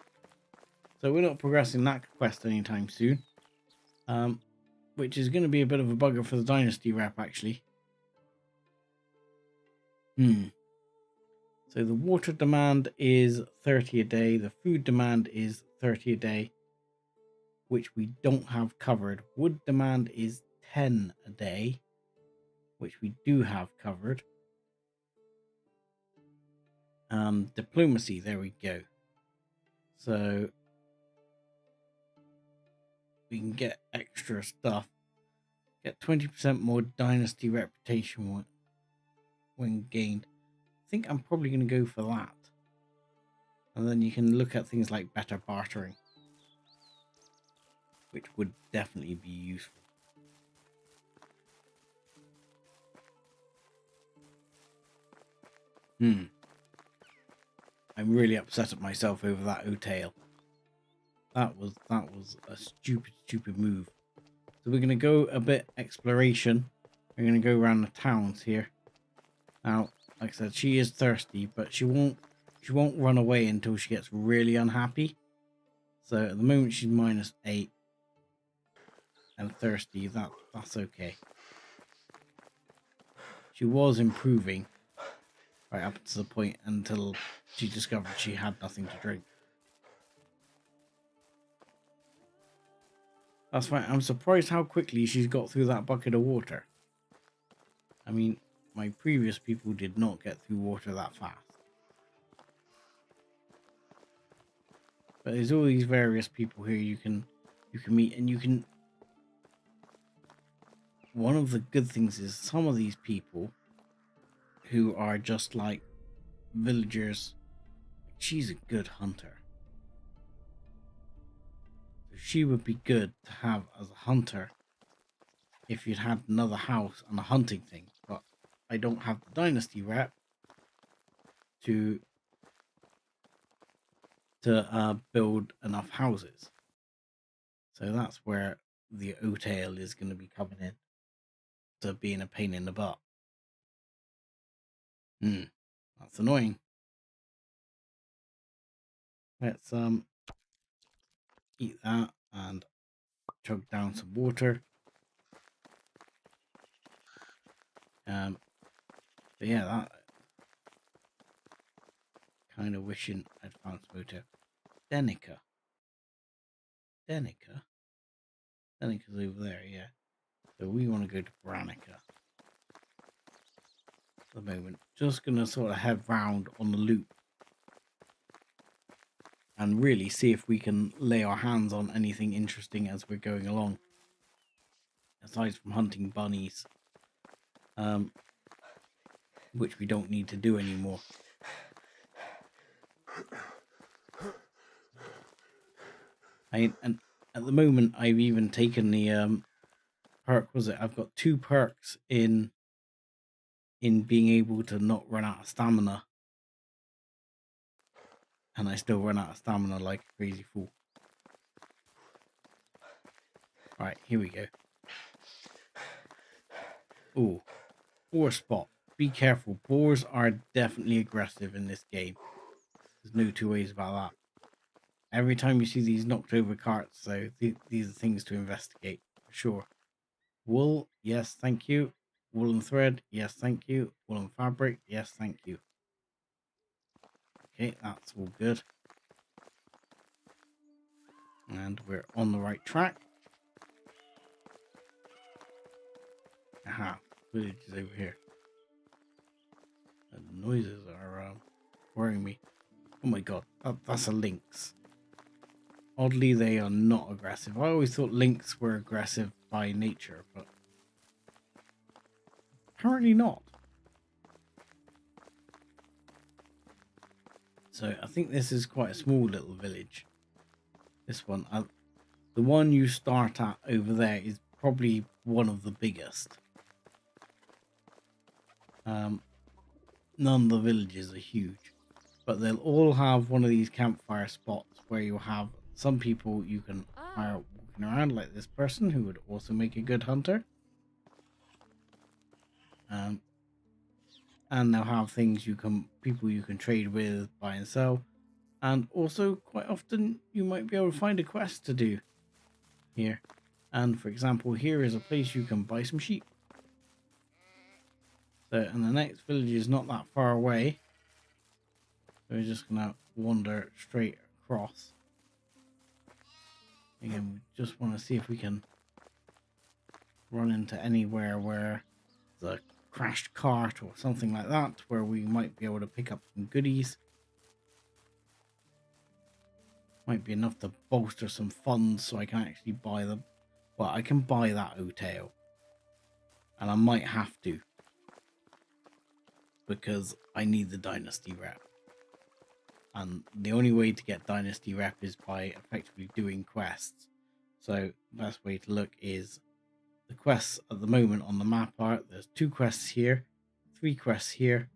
So we're not progressing that quest anytime soon. Which is going to be a bit of a bugger for the Dynasty rep, actually. So the water demand is 30 a day. The food demand is 30 a day, which we don't have covered. Wood demand is 10 a day, which we do have covered. Diplomacy, there we go. So we can get extra stuff. Get 20% more dynasty reputation when gained. I think I'm probably going to go for that. And then you can look at things like better bartering, which would definitely be useful. I'm really upset at myself over that O-tail. That was a stupid move. So we're going to go a bit exploration. We're going to go around the towns here. Now, like I said, she is thirsty, but she won't run away until she gets really unhappy. So at the moment she's -8 and thirsty. That's okay. She was improving right up to the point until she discovered she had nothing to drink. That's fine. I'm surprised how quickly she's got through that bucket of water. I mean, my previous people did not get through water that fast. But there's all these various people here you can meet, and you can... One of the good things is some of these people who are just like villagers, she's a good hunter. So she would be good to have as a hunter if you'd had another house and a hunting thing. But I don't have the dynasty rep to build enough houses. So that's where the O-tail is going to be coming in, to being a pain in the butt. That's annoying. Let's eat that and chug down some water. But yeah, that kind of wishing I'd found some water. Denica's over there, yeah. So we want to go to Branica at the moment. Just gonna sort of head round on the loop and really see if we can lay our hands on anything interesting as we're going along, aside from hunting bunnies, which we don't need to do anymore. And at the moment I've even taken the perk, I've got 2 perks in being able to not run out of stamina, and I still run out of stamina like a crazy fool. Right, here we go. Oh, boar spot. Be careful. Boars are definitely aggressive in this game. There's no two ways about that. Every time you see these knocked over carts, though, these are things to investigate, for sure. Wool, yes, thank you. Woolen thread, yes, thank you. Woolen fabric, yes, thank you. Okay, that's all good. And we're on the right track. Aha, village is over here. And the noises are worrying me. Oh my god, that's a lynx. Oddly, they are not aggressive. I always thought lynx were aggressive by nature, but apparently not. So I think this is quite a small little village. This one, the one you start at over there is probably one of the biggest. None of the villages are huge, but they'll all have one of these campfire spots where you have some people you can hire walking around, like this person who would also make a good hunter. And they'll have things people you can trade with, buy and sell. And also quite often you might be able to find a quest to do here. And for example, here is a place you can buy some sheep. So, and the next village is not that far away. So we're just gonna wander straight across. Again, we just want to see if we can run into anywhere where the crashed cart or something like that, where we might be able to pick up some goodies. Might be enough to bolster some funds so I can actually buy them. Well, I can buy that hotel. And I might have to. Because I need the Dynasty rep. And the only way to get Dynasty rep is by effectively doing quests. So the best way to look is the quests at the moment on the map are, there's 2 quests here, 3 quests here,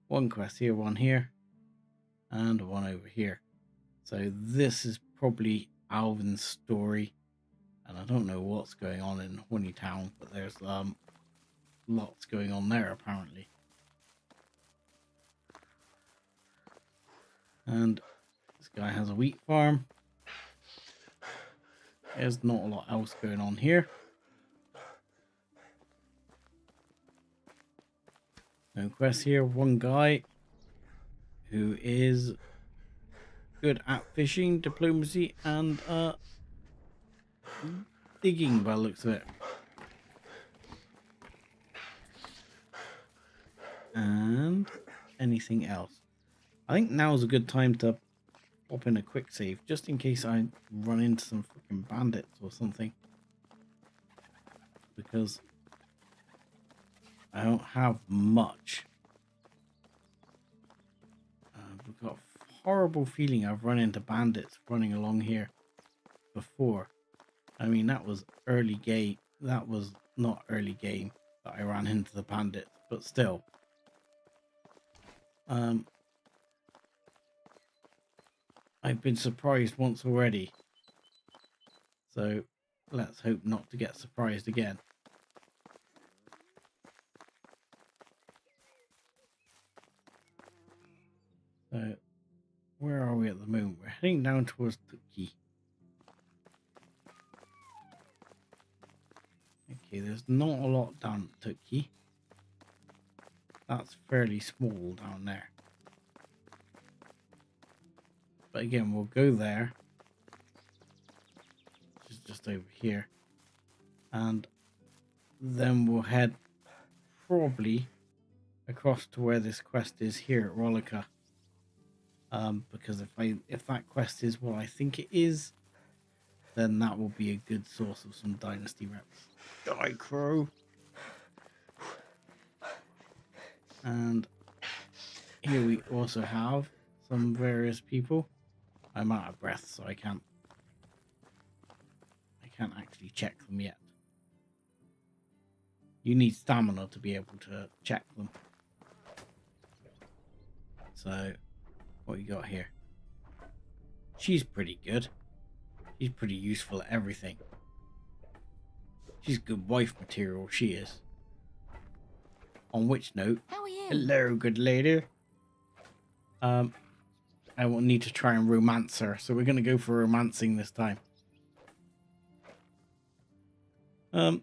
1 quest here, 1 here, and 1 over here. So this is probably Alvin's story. And I don't know what's going on in Horny Town, but there's lots going on there apparently. And this guy has a wheat farm. There's not a lot else going on here. No quest here. 1 guy who is good at fishing, diplomacy, and digging by the looks of it. And anything else? I think now is a good time to pop in a quick save, just in case I run into some freaking bandits or something. Because I don't have much. I've got a horrible feeling I've run into bandits running along here before. I mean, that was early game. That was not early game that I ran into the bandits, but still. I've been surprised once already. So let's hope not to get surprised again. So where are we at the moment? We're heading down towards Tukki. Okay, there's not a lot down at Tukki. That's fairly small down there. But again, we'll go there. Which is just over here. And then we'll head probably across to where this quest is here at Rollica. Because if that quest is what I think it is, then that will be a good source of some Dynasty reps. Die, crow! And here we also have some various people. I'm out of breath, so I can't actually check them yet. You need stamina to be able to check them. So, what you got here? She's pretty good. She's pretty useful at everything. She's good wife material, she is. On which note,
How are you?
hello, good lady. I will need to try and romance her, so we're going to go for romancing this time. I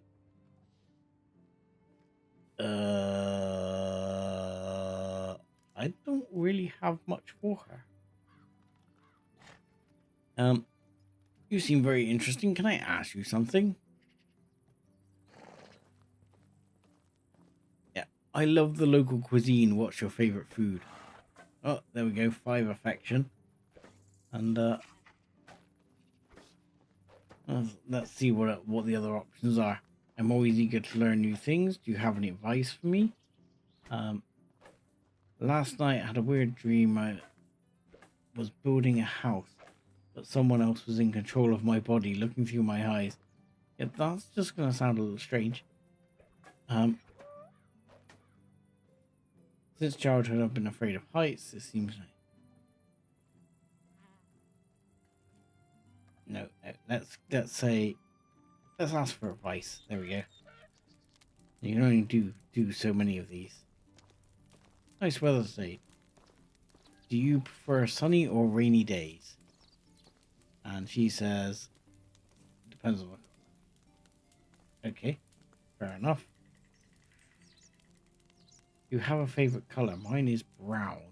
don't really have much for her. You seem very interesting. Can I ask you something? Yeah, I love the local cuisine. What's your favorite food? Oh, there we go. 5 affection. And let's see what the other options are. I'm always eager to learn new things. Do you have any advice for me? Last night I had a weird dream. I was building a house, but someone else was in control of my body, looking through my eyes. Yeah, that's just going to sound a little strange. Since childhood I've been afraid of heights. It seems like... No, let's ask for advice. There we go. You can only do so many of these. Nice weather today. Do you prefer sunny or rainy days? And she says, depends on what. Okay, fair enough. You have a favorite color? Mine is brown.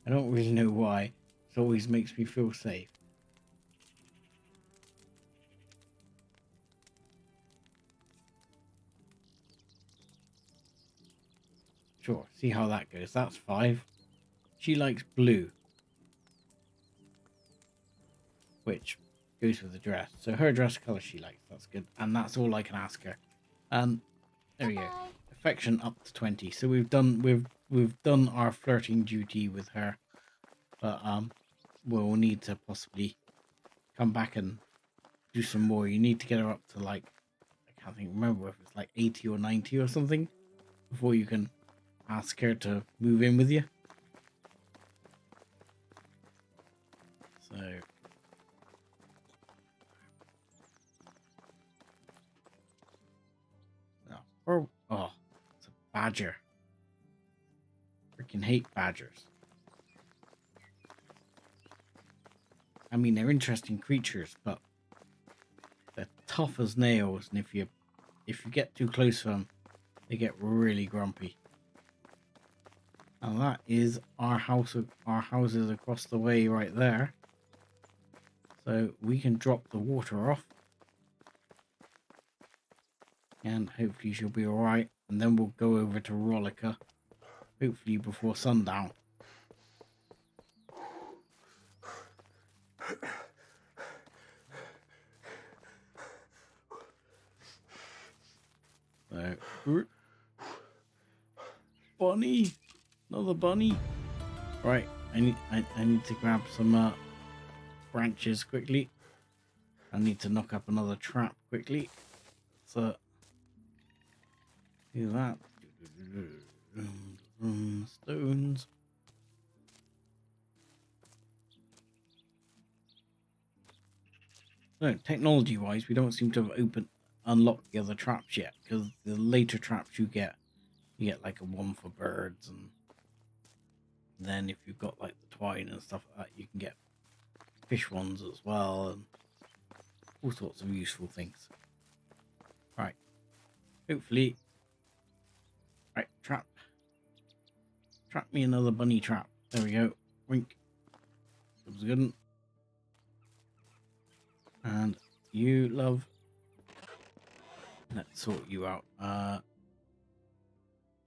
I don't really know why. It always makes me feel safe. Sure, see how that goes. That's 5. She likes blue. which goes with the dress. So her dress color she likes. That's good, and that's all I can ask her. And there we go.
Goodbye.
Affection up to 20. So we've done our flirting duty with her, but we'll need to possibly come back and do some more. You need to get her up to like, I can't think, remember if it's like 80 or 90 or something before you can ask her to move in with you. So oh, it's a badger. Freaking hate badgers. I mean, they're interesting creatures, but they're tough as nails, and if you get too close to them, they get really grumpy. And that is our houses across the way right there. So we can drop the water off. And hopefully she'll be alright. And then we'll go over to Rollica. Hopefully before sundown. So, bunny, another bunny. Right, I need to grab some branches quickly. I need to knock up another trap quickly. So do that. Stones. No, technology-wise, we don't seem to have unlocked the other traps yet, because the later traps you get like a one for birds, and then if you've got like the twine and stuff like that, you can get fish ones as well, and all sorts of useful things. Right, hopefully, right, trap me another bunny trap. There we go. Wink. That was a good one. And you, love. Let's sort you out.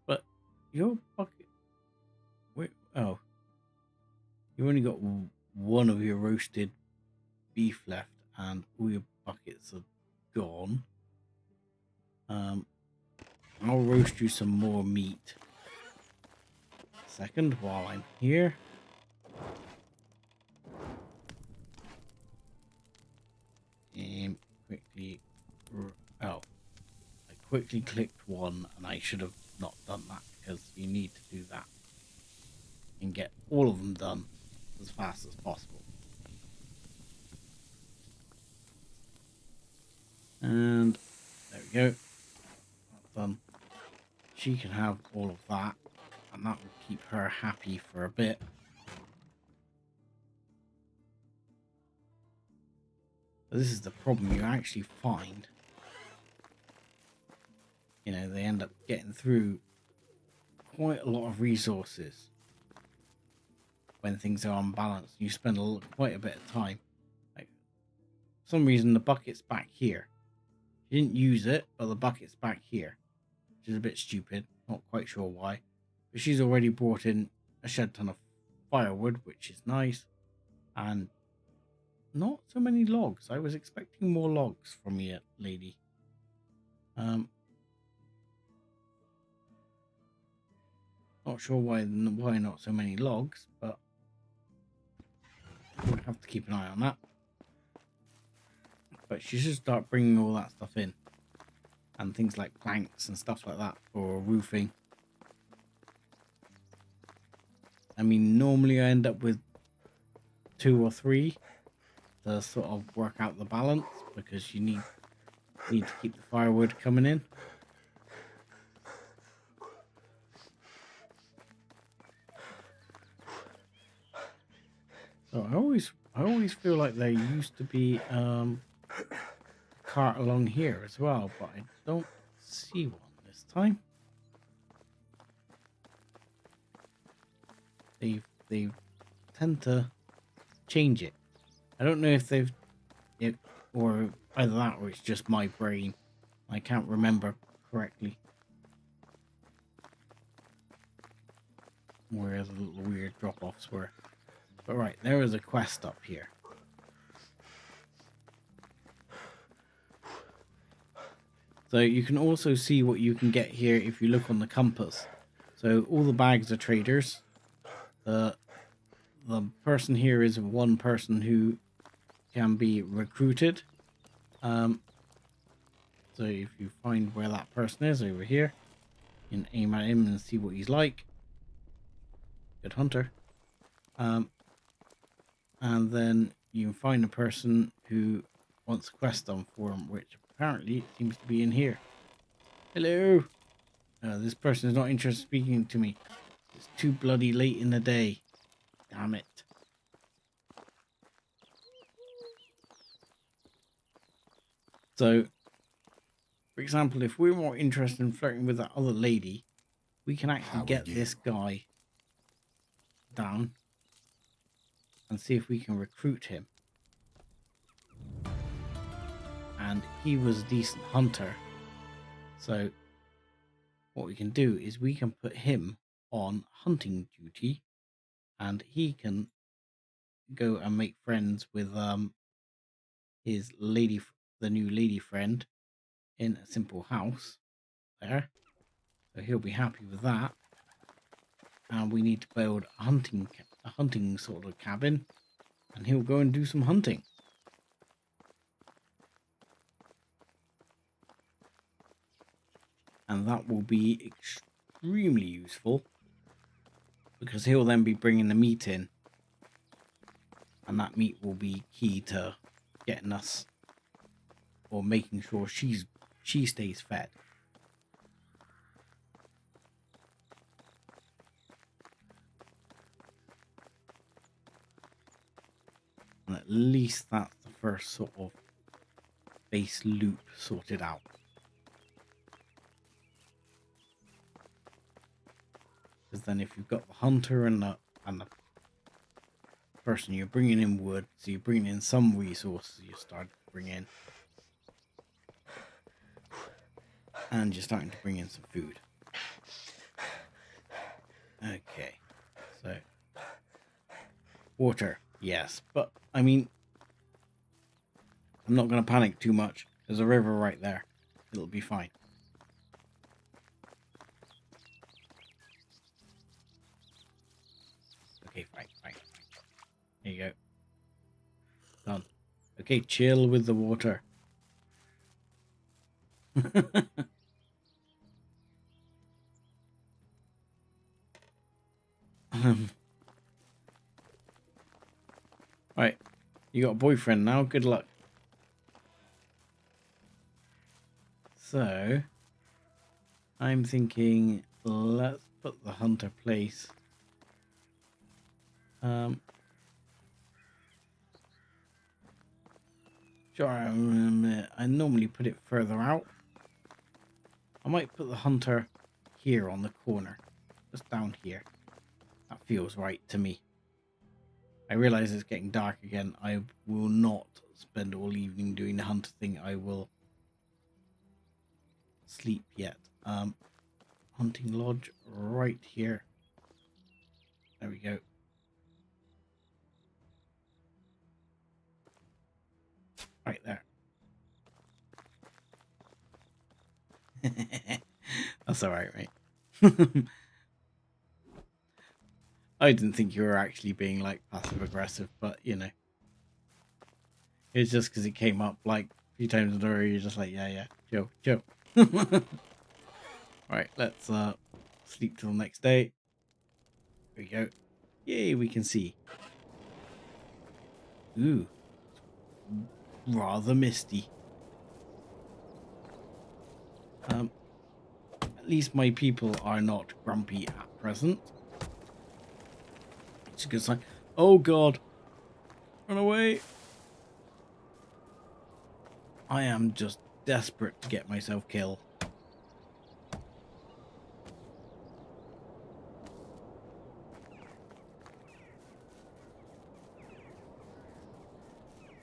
But your bucket. Wait. Oh, you only got one of your roasted beef left, and all your buckets are gone. I'll roast you some more meat. Second, while I'm here. And quickly. Oh. I quickly clicked one, and I should have not done that, because you need to do that and get all of them done as fast as possible. And there we go. That's done. She can have all of that, and that will keep her happy for a bit. But this is the problem you actually find. You know, they end up getting through quite a lot of resources when things are unbalanced. You spend quite a bit of time. Like, for some reason, the bucket's back here. You didn't use it, but the bucket's back here, which is a bit stupid. Not quite sure why. But she's already brought in a shed ton of firewood, which is nice. And not so many logs. I was expecting more logs from you, lady. Not sure why not so many logs, but we'll have to keep an eye on that. But she should start bringing all that stuff in, and things like planks and stuff like that for roofing. I mean, normally I end up with 2 or 3 to sort of work out the balance, because you need to keep the firewood coming in. So I always feel like there used to be a cart along here as well, but I don't see one this time. They tend to change it. I don't know if or either that or it's just my brain. I can't remember correctly where the little weird drop-offs were. But right, there is a quest up here. So you can also see what you can get here if you look on the compass. So all the bags are traders. The person here is one person who can be recruited. So if you find where that person is over here, you can aim at him and see what he's like. Good hunter. And then you can find a person who wants a quest done for him, which apparently seems to be in here. Hello. This person is not interested in speaking to me. It's too bloody late in the day. Damn it. So, for example, if we're more interested in flirting with that other lady, we can actually get this guy down and see if we can recruit him. And he was a decent hunter. So what we can do is we can put him on hunting duty, and he can go and make friends with his the new lady friend in a simple house there. So he'll be happy with that. And we need to build a hunting sort of cabin, and he'll go and do some hunting. And that will be extremely useful, because he'll then be bringing the meat in, and that meat will be key to getting us, or making sure she stays fed. And at least that's the first sort of base loop sorted out. Because then if you've got the hunter and the person, you're bringing in wood, so you're bringing in some resources you start to bring in. And you're starting to bring in some food. Okay, so water, yes, but I mean, I'm not going to panic too much. There's a river right there. It'll be fine. Okay, fine. There you go. Done. Okay, chill with the water. Right, you got a boyfriend now. Good luck. So, I'm thinking let's put the hunter place. Sure, I normally put it further out. I might put the hunter here on the corner, just down here. That feels right to me. I realize it's getting dark again. I will not spend all evening doing the hunter thing. I will sleep yet. Hunting lodge right here. There we go. Right there. That's alright, mate. I didn't think you were actually being like passive aggressive, but you know. It's just because it came up like a few times in a row, you're just like, yeah, chill. Right, let's sleep till next day. There we go. Yay, we can see. Ooh. Rather misty. At least my people are not grumpy at present. It's a good sign. Oh god. Run away. I am just desperate to get myself killed.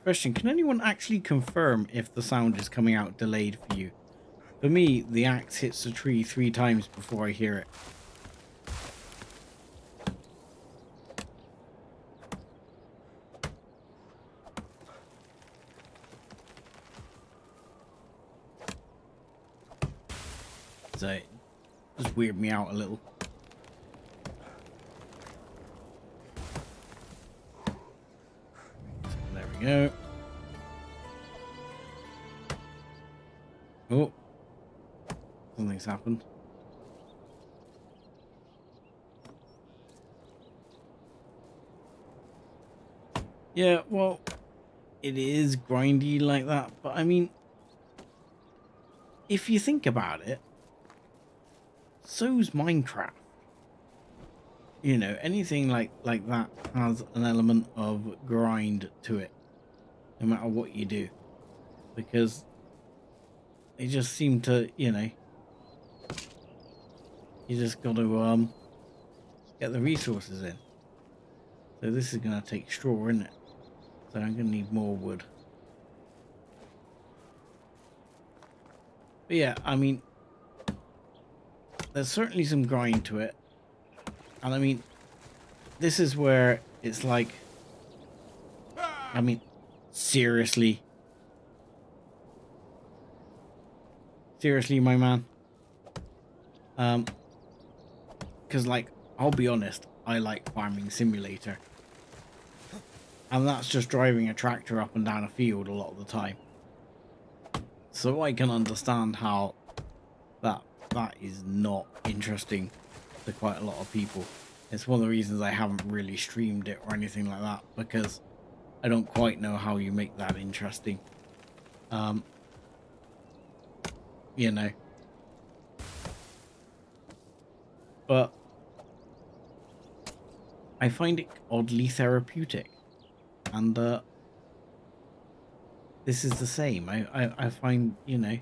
Question, can anyone actually confirm if the sound is coming out delayed for you? For me, the axe hits the tree 3 times before I hear it. So it just weirded me out a little. So there we go. Oh, something's happened. Yeah, well, it is grindy like that, but I mean, if you think about it, so's Minecraft. You know, anything like that has an element of grind to it, no matter what you do, because they just seem to, you know, you just got to get the resources in. So this is going to take straw, isn't it? So I'm going to need more wood. But yeah, I mean, there's certainly some grind to it. And I mean, this is where it's like, I mean, seriously, my man. Because like, I'll be honest, I like Farming Simulator. And that's just driving a tractor up and down a field a lot of the time. So I can understand how that is not interesting to quite a lot of people. It's one of the reasons I haven't really streamed it or anything like that, because I don't quite know how you make that interesting. You know. But I find it oddly therapeutic. And this is the same. I find, you know,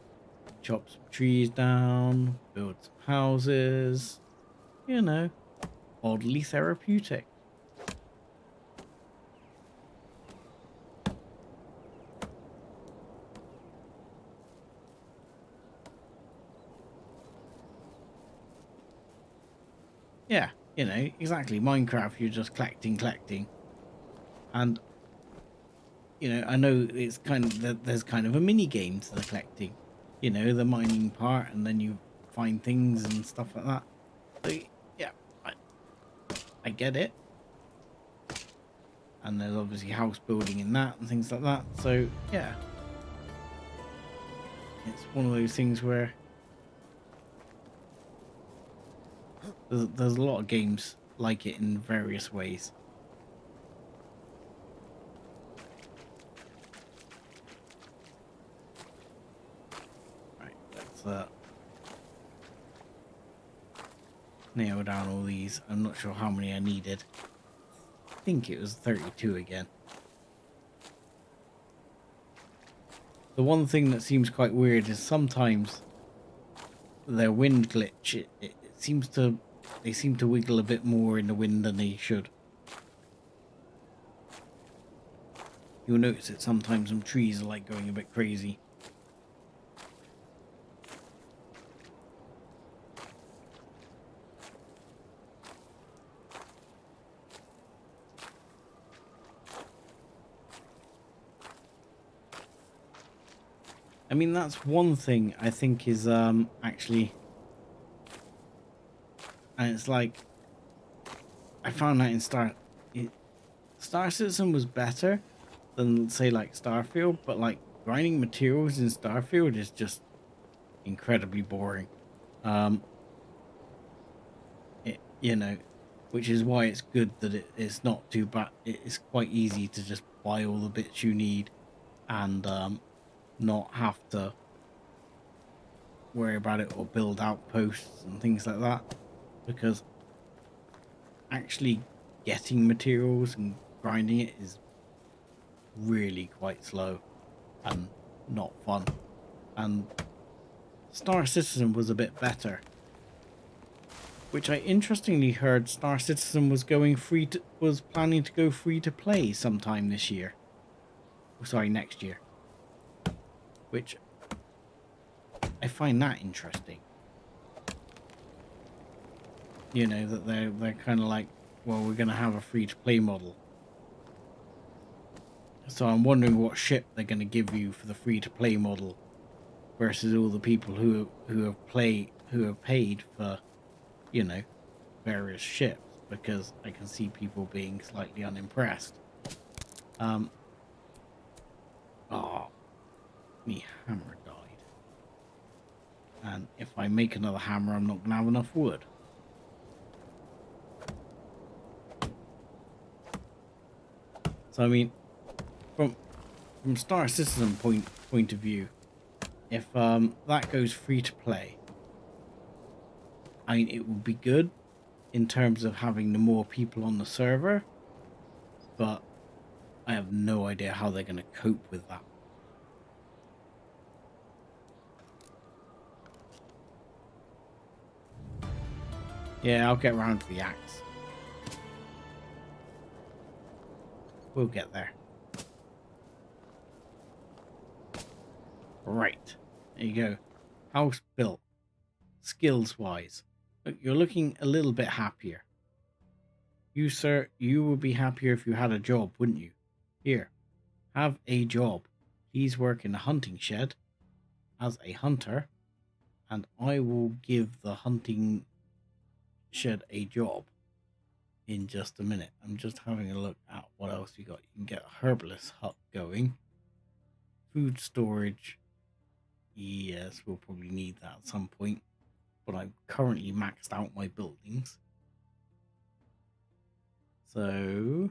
chop some trees down, build some houses, you know, oddly therapeutic. Yeah, you know, exactly. Minecraft, you're just collecting. And, you know, I know it's kind of, there's kind of a mini game to the collecting. You know, the mining part, and then you find things and stuff like that. So, yeah, I get it. And there's obviously house building in that and things like that. So, yeah. It's one of those things where there's a lot of games like it in various ways. Right, let's nail down all these. I'm not sure how many I needed. I think it was 32 again. The one thing that seems quite weird is sometimes their wind glitch, it seems to, they seem to wiggle a bit more in the wind than they should. You'll notice that sometimes some trees are like going a bit crazy. I mean, that's one thing I think is actually, and it's like, I found that in Star Citizen was better than, say, like Starfield, but like grinding materials in Starfield is just incredibly boring. You know, which is why it's good that it's not too bad. It's quite easy to just buy all the bits you need and not have to worry about it or build outposts and things like that, because actually getting materials and grinding it is really quite slow and not fun. And Star Citizen was a bit better, which I interestingly heard Star Citizen was planning to go free to play sometime this year. Sorry, next year. Which I find that interesting. You know, that they're kind of like, well, we're going to have a free-to-play model. So I'm wondering what ship they're going to give you for the free-to-play model. versus all the people who have paid for, you know, various ships, because I can see people being slightly unimpressed. Oh, me hammer died. And if I make another hammer, I'm not gonna have enough wood. So I mean, from Star Citizen point of view, if that goes free to play, I mean, it will be good in terms of having the more people on the server, but I have no idea how they're going to cope with that. Yeah, I'll get around to the axe. We'll get there. Right. There you go. House built. Skills wise. Look, you're looking a little bit happier. You, sir, you would be happier if you had a job, wouldn't you? Here, have a job. Please work in a hunting shed as a hunter, and I will give the hunting shed a job in just a minute. I'm just having a look at what else we got. You can get a herbalist hut going. Food storage. Yes, we'll probably need that at some point. But I've currently maxed out my buildings. So,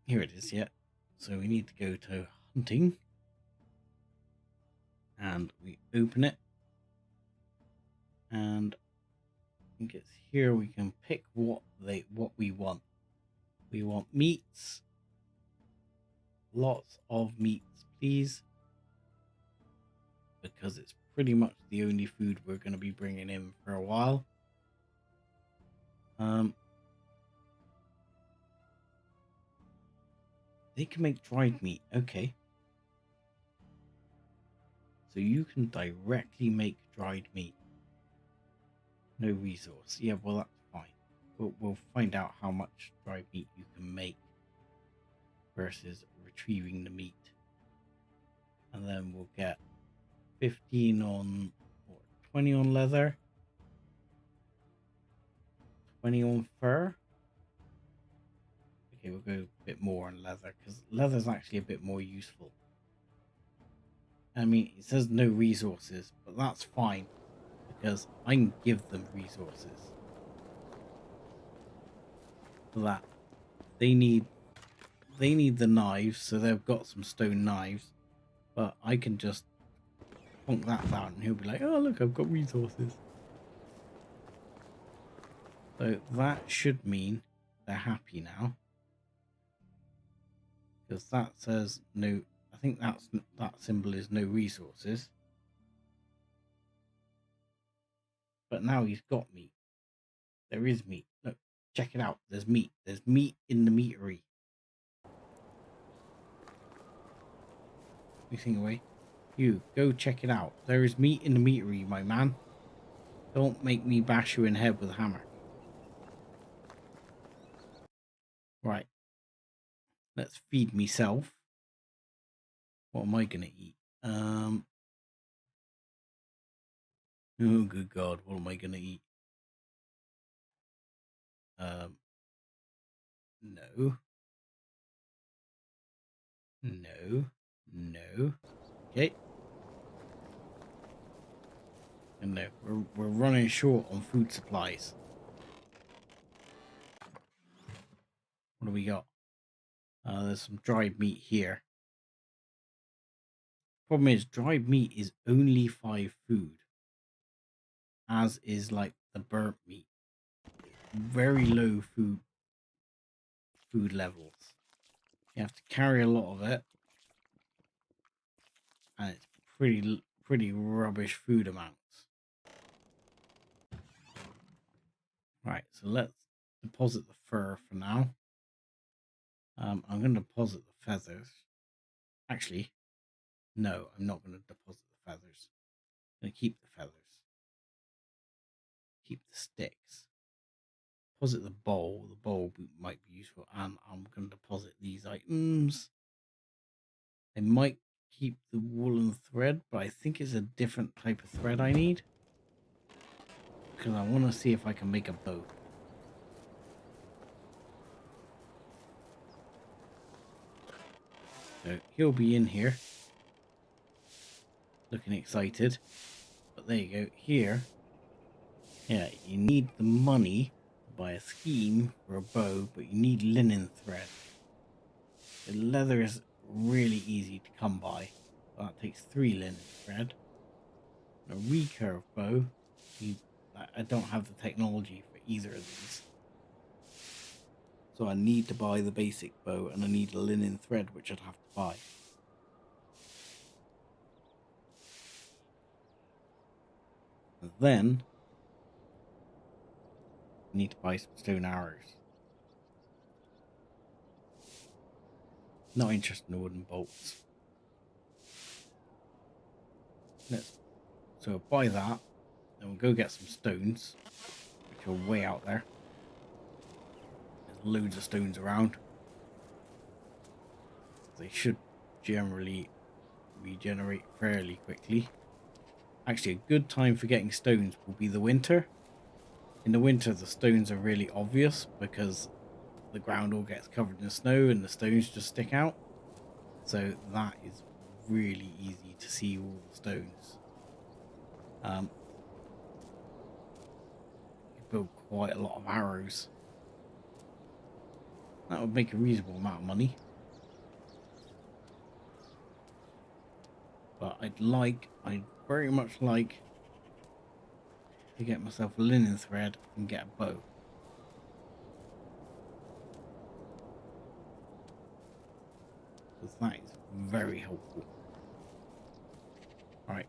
here it is, yeah. So we need to go to hunting. And we open it. And I think it's here we can pick what we want. We want meats. Lots of meats, please. Because it's pretty much the only food we're going to be bringing in for a while. They can make dried meat. Okay. So you can directly make dried meat. No resource. Yeah, well, that's fine. We'll find out how much dried meat you can make versus retrieving the meat. And then we'll get 15 on, or 20 on leather. 20 on fur. Okay, we'll go a bit more on leather, because leather's actually a bit more useful. I mean, it says no resources, but that's fine, because I can give them resources. For that, they need the knives, so they've got some stone knives, but I can just plonk that down and he'll be like, oh look, I've got resources. So that should mean they're happy now, because that says no. I think that symbol is no resources. But now he's got meat. There is meat. Look, check it out. There's meat. There's meat in the meatery. Mixing away. You, go check it out. There is meat in the meatery, my man. Don't make me bash you in the head with a hammer. Right. Let's feed myself. What am I going to eat? Oh, good God. What am I going to eat? No. No. No. Okay. And no, we're running short on food supplies. What do we got? There's some dried meat here. Problem is, dried meat is only 5 food, as is like the burnt meat. Very low food levels. You have to carry a lot of it, and it's pretty rubbish food amounts. Right, so let's deposit the fur for now. I'm going to deposit the feathers. Actually, no, I'm not going to deposit the feathers. I'm going to keep the feathers. Keep the sticks. Deposit the bowl. The bowl might be useful. And I'm going to deposit these items. I might keep the woolen thread, but I think it's a different type of thread I need. Because I want to see if I can make a bow. So he'll be in here. Looking excited. But there you go. Here. Yeah, you need the money to buy a scheme for a bow, but you need linen thread. The leather is really easy to come by. That takes 3 linen thread. A recurve bow. I don't have the technology for either of these. So I need to buy the basic bow and I need a linen thread, which I'd have to buy. And then I need to buy some stone arrows. Not interested in wooden bolts. So buy that, then we'll go get some stones, which are way out there. There's loads of stones around. They should generally regenerate fairly quickly. Actually, a good time for getting stones will be the winter. In the winter, the stones are really obvious because the ground all gets covered in snow and the stones just stick out. So that is really easy to see all the stones. You build quite a lot of arrows. That would make a reasonable amount of money. But I'd very much like to get myself a linen thread and get a bow. Because that is very helpful. Alright.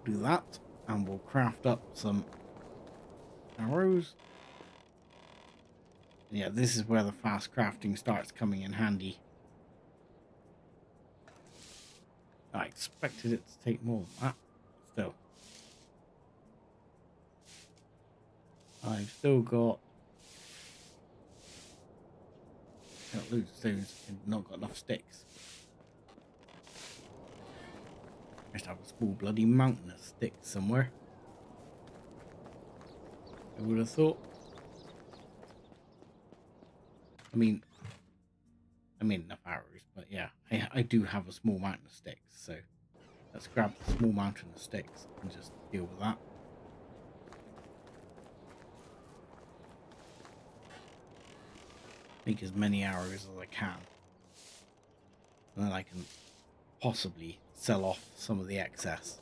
Do that and we'll craft up some arrows. Yeah, this is where the fast crafting starts coming in handy. I expected it to take more than that. Still. I've still got loads of stones and not got enough sticks. I just have a small bloody mountain of sticks somewhere. I would have thought. I mean enough arrows, but yeah, I do have a small mountain of sticks, so let's grab the small mountain of sticks and just deal with that. Make as many arrows as I can. And then I can possibly sell off some of the excess.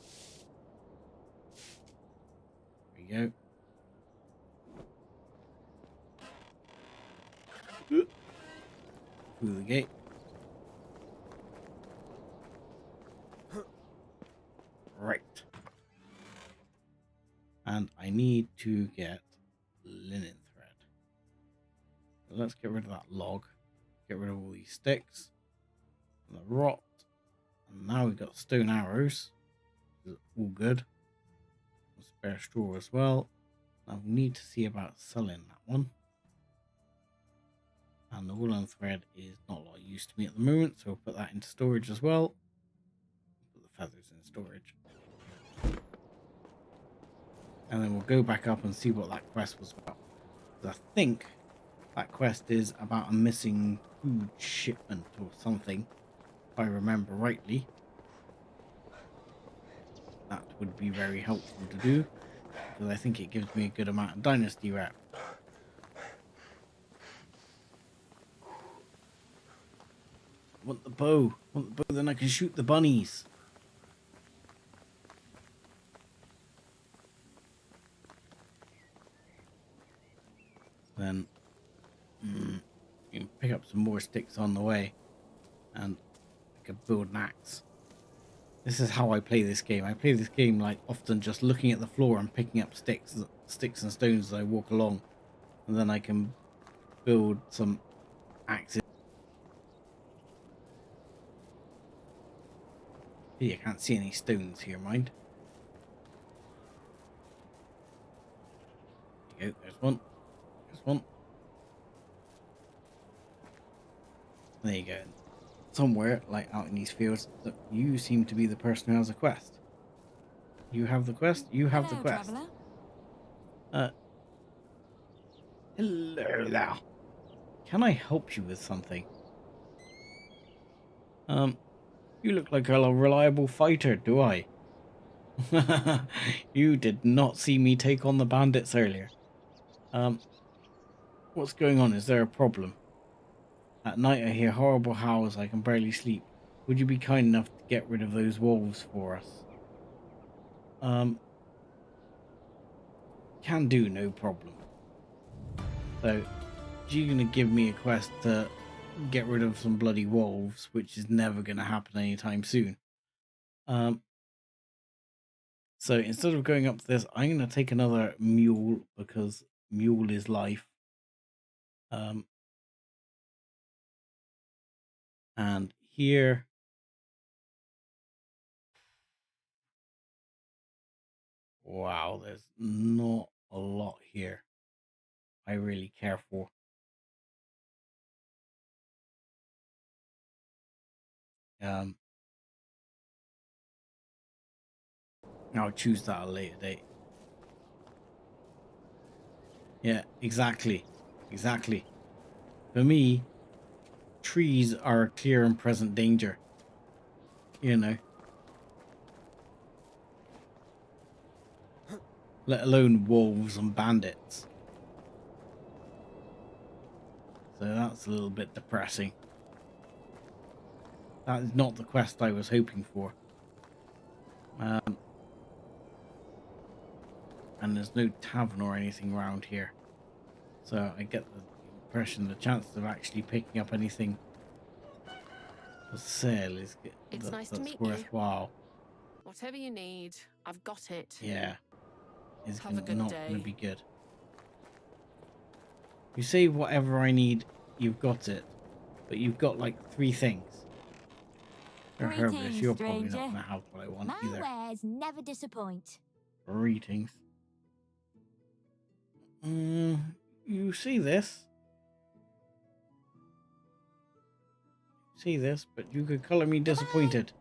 There we go. Through the gate. Right. And I need to get linen thread. So let's get rid of that log. Get rid of all these sticks. And the rot. And now we've got stone arrows. All good. Spare straw as well. Now we need to see about selling that one. And the woolen thread is not a lot of use to me at the moment, so we'll put that into storage as well. Put the feathers in storage. And then we'll go back up and see what that quest was about. I think that quest is about a missing food shipment or something, if I remember rightly. That would be very helpful to do, because I think it gives me a good amount of dynasty rep. I want the bow. Then I can shoot the bunnies. Then you can pick up some more sticks on the way, and I can build an axe. This is how I play this game. I play this game like often just looking at the floor and picking up sticks and stones as I walk along, and then I can build some axes. I can't see any stones here, mind. There you go, there's one. There's one. There you go. somewhere, like out in these fields, that you seem to be the person who has a quest. You have the quest. You have the
Hello,
quest.
traveler.
Uh, hello there. Can I help you with something? You look like a reliable fighter, do I? You did not see me take on the bandits earlier. What's going on? Is there a problem? At night I hear horrible howls. I can barely sleep. Would you be kind enough to get rid of those wolves for us? Can do, no problem. So, you're gonna give me a quest to get rid of some bloody wolves, which is never gonna happen anytime soon. So instead of going up to this, I'm gonna take another mule because mule is life. And here, wow, there's not a lot here I really care for. I'll choose that at a later date. Yeah, exactly. Exactly. For me, trees are a clear and present danger. You know. Let alone wolves and bandits. So that's a little bit depressing. That is not the quest I was hoping for. And there's no tavern or anything around here. So I get the impression the chances of actually picking up anything for sale is
Nice to
that's
meet
worthwhile.
you. Whatever you need, I've got it.
Yeah, is
Have a good
not
day.
going to be good. You say whatever I need, you've got it, but you've got like 3 things. You're a herbalist,
Greetings,
you're probably not
stranger.
going to have what I want
My
either.
wares never disappoint.
Greetings. You see this? See this, but you could colour me disappointed.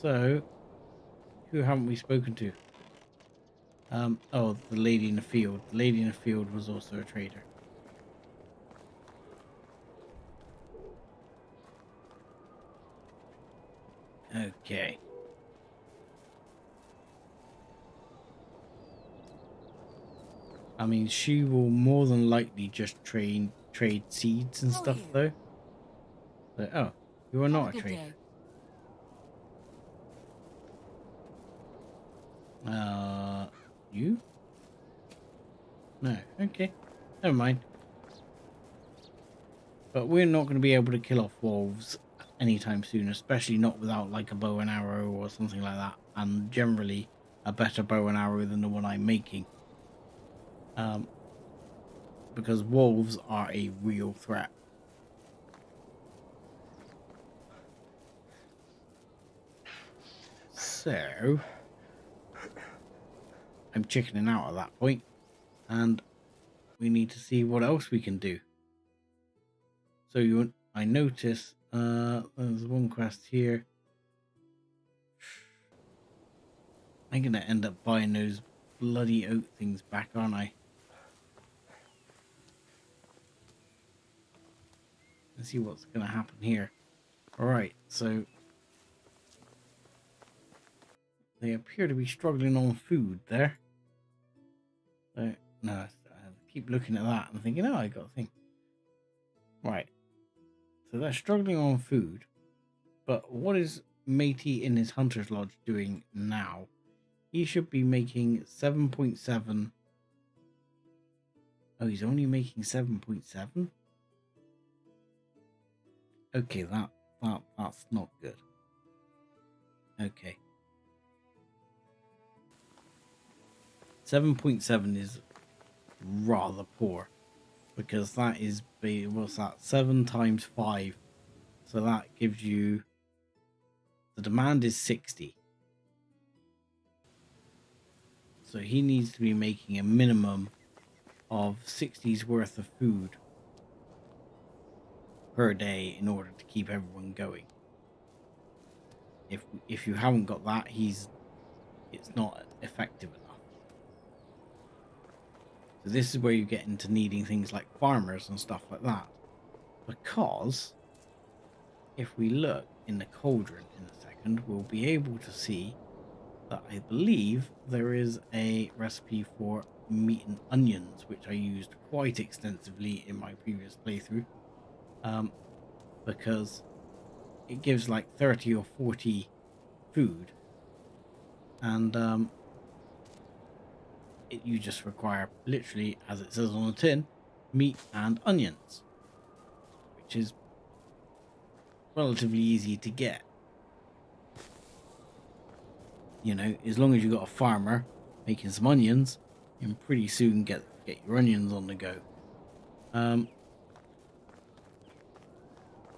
So, who haven't we spoken to? Oh, the lady in the field. The lady in the field was also a trader. Okay. I mean, she will more than likely just trade seeds and stuff, though. So, oh, you are not a trader.
Day.
You? No, okay. Never mind. But we're not going to be able to kill off wolves anytime soon, especially not without like a bow and arrow or something like that. And generally a better bow and arrow than the one I'm making. Because wolves are a real threat. So I'm chickening out at that point, and we need to see what else we can do. So I notice there's one quest here. I'm gonna end up buying those bloody oak things back, aren't I? Let's see what's gonna happen here. Alright, so they appear to be struggling on food there. So, no, I keep looking at that and thinking, oh, I got a thing. Right. So they're struggling on food. But what is Matey in his Hunter's Lodge doing now? He should be making 7.7. Oh, he's only making 7.7? Okay, that's not good. Okay. 7.7 is rather poor, because that is, what's that, 7 times 5, so that gives you, the demand is 60, so he needs to be making a minimum of 60's worth of food per day in order to keep everyone going. If you haven't got that, it's not effective enough. So this is where you get into needing things like farmers and stuff like that. Because if we look in the cauldron in a second, we'll be able to see that I believe there is a recipe for meat and onions, which I used quite extensively in my previous playthrough. Because it gives like 30 or 40 food, and you just require, literally, as it says on the tin, meat and onions, which is relatively easy to get. You know, as long as you got a farmer making some onions, you can pretty soon get your onions on the go.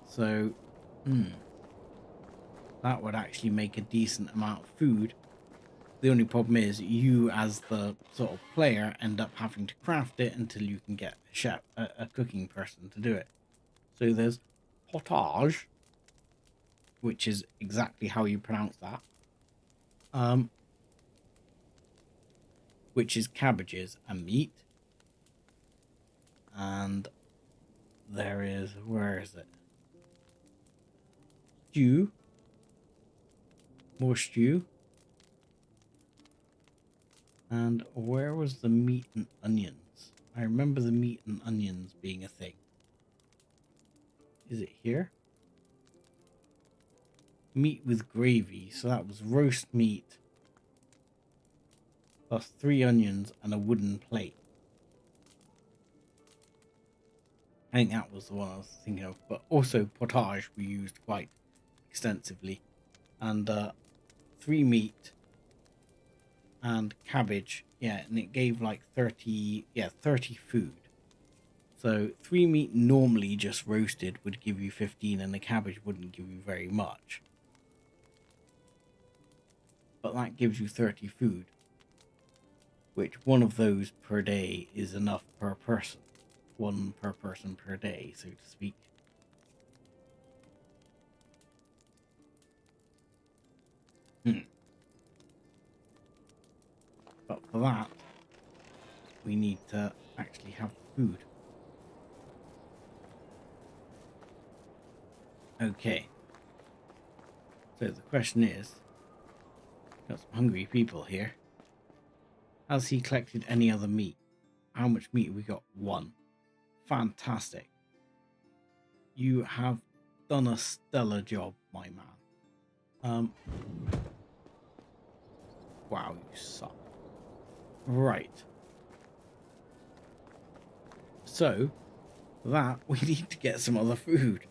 So that would actually make a decent amount of food. The only problem is you, as the sort of player, end up having to craft it until you can get a chef, a cooking person to do it. So there's potage, which is exactly how you pronounce that, which is cabbages and meat. And there is, where is it? Stew. More stew. And where was the meat and onions? I remember the meat and onions being a thing. Is it here? Meat with gravy. So that was roast meat plus 3 onions and a wooden plate. I think that was the one I was thinking of. But also potage we used quite extensively. And 3 meat and cabbage. Yeah, and it gave like 30 food. So 3 meat normally just roasted would give you 15, and the cabbage wouldn't give you very much. But that gives you 30 food, which one of those per day is enough per person. 1 per person per day, so to speak. But for that, we need to actually have food. Okay. So the question is, got some hungry people here. Has he collected any other meat? How much meat have we got? 1. Fantastic. You have done a stellar job, my man. Wow, you suck. Right. So, for that, we need to get some other food.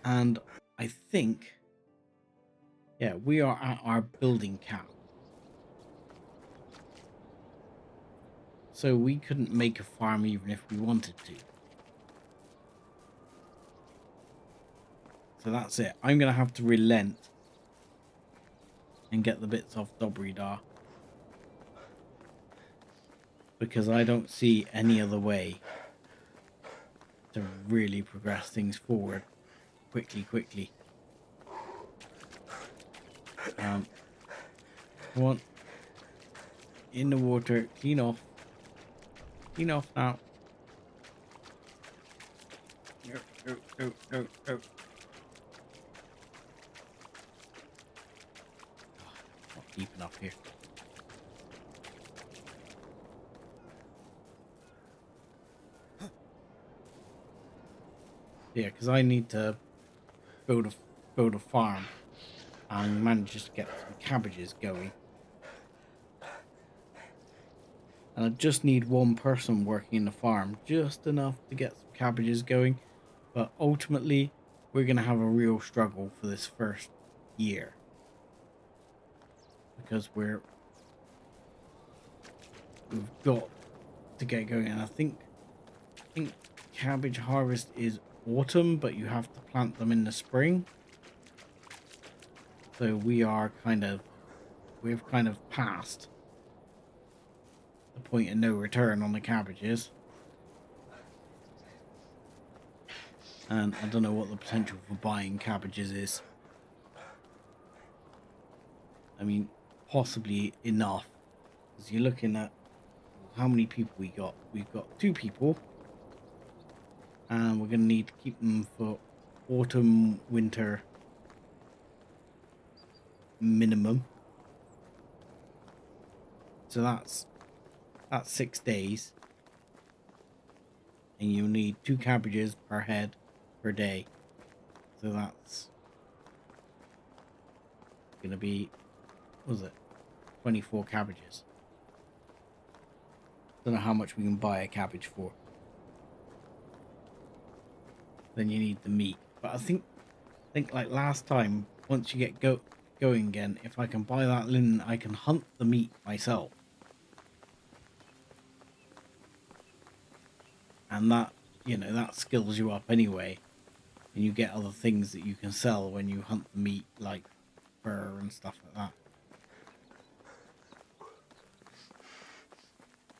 And I think, yeah, we are at our building camp. So we couldn't make a farm even if we wanted to. So that's it. I'm going to have to relent and get the bits off Dobridar, because I don't see any other way to really progress things forward quickly. Come on. In the water. Clean off. Clean off now. Go. Not deep enough here. Yeah, because I need to build a farm and manage to get some cabbages going. And I just need 1 person working in the farm, just enough to get some cabbages going. But ultimately, we're going to have a real struggle for this first year, because we've got to get going. And I think cabbage harvest is autumn, but you have to plant them in the spring. So we are kind of we've kind of passed the point of no return on the cabbages. And I don't know what the potential for buying cabbages is. I mean, possibly enough. Because you're looking at how many people we got. We've got 2 people. And we're going to need to keep them for autumn, winter minimum. So that's 6 days. And you'll need 2 cabbages per head per day. So that's going to be, what was it, 24 cabbages. Don't know how much we can buy a cabbage for. Then you need the meat. But I think like last time, once you get going again, if I can buy that linen, I can hunt the meat myself. And that, you know, that skills you up anyway. And you get other things that you can sell when you hunt the meat, like fur and stuff like that.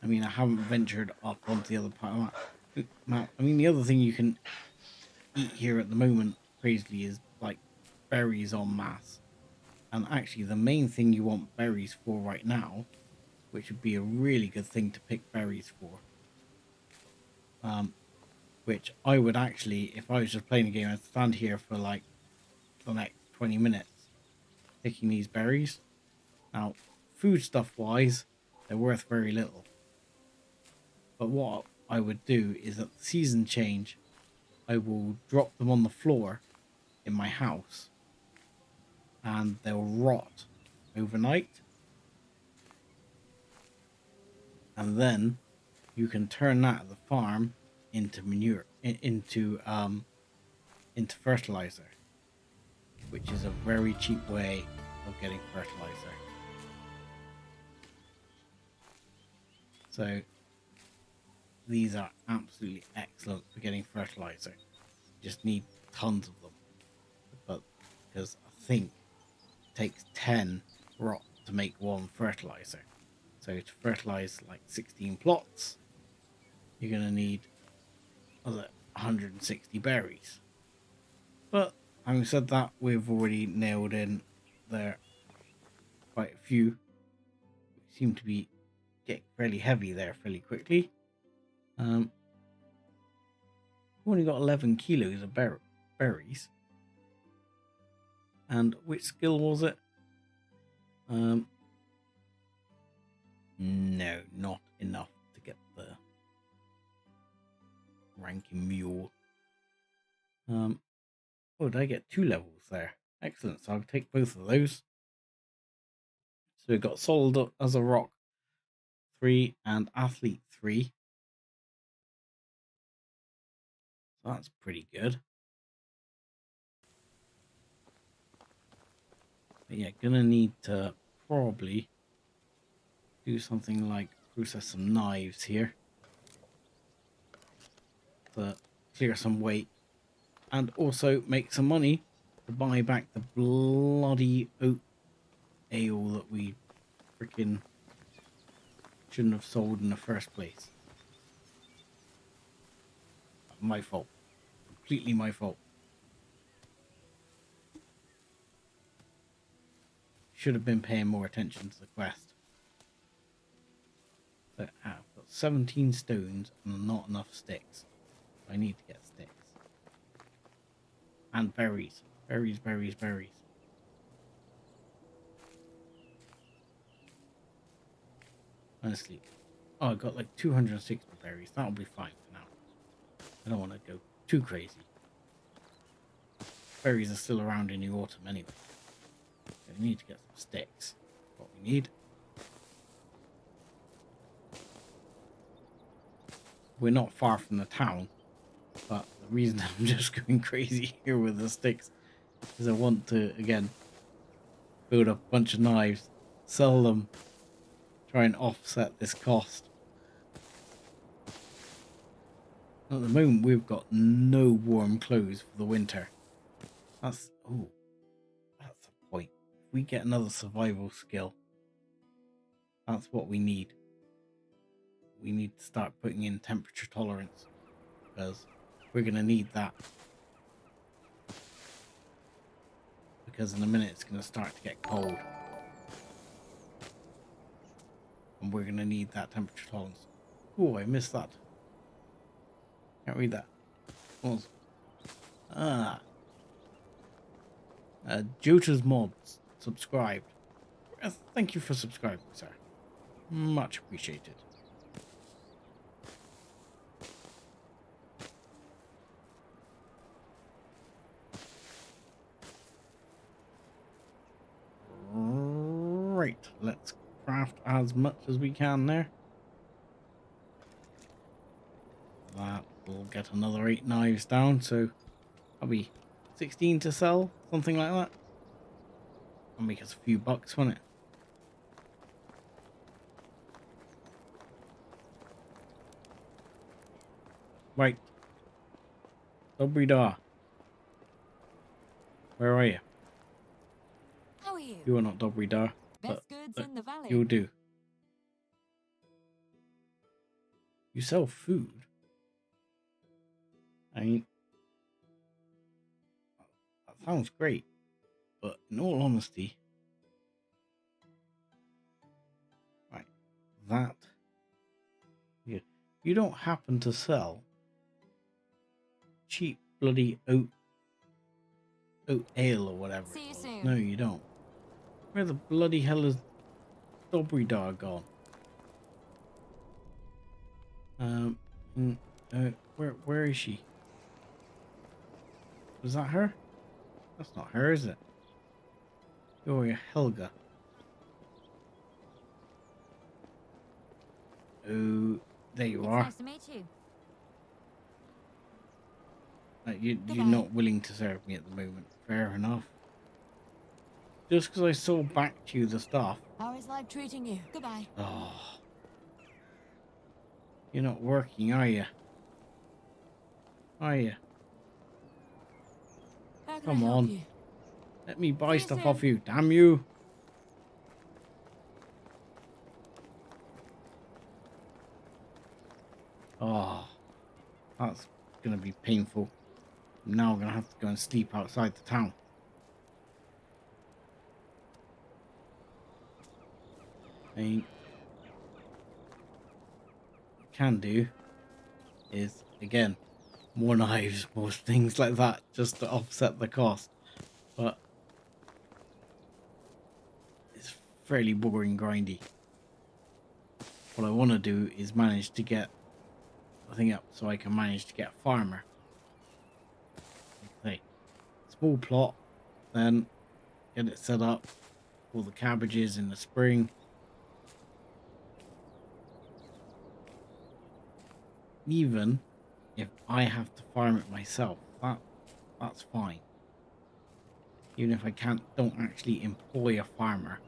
I mean, I haven't ventured up onto the other part of that map. I mean, the other thing you can eat here at the moment, crazily, is like berries en masse. And actually, the main thing you want berries for right now, which would be a really good thing to pick berries for, which I would actually, if I was just playing a game, I'd stand here for like the next 20 minutes picking these berries. Now, food stuff wise, they're worth very little. But what I would do is at the season change, I will drop them on the floor in my house and they'll rot overnight. And then you can turn that at the farm into manure, into fertilizer, which is a very cheap way of getting fertilizer. So these are absolutely excellent for getting fertilizer. You just need tons of them. But because I think it takes 10 rot to make 1 fertilizer. So to fertilize like 16 plots, you're going to need 160 berries. But having said that, we've already nailed in there quite a few. We seem to be getting fairly heavy there fairly quickly. We've only got 11 kilos of berries. And which skill was it? No, not enough to get the ranking mule. Oh, did I get 2 levels there? Excellent, so I'll take both of those. So we've got solid as a rock 3 and athlete 3. So that's pretty good. But yeah, gonna need to probably do something like process some knives here to clear some weight and also make some money to buy back the bloody oat ale that we freaking shouldn't have sold in the first place. My fault. Completely my fault. Should have been paying more attention to the quest. But I've got 17 stones and not enough sticks. I need to get sticks. And berries. Berries. Honestly. Oh, I got like 260 berries. That'll be fine for now. I don't want to go too crazy. Berries are still around in the autumn anyway. So we need to get some sticks. What we need. We're not far from the town, but the reason I'm just going crazy here with the sticks is I want to, again, build up a bunch of knives, sell them, try and offset this cost. At the moment, we've got no warm clothes for the winter. That's a point. If we get another survival skill, That's what we need. We need to start putting in temperature tolerance because we're going to need that. Because in a minute it's going to start to get cold. And we're going to need that temperature tolerance. Oh, I missed that. Can't read that. Oh. Jota's Mods subscribed. Thank you for subscribing, sir. Much appreciated. Right, let's craft as much as we can there. That will get another 8 knives down, so that'll be 16 to sell, something like that. That'll make us a few bucks, won't it? Right. Dobry da. Where are you?
How are you?
You are not Dobry da.
Best goods in the valley.
You'll do. You sell food? I mean, that sounds great, but in all honesty, right, that you don't happen to sell cheap bloody oat ale or whatever.
See you soon.
No, you don't. Where the bloody hell is Dobry da gone? Where is she? Was that her? That's not her, is it? Oh, yeah, Helga. Oh, there you are.
Nice to meet you.
You're
Goodbye.
not willing to serve me at the moment. Fair enough. Just because I sold back to you the stuff.
How is life treating you? Goodbye.
Oh. You're not working, are you? Are you?
How can
Come
I help
on.
you?
Let me buy
See you
stuff
soon.
off you. Damn you. Oh. That's going to be painful. Now I'm going to have to go and sleep outside the town. I mean, what I can do is, again, more knives, more things like that, just to offset the cost. But it's fairly boring grindy. What I want to do is manage to get the thing up so I can manage to get a farmer. Okay, small plot, then get it set up for the cabbages in the spring. Even if I have to farm it myself, that's fine. Even if I don't actually employ a farmer.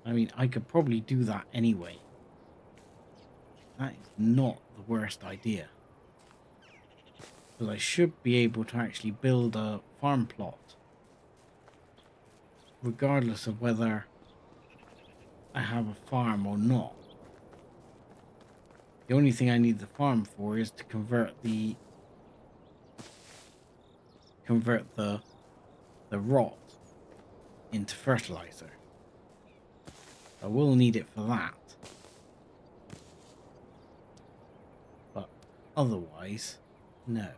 I mean, I could probably do that anyway. That is not the worst idea. Because I should be able to actually build a farm plot. Regardless of whether I have a farm or not. The only thing I need the farm for is to convert the rot into fertilizer. I will need it for that. But otherwise, no.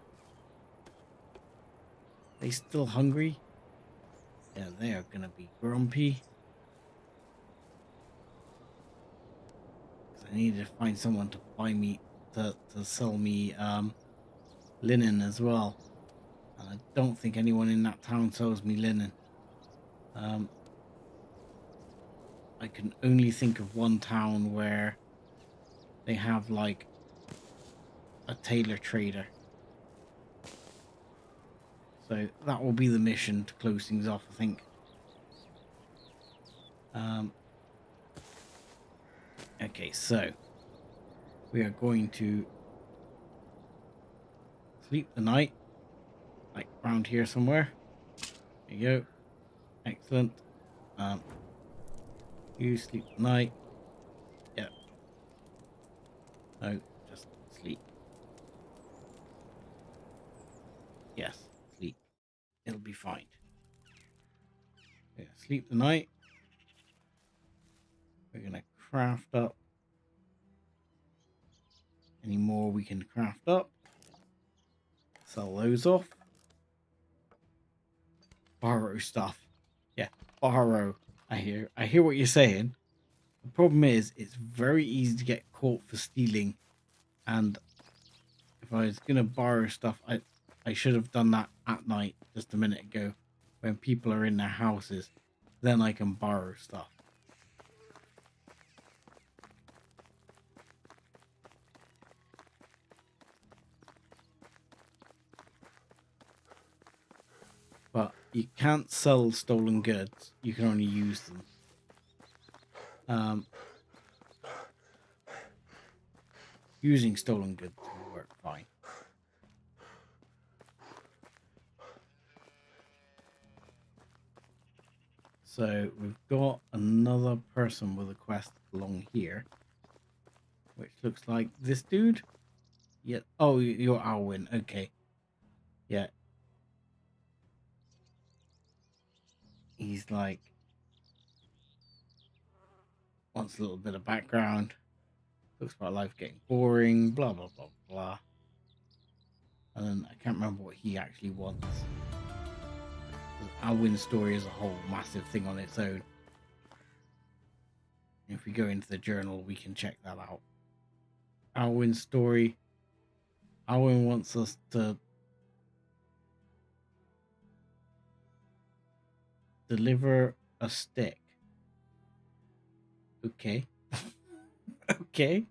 They still hungry? Yeah, they are gonna be grumpy. I needed to find someone to buy me, to sell me linen as well. And I don't think anyone in that town sells me linen. I can only think of one town where they have like a tailor trader. So that will be the mission to close things off, I think. Okay, so we are going to sleep the night, like around here somewhere. There you go. Excellent. You sleep tonight. Yeah. No, just sleep. Yes, sleep. It'll be fine. Yeah, sleep tonight. We're gonna craft up any more we can craft up. Sell those off. Borrow stuff. Yeah, borrow. I hear what you're saying. The problem is it's very easy to get caught for stealing, and if I was gonna borrow stuff, I should have done that at night just a minute ago when people are in their houses. Then I can borrow stuff. But you can't sell stolen goods. You can only use them. Using stolen goods will work fine. So we've got another person with a quest along here, which looks like this dude. Yeah. Oh, you're Alwyn. Okay. Yeah. He's like wants a little bit of background. Talks about life getting boring. Blah blah blah blah. And then I can't remember what he actually wants. Alwyn's story is a whole massive thing on its own. If we go into the journal, we can check that out. Alwyn's story. Alwyn wants us to deliver a stick. Okay. Okay.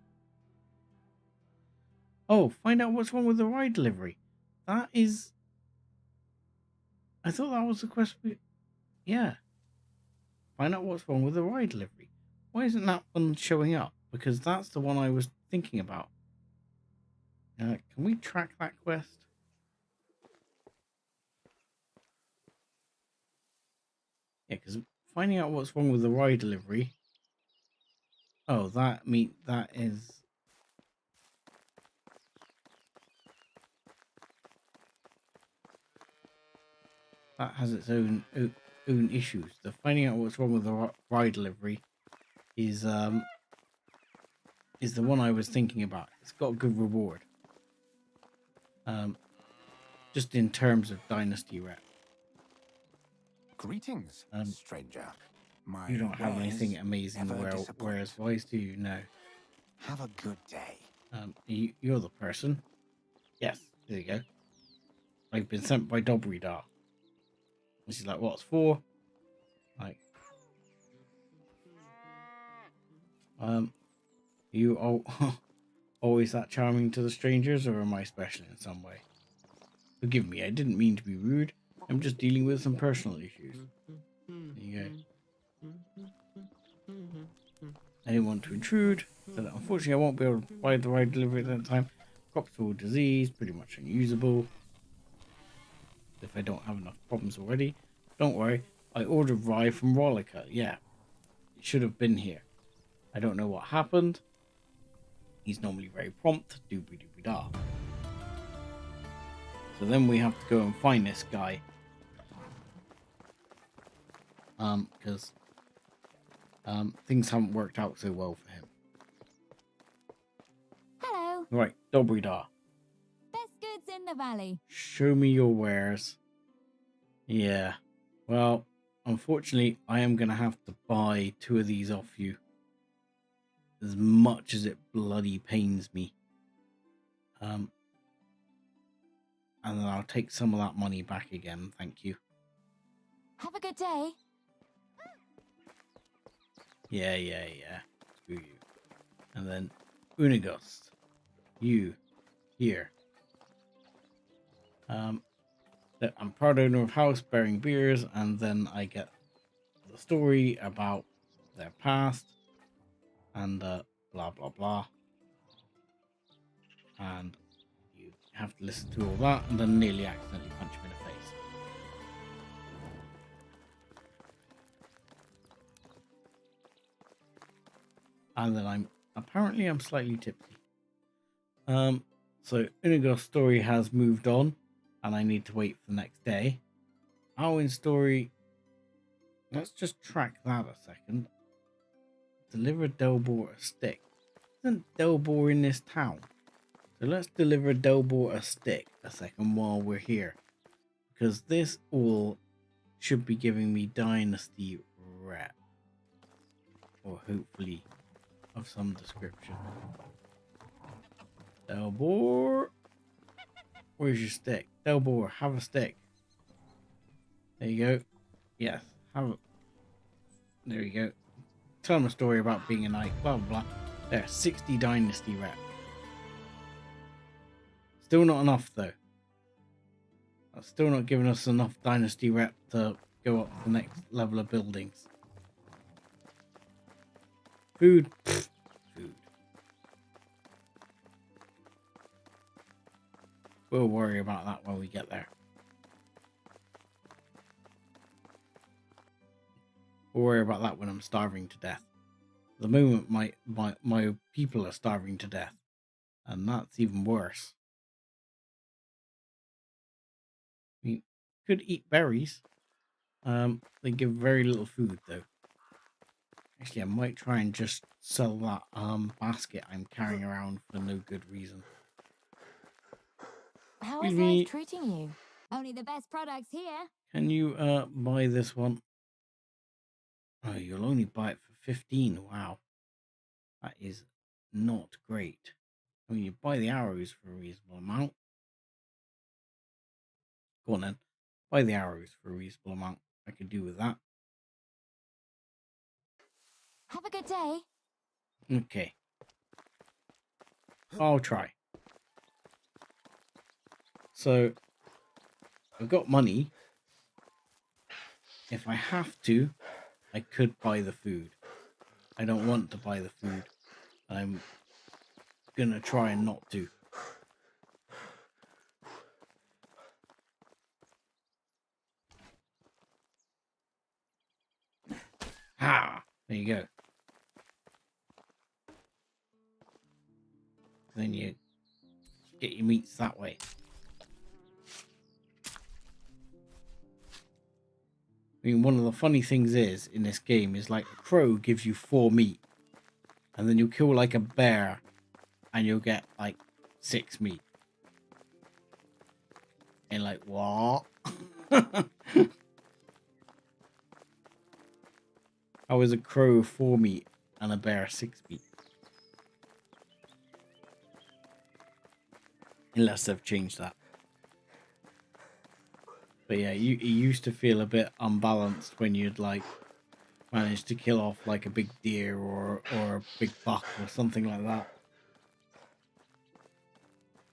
Oh, find out what's wrong with the ride delivery. That is... I thought that was the quest. Yeah. Find out what's wrong with the ride delivery. Why isn't that one showing up? Because that's the one I was thinking about. Can we track that quest? Yeah, because finding out what's wrong with the ride delivery. Oh, that is... That has its own issues. The finding out what's wrong with the ride delivery is the one I was thinking about. It's got a good reward. Just in terms of dynasty rep.
Greetings, stranger.
You don't have anything amazing, whereas wise do you know?
Have a good day.
You're the person. Yes, there you go. I've been sent by Dobridar. And she's like, what's for? Like, you all always that charming to the strangers, or am I special in some way? Forgive me, I didn't mean to be rude. I'm just dealing with some personal issues. There you go. I didn't want to intrude, so that unfortunately I won't be able to provide the right delivery at that time. Crops full of disease, pretty much unusable. If I don't have enough problems already. Don't worry, I ordered rye from Rollica. Yeah, it should have been here. I don't know what happened. He's normally very prompt. Doobie-doobie-da. So then we have to go and find this guy. Because things haven't worked out so well for him.
Hello.
Right, Dobridar.
Best goods in the valley.
Show me your wares. Yeah. Well, unfortunately, I am going to have to buy 2 of these off you. As much as it bloody pains me. And then I'll take some of that money back again. Thank you.
Have a good day.
Yeah. Screw you. And then Unigust. You. Here. I'm proud owner of house bearing beers, and then I get the story about their past and blah blah blah, and you have to listen to all that and then nearly accidentally punch him in the face. And then I'm slightly tipsy. So Inigo's story has moved on, and I need to wait for the next day. Alwyn's story, let's just track that a second. Deliver Delbor a stick. Isn't Delbor in this town? So let's deliver Delbor a stick a second while we're here. Because this all should be giving me Dynasty rep. Or hopefully of some description. Delbor, where's your stick? Delbor, have a stick. There you go. Yes, have a... There you go. Tell him a story about being a knight, blah blah blah. There, 60 Dynasty rep. Still not enough though. That's still not giving us enough Dynasty rep to go up the next level of buildings. Food. Pfft, food. We'll worry about that when we get there. We'll worry about that when I'm starving to death. At the moment, my people are starving to death. And that's even worse. We could eat berries. They give very little food though. Actually, I might try and just sell that basket I'm carrying around for no good reason.
How is
Excuse me.
life treating you? Only the best products here.
Can you buy this one? Oh, you'll only buy it for 15. Wow. That is not great. I mean, you buy the arrows for a reasonable amount. Go on then. Buy the arrows for a reasonable amount. I could do with that.
Have a good day.
Okay. I'll try. So, I've got money. If I have to, I could buy the food. I don't want to buy the food. I'm gonna try and not to. Ah, there you go. Then you get your meats that way. I mean, one of the funny things is, in this game, is like a crow gives you 4 meat. And then you kill like a bear and you'll get like 6 meat. And like, what? How is a crow 4 meat and a bear 6 meat? Unless they've changed that. But yeah, it used to feel a bit unbalanced when you'd like manage to kill off like a big deer or a big buck or something like that.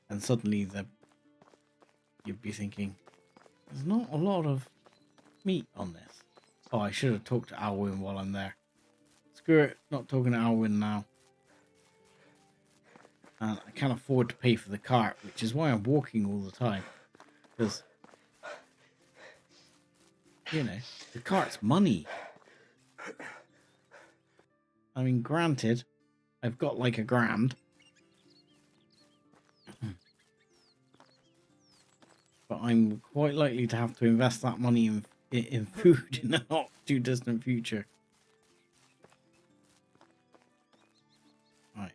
And suddenly you'd be thinking, there's not a lot of meat on this. Oh, I should have talked to Alwyn while I'm there. Screw it, not talking to Alwyn now. And I can't afford to pay for the cart, which is why I'm walking all the time. Because, you know, the cart's money. I mean, granted, I've got like $1,000. But I'm quite likely to have to invest that money in food in the not too distant future. Right.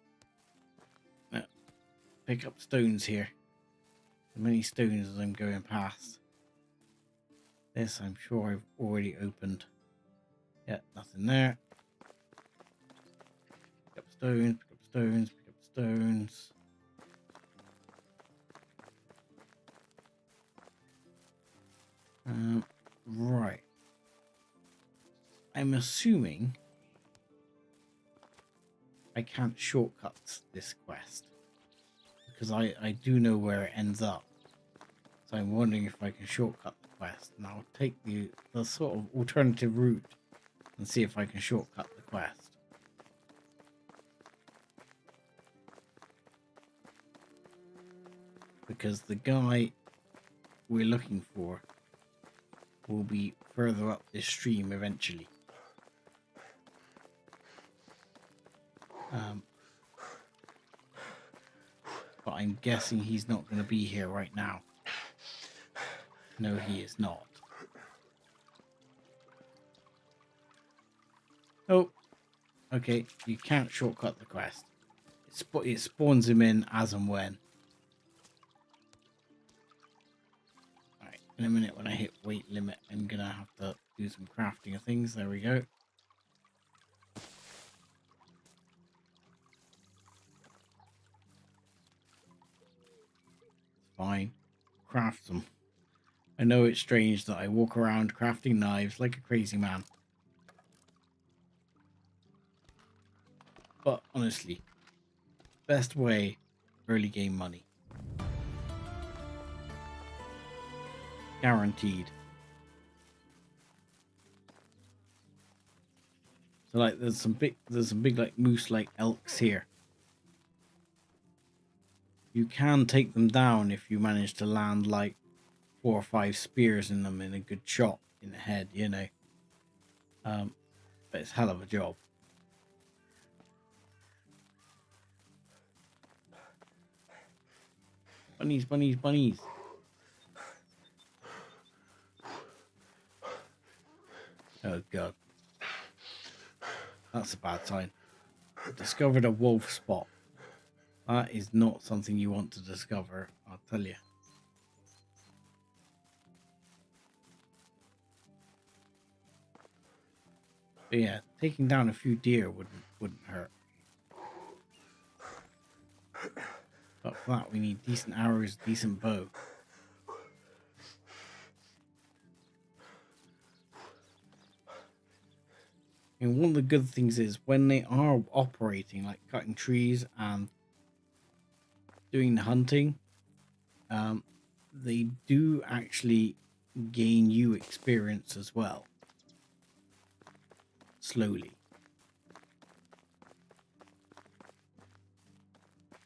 Now, pick up stones here. As many stones as I'm going past. This I'm sure I've already opened. Yeah, nothing there. Pick up stones, pick up stones, pick up stones. Right. I'm assuming I can't shortcut this quest. Because I do know where it ends up. So I'm wondering if I can shortcut the quest. And I'll take the sort of alternative route and see if I can shortcut the quest. Because the guy we're looking for will be further up this stream eventually. Um, but I'm guessing he's not going to be here right now. No, he is not. Oh, okay. You can't shortcut the quest. It spawns him in as and when. Alright, in a minute when I hit weight limit, I'm going to have to do some crafting of things. There we go. Fine. Craft them. I know it's strange that I walk around crafting knives like a crazy man. But honestly, best way, early game money. Guaranteed. So like there's some big like moose like elks here. You can take them down if you manage to land like 4 or 5 spears in them in a good shot in the head, you know. But it's hell of a job. Bunnies, bunnies, bunnies. Oh god. That's a bad sign. Discovered a wolf spot. That is not something you want to discover, I'll tell you. But yeah, taking down a few deer wouldn't hurt. But for that we need decent arrows, decent bow. And one of the good things is when they are operating, like cutting trees and doing the hunting, they do actually gain you experience as well. Slowly.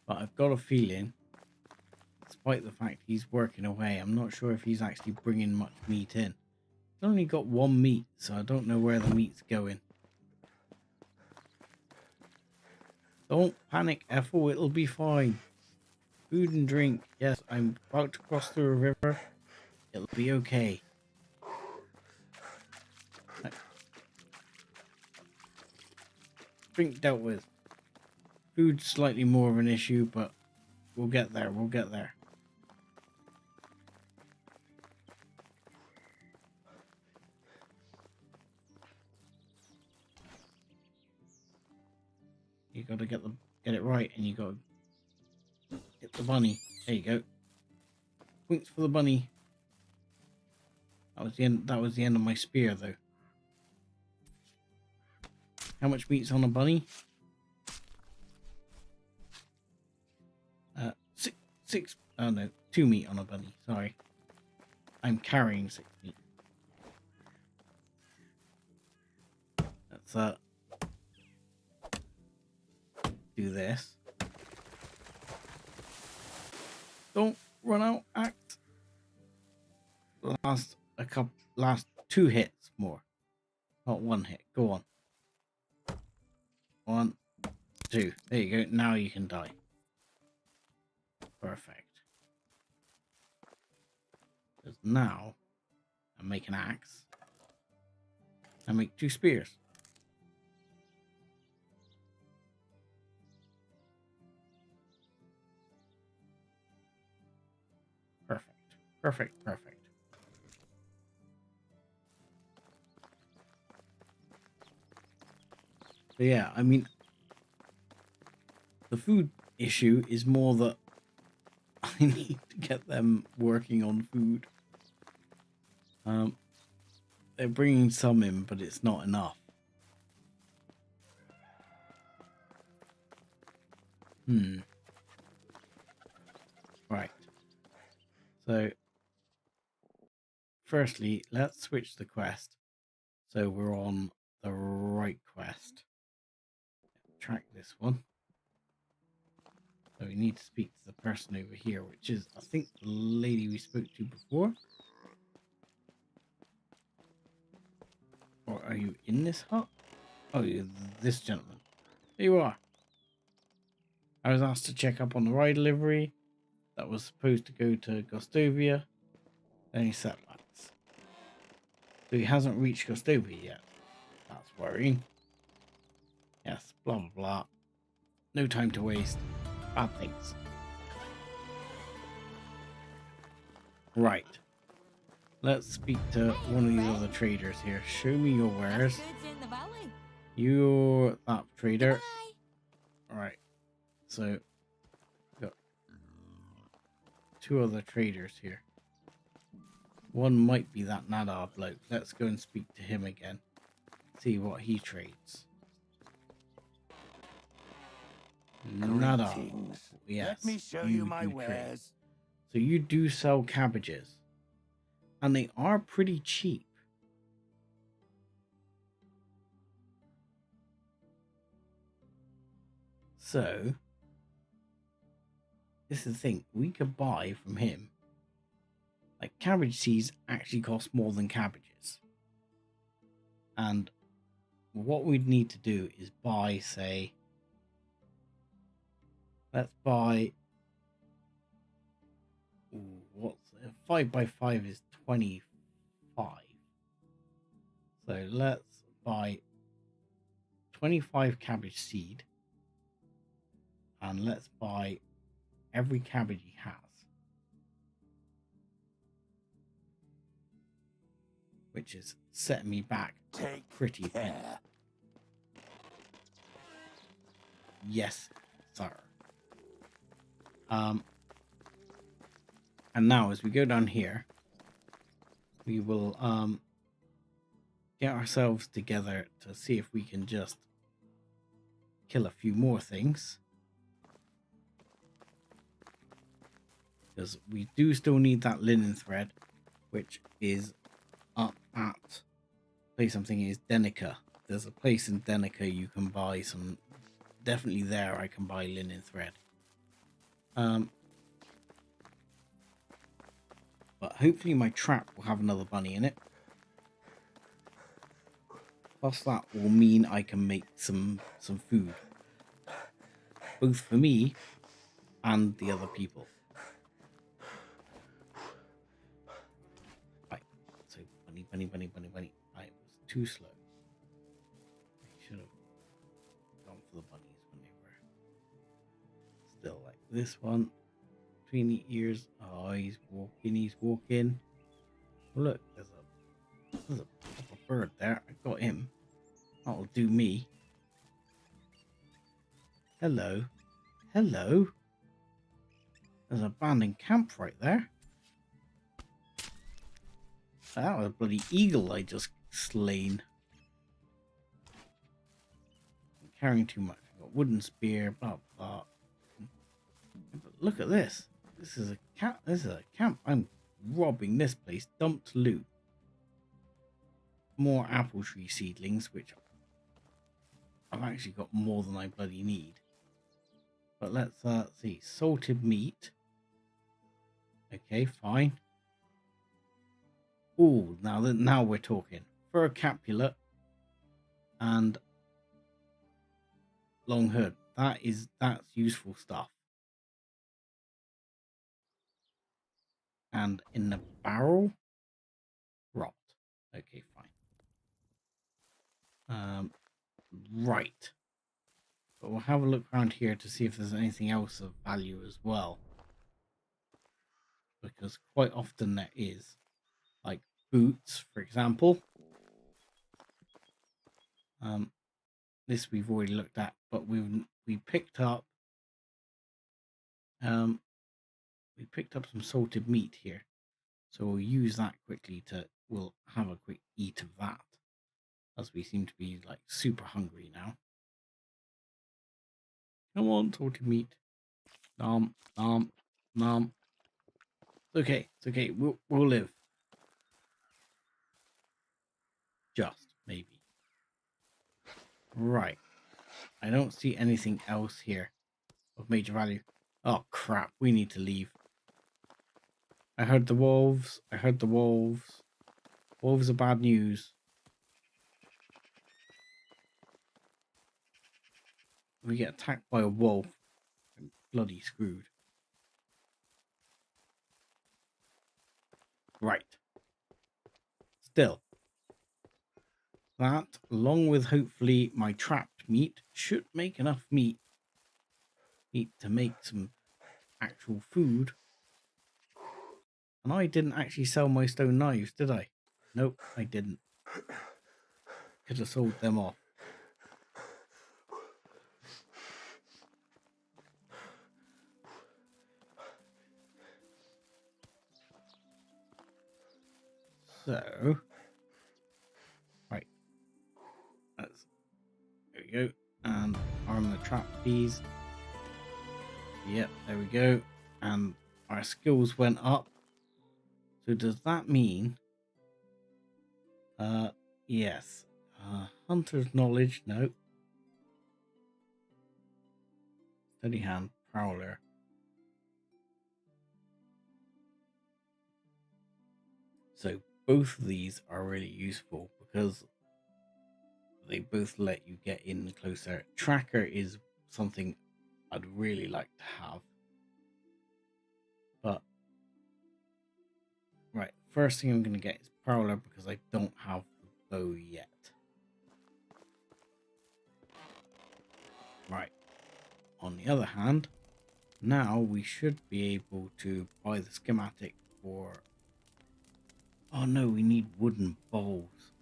But I've got a feeling, despite the fact he's working away, I'm not sure if he's actually bringing much meat in. He's only got 1 meat, so I don't know where the meat's going. Don't panic, Ethel, it'll be fine. Food and drink. Yes, I'm about to cross through a river. It'll be okay. Drink dealt with. Food's slightly more of an issue, but we'll get there, we'll get there. You gotta get it right, and you gotta hit the bunny. There you go. Points for the bunny. That was the end of my spear though. How much meat's on a bunny? Six. Oh no, 2 meat on a bunny. Sorry, I'm carrying 6 meat. Let's do this. Don't run out. Act. Last 2 hits more. Not 1 hit. Go on. 1, 2. There you go. Now you can die. Perfect. Because now I make an axe. I make 2 spears. Perfect. Perfect. Perfect. So yeah, I mean, the food issue is more that I need to get them working on food. They're bringing some in, but it's not enough. Right. So, firstly, let's switch the quest. So we're on the right quest. Track this one. So we need to speak to the person over here, which is, I think, the lady we spoke to before. Or are you in this hut? Oh, you're this gentleman. There you are. I was asked to check up on the ride delivery that was supposed to go to Gostovia. Any setbacks. So he hasn't reached Gostovia yet. That's worrying. Yes, blah blah blah. No time to waste. Bad things. Right. Let's speak to one of these other traders here. Show me your wares.
Goods in the valley.
You're that trader.
Bye.
Alright. So, got two other traders here. One might be that Nadar bloke. Let's go and speak to him again. See what he trades. Nadar.
Greetings.
Yes.
Let me show you my
do trade.
wares.
So you do sell cabbages. And they are pretty cheap. So, this is the thing. We could buy from him. Like, cabbage seeds actually cost more than cabbages. And what we'd need to do is buy, say, let's buy, what's 5x5 is 25. So let's buy 25 cabbage seed. And let's buy every cabbage he has. Which is setting me back
Take
pretty penny.
care.
Yes, sir. And now as we go down here, we will get ourselves together to see if we can just kill a few more things. Because we do still need that linen thread, which is up at place I'm thinking is Denica. There's a place in Denica you can buy some. Definitely there I can buy linen thread. But hopefully my trap will have another bunny in it. Plus that will mean I can make some food. Both for me and the other people. Right, so bunny. I was too slow. I should have gone for the bunnies when they were still like this one. Between the ears. Oh, he's walking. Oh, look, there's a proper bird there. I got him. That'll do me. Hello. There's an abandoned camp right there. That was a bloody eagle I just slain. I'm carrying too much. I've got wooden spear, blah blah. But look at this. This is a camp. I'm robbing this place. Dumped loot. More apple tree seedlings, which I've actually got more than I bloody need. But let's see. Salted meat. Okay, fine. Ooh, now we're talking. Fur capulet and long hood. That's useful stuff. And in the barrel, rot. Okay, fine. Right. But we'll have a look around here to see if there's anything else of value as well. Because quite often there is. Like boots, for example. This we've already looked at, but we picked up some salted meat here. So we'll use that quickly we'll have a quick eat of that. As we seem to be like super hungry now. Come on, salted meat. Nom. It's okay. We'll live. Just maybe. Right. I don't see anything else here of major value. Oh crap, we need to leave. I heard the wolves. Wolves are bad news. We get attacked by a wolf. bloody screwed. Right. Still, that, along with hopefully my trapped meat, should make enough meat to make some actual food. And I didn't actually sell my stone knives, did I? Nope, I didn't. Could have sold them off. So, right. There we go. And arm the trap bees. Yep, there we go. And our skills went up. So does that mean... yes. Hunter's knowledge, no. Steady hand, prowler. So both of these are really useful because they both let you get in closer. Tracker is something I'd really like to have. But, right, first thing I'm going to get is prowler because I don't have the bow yet. Right. On the other hand, now we should be able to buy the schematic for... Oh no, we need wooden bowls.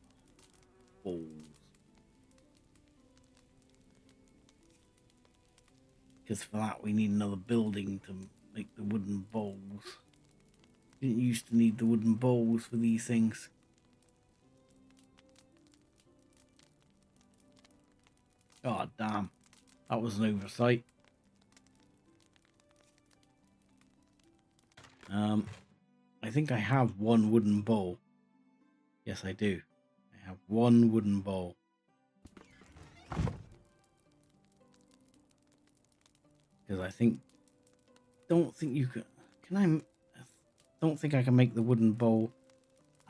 Because for that we need another building to make the wooden bowls. Didn't used to need the wooden bowls for these things. God damn, that was an oversight. I think I have one wooden bowl. Yes, I do. I have one wooden bowl. Because I don't think you can don't think I can make the wooden bowl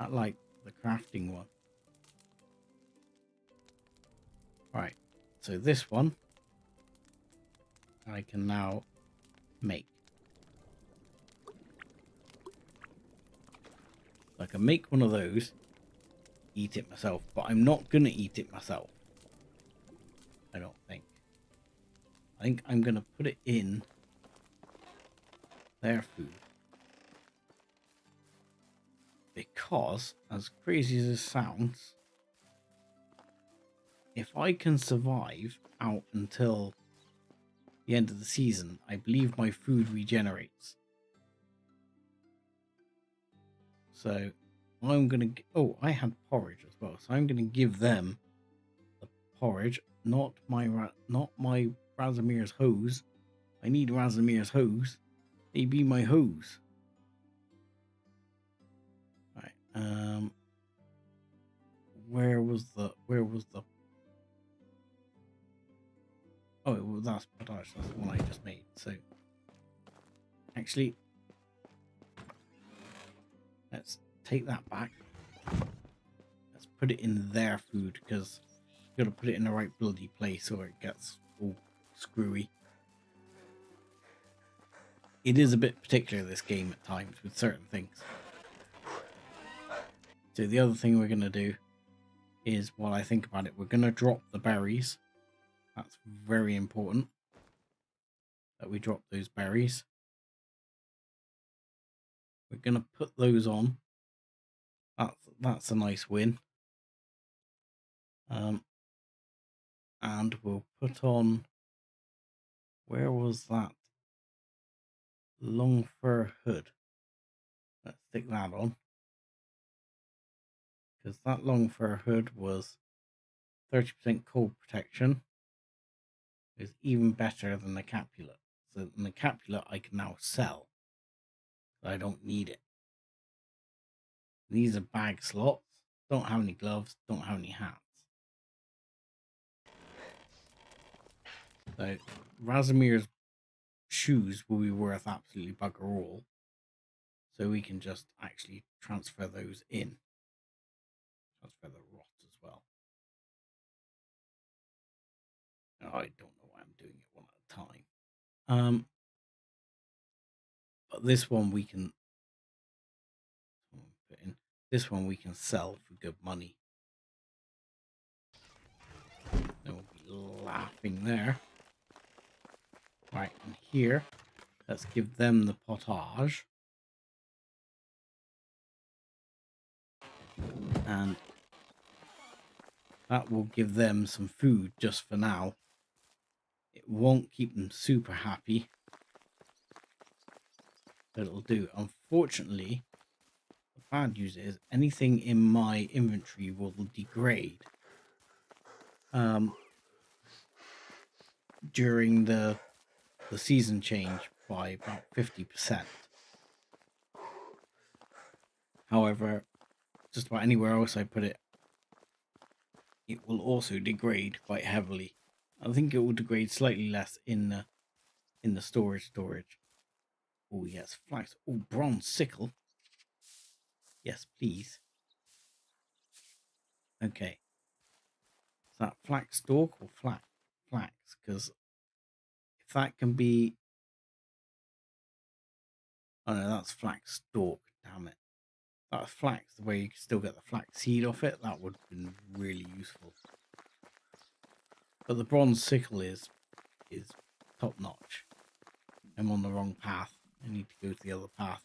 at like the crafting one. Right, so this one I can now make. I can make one of those, eat it myself, but I'm not gonna eat it myself. I don't think. I think I'm gonna put it in their food. Because, as crazy as this sounds, if I can survive out until the end of the season, I believe my food regenerates. So I'm gonna... Oh, I had porridge as well, so I'm gonna give them the porridge, not my Razumir's hose. I need Razumir's hose. They be my hose. Right. Where was the? Oh, well, that's potash. That's the one I just made. So, actually, let's take that back. Let's put it in their food because you got to put it in the right bloody place or it gets all screwy. It is a bit particular, this game, at times with certain things. So the other thing we're going to do is, while I think about it, we're going to drop the berries. That's very important that we drop those berries. We're going to put those on. That's a nice win. And we'll put on... Where was that? Long fur hood. Let's stick that on. Because that long fur hood was 30% cold protection. Is even better than the capulet. So the capulet I can now sell. But I don't need it. These are bag slots. Don't have any gloves. Don't have any hats. So Razumir's shoes will be worth absolutely bugger all. So we can just actually transfer those in. Transfer the rot as well. I don't know why I'm doing it one at a time. But this one we can put in. This one we can sell for good money. They'll be laughing there. Right, and here, let's give them the potage. And that will give them some food just for now. It won't keep them super happy, but it'll do. Unfortunately, the bad news is anything in my inventory will degrade during the season change by about 50%. However, just about anywhere else I put it, it will also degrade quite heavily. I think it will degrade slightly less in the storage. Oh yes, flax. Oh, bronze sickle. Yes, please. Okay. Is that flax stalk or flax? Because if that can be... Oh no, that's flax stalk. Damn it. That's flax, the way you can still get the flax seed off it. That would have been really useful. But the bronze sickle is top notch. I'm on the wrong path. I need to go to the other path.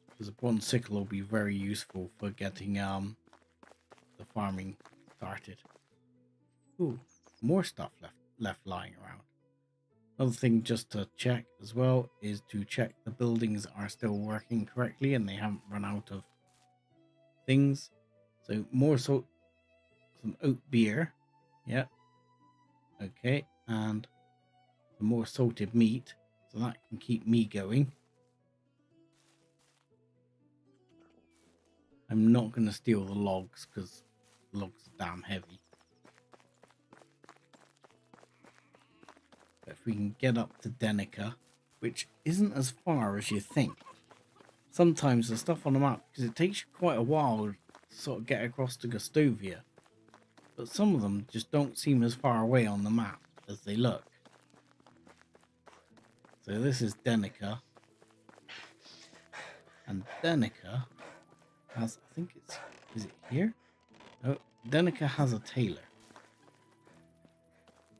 Because the bronze sickle will be very useful for getting the farming started. Ooh, more stuff left lying around. Another thing just to check as well is to check the buildings are still working correctly and they haven't run out of things. So more some oat beer. Yeah. Okay, and some more salted meat, so that can keep me going. I'm not going to steal the logs because logs are damn heavy. But if we can get up to Denica, which isn't as far as you think. Sometimes the stuff on the map, because it takes you quite a while to sort of get across to Gustovia, but some of them just don't seem as far away on the map as they look. So this is Denica, and Denica has, I think it's, is it here? Oh, Denica has a tailor.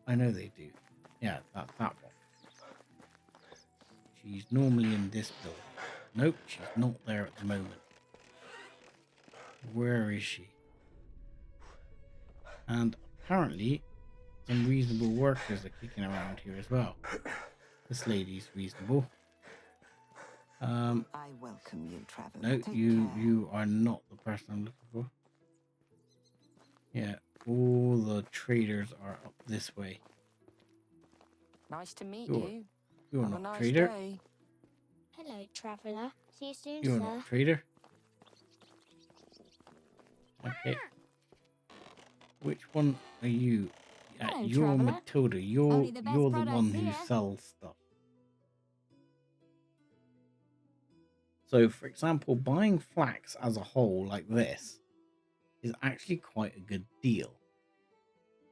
I know they do. Yeah, that one. She's normally in this building. Nope, she's not there at the moment. Where is she? And apparently some reasonable workers are kicking around here as well. This lady's reasonable.
I welcome you, traveler.
No,
Take care.
you are not the person I'm looking for. Yeah, all the traders are up this way.
Nice to meet
You're
you.
You're
Have a
not
nice
trader.
day.
Hello, traveller. See you soon,
You're
sir.
not trader. Okay. Which one are you? Yeah,
Hello,
you're
traveller.
Matilda. You're
Only the best
the
products
one who
here.
sells stuff. So, for example, buying flax as a whole like this is actually quite a good deal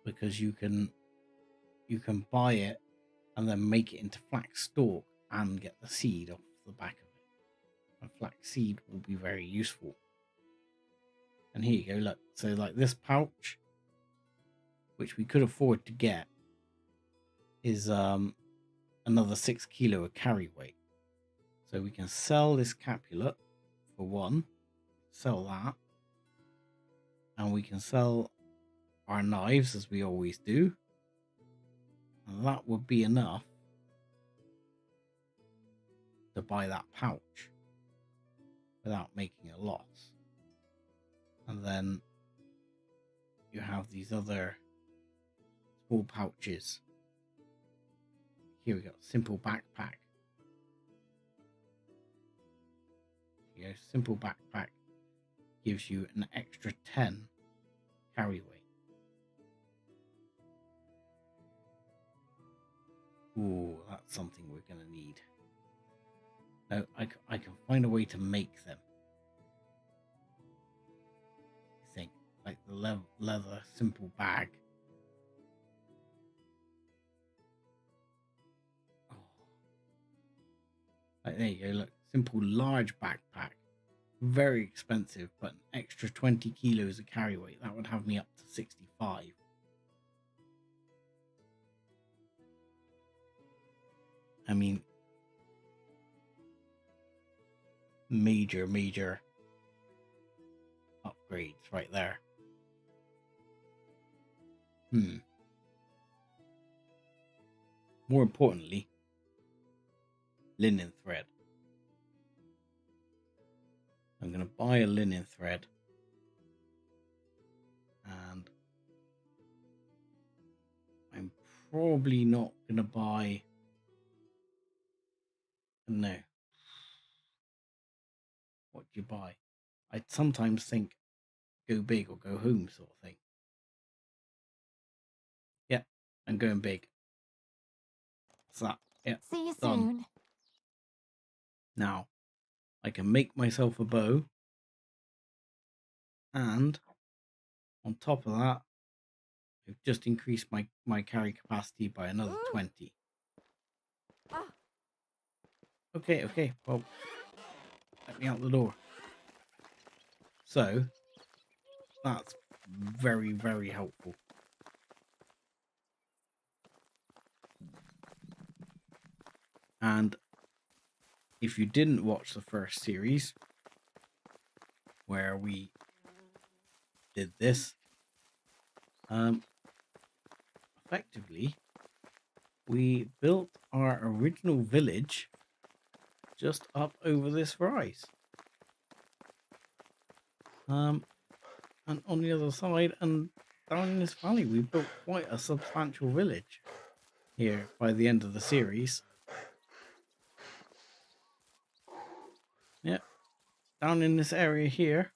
because you can buy it and then make it into flax stalk and get the seed off the back of it. And flax seed will be very useful. And here you go, look. So like this pouch, which we could afford to get, is another 6 kilo of carry weight. So we can sell this capulet for one, sell that, and we can sell our knives as we always do. And that would be enough to buy that pouch without making a loss. And then you have these other small pouches. Here we go, simple backpack. Here, simple backpack gives you an extra 10 carry weight. Ooh, that's something we're going to need. No, I can find a way to make them. I think, like the leather simple bag. there you go, look. Simple large backpack. Very expensive, but an extra 20 kilos of carry weight. That would have me up to 65. I mean, major upgrades right there. More importantly, linen thread. I'm going to buy a linen thread. And I'm probably not going to buy... No. What do you buy? I sometimes think go big or go home sort of thing. Yeah, I'm going big. What's that? Yeah,
See you
done.
soon.
Now, I can make myself a bow. And on top of that, I've just increased my carry capacity by another 20. Okay, well, let me out the door. So, that's very helpful. And if you didn't watch the first series, where we did this, effectively, we built our original village just up over this rise. And on the other side and down in this valley, we built quite a substantial village here by the end of the series. Yeah, down in this area here,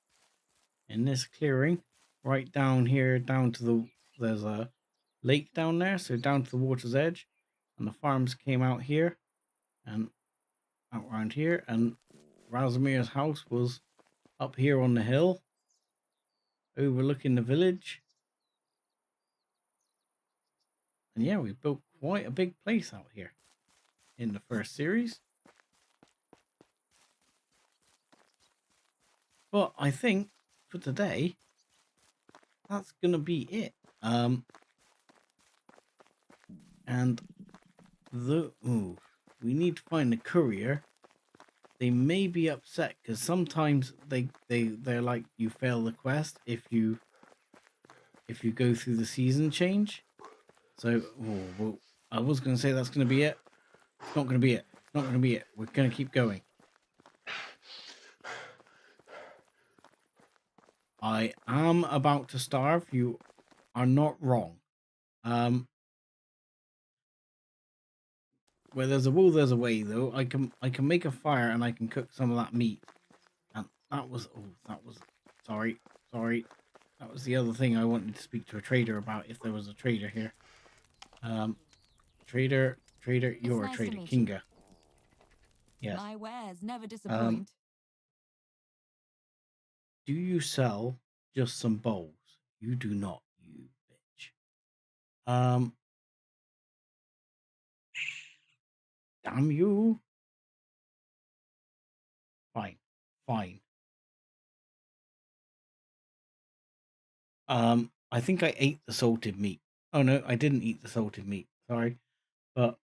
in this clearing, right down here, down to there's a lake down there, so down to the water's edge, and the farms came out here and out around here, and Razumir's house was up here on the hill, overlooking the village. And yeah, we built quite a big place out here in the first series. But I think for today, that's gonna be it. And we need to find the courier. They may be upset because sometimes they're like, you fail the quest if you go through the season change. So well, I was gonna say that's gonna be it. It's not gonna be it. It's not gonna be it. We're gonna keep going. I am about to starve. You are not wrong. Where there's a will, there's a way. Though I can make a fire and I can cook some of that meat. And that was sorry. That was the other thing I wanted to speak to a trader about. If there was a trader here, trader, you're
nice
a trader,
to meet you.
Kinga. Yes.
My wares never disappoint.
Do you sell just some bowls? You do not, you bitch. Damn you. Fine. I think I ate the salted meat. Oh no, I didn't eat the salted meat. Sorry. But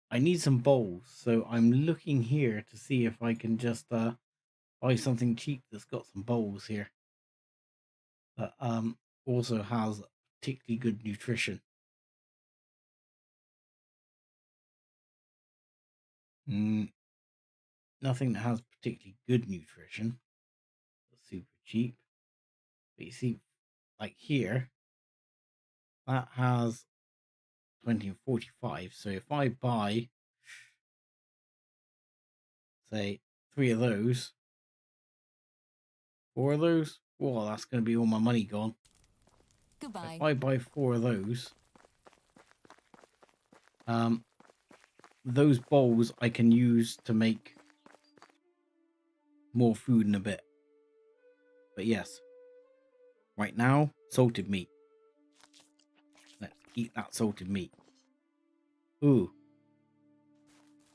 I need some bowls, so I'm looking here to see if I can just buy something cheap that's got some bowls here. That also has particularly good nutrition. Nothing that has particularly good nutrition. Super cheap. But you see, like here, that has 20 and 45. So if I buy, say, 3 of those, 4 of those, well, that's going to be all my money gone.
Goodbye.
If I buy 4 of those bowls I can use to make more food in a bit. But yes, right now, salted meat. Let's eat that salted meat. Ooh,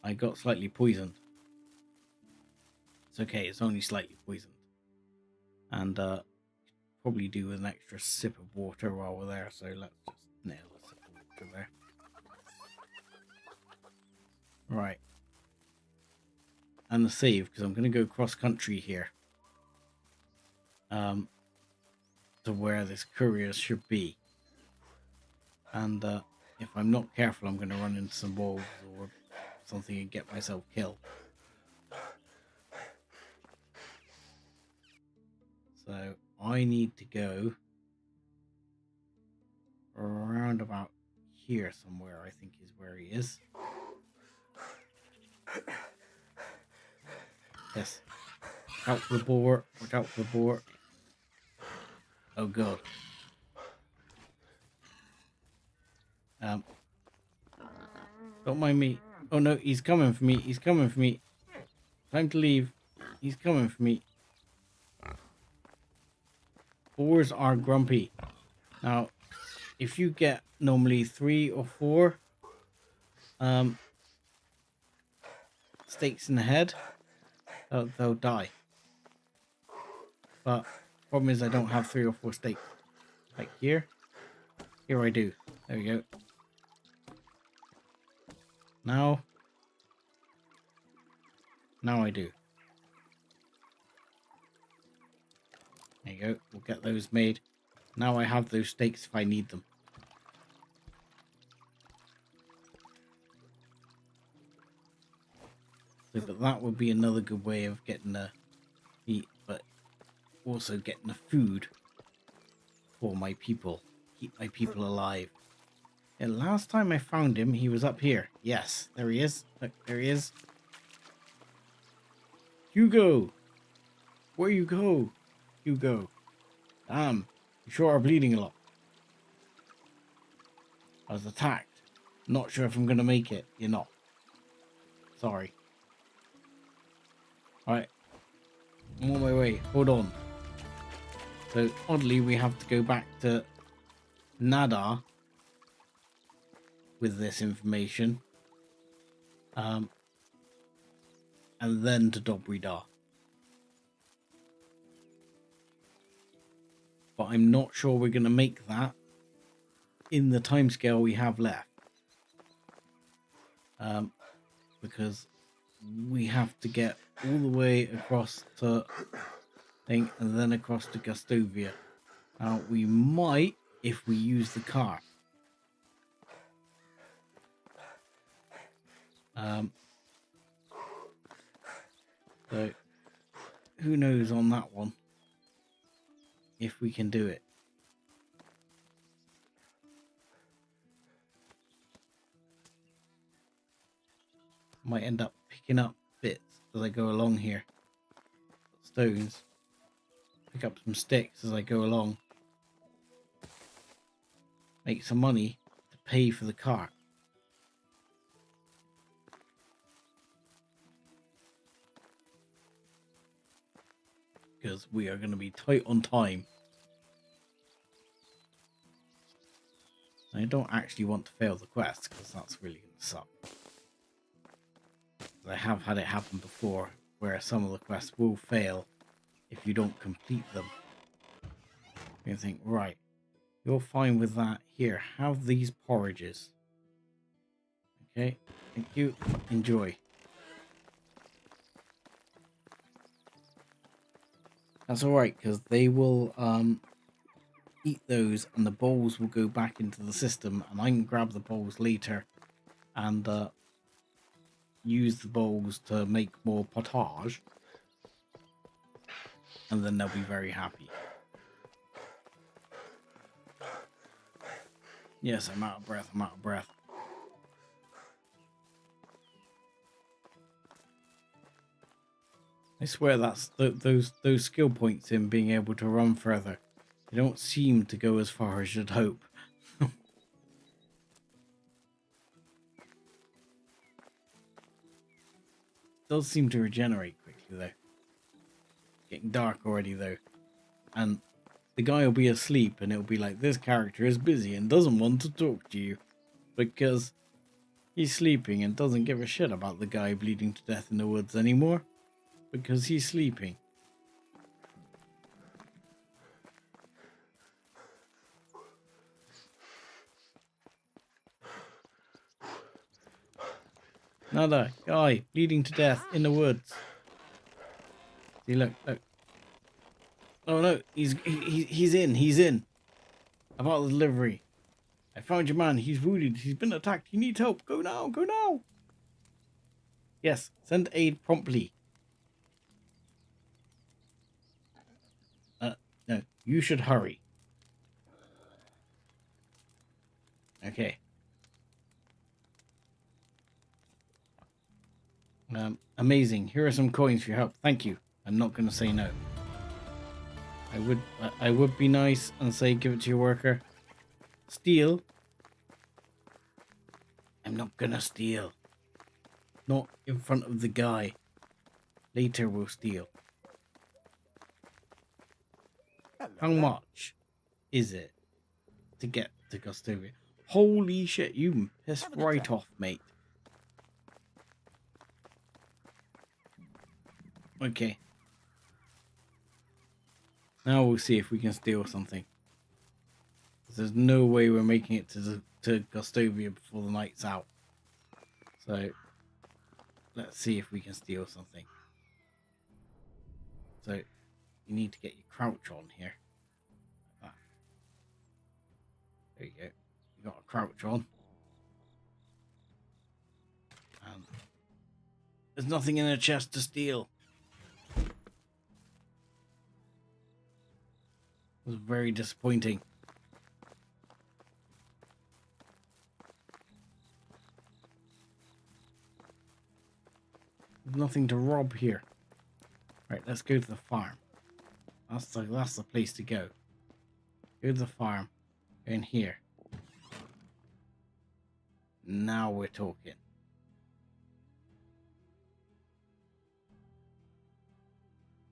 I got slightly poisoned. It's okay, it's only slightly poisoned. And probably do an extra sip of water while we're there, so let's just nail a sip of water there. Right. And the save, because I'm going to go cross country here. To where this courier should be. And if I'm not careful, I'm going to run into some wolves or something and get myself killed. So I need to go around about here somewhere, I think is where he is. Yes. Out for the boar. Watch out for the boar. Oh god. Don't mind me. Oh no, he's coming for me. He's coming for me. Time to leave. He's coming for me. Boars are grumpy. Now, if you get normally 3 or 4 stakes in the head, they'll die. But problem is I don't have 3 or 4 stakes. Like here. Here I do. There we go. Now I do. There you go. We'll get those made. Now I have those stakes if I need them. So, but that would be another good way of getting the meat, but also getting the food for my people. Keep my people alive. Yeah, last time I found him, he was up here. Yes, there he is. Look, there he is. Hugo! Where you go? Hugo. Damn, you sure are bleeding a lot. I was attacked. Not sure if I'm going to make it. You're not. Sorry. Alright. I'm on my way. Hold on. So, oddly, we have to go back to Nadar with this information. And then to Dobridar. But I'm not sure we're going to make that in the timescale we have left. Because we have to get all the way across to thing and then across to Gustovia. Now we might if we use the car. So who knows on that one if we can do it. Might end up picking up bits as I go along here. Stones. Pick up some sticks as I go along. Make some money to pay for the car. Because we are going to be tight on time. I don't actually want to fail the quest because that's really going to suck. I have had it happen before where some of the quests will fail if you don't complete them. You think, right, you're fine with that. Here, have these porridges. Okay, thank you. Enjoy. That's alright, because they will eat those and the bowls will go back into the system and I can grab the bowls later and use the bowls to make more potage and then they'll be very happy. Yes, I'm out of breath, I'm out of breath. I swear that's those skill points in being able to run further. They don't seem to go as far as you'd hope. Does seem to regenerate quickly though. Getting dark already though. And the guy will be asleep and it'll be like, this character is busy and doesn't want to talk to you. Because he's sleeping and doesn't give a shit about the guy bleeding to death in the woods anymore. because he's sleeping. Another guy bleeding to death in the woods. See, look. Oh no, he's in. About the delivery. I found your man. He's wounded. He's been attacked. He needs help. Go now. Go now. Yes, send aid promptly. No, you should hurry. Okay. Amazing. Here are some coins for your help. Thank you. I'm not going to say no. I would be nice and say give it to your worker. Steal. I'm not gonna steal. Not in front of the guy. Later we'll steal. How much is it to get to Gostovia? Holy shit, you pissed right off, mate. Okay. Now we'll see if we can steal something. There's no way we're making it to Gostovia before the night's out. So let's see if we can steal something. So you need to get your crouch on here. Like that. There you go. You got a crouch on. And there's nothing in the chest to steal. It was very disappointing. There's nothing to rob here. Right, let's go to the farm. That's the place to go. Go to the farm. Go in here. Now we're talking.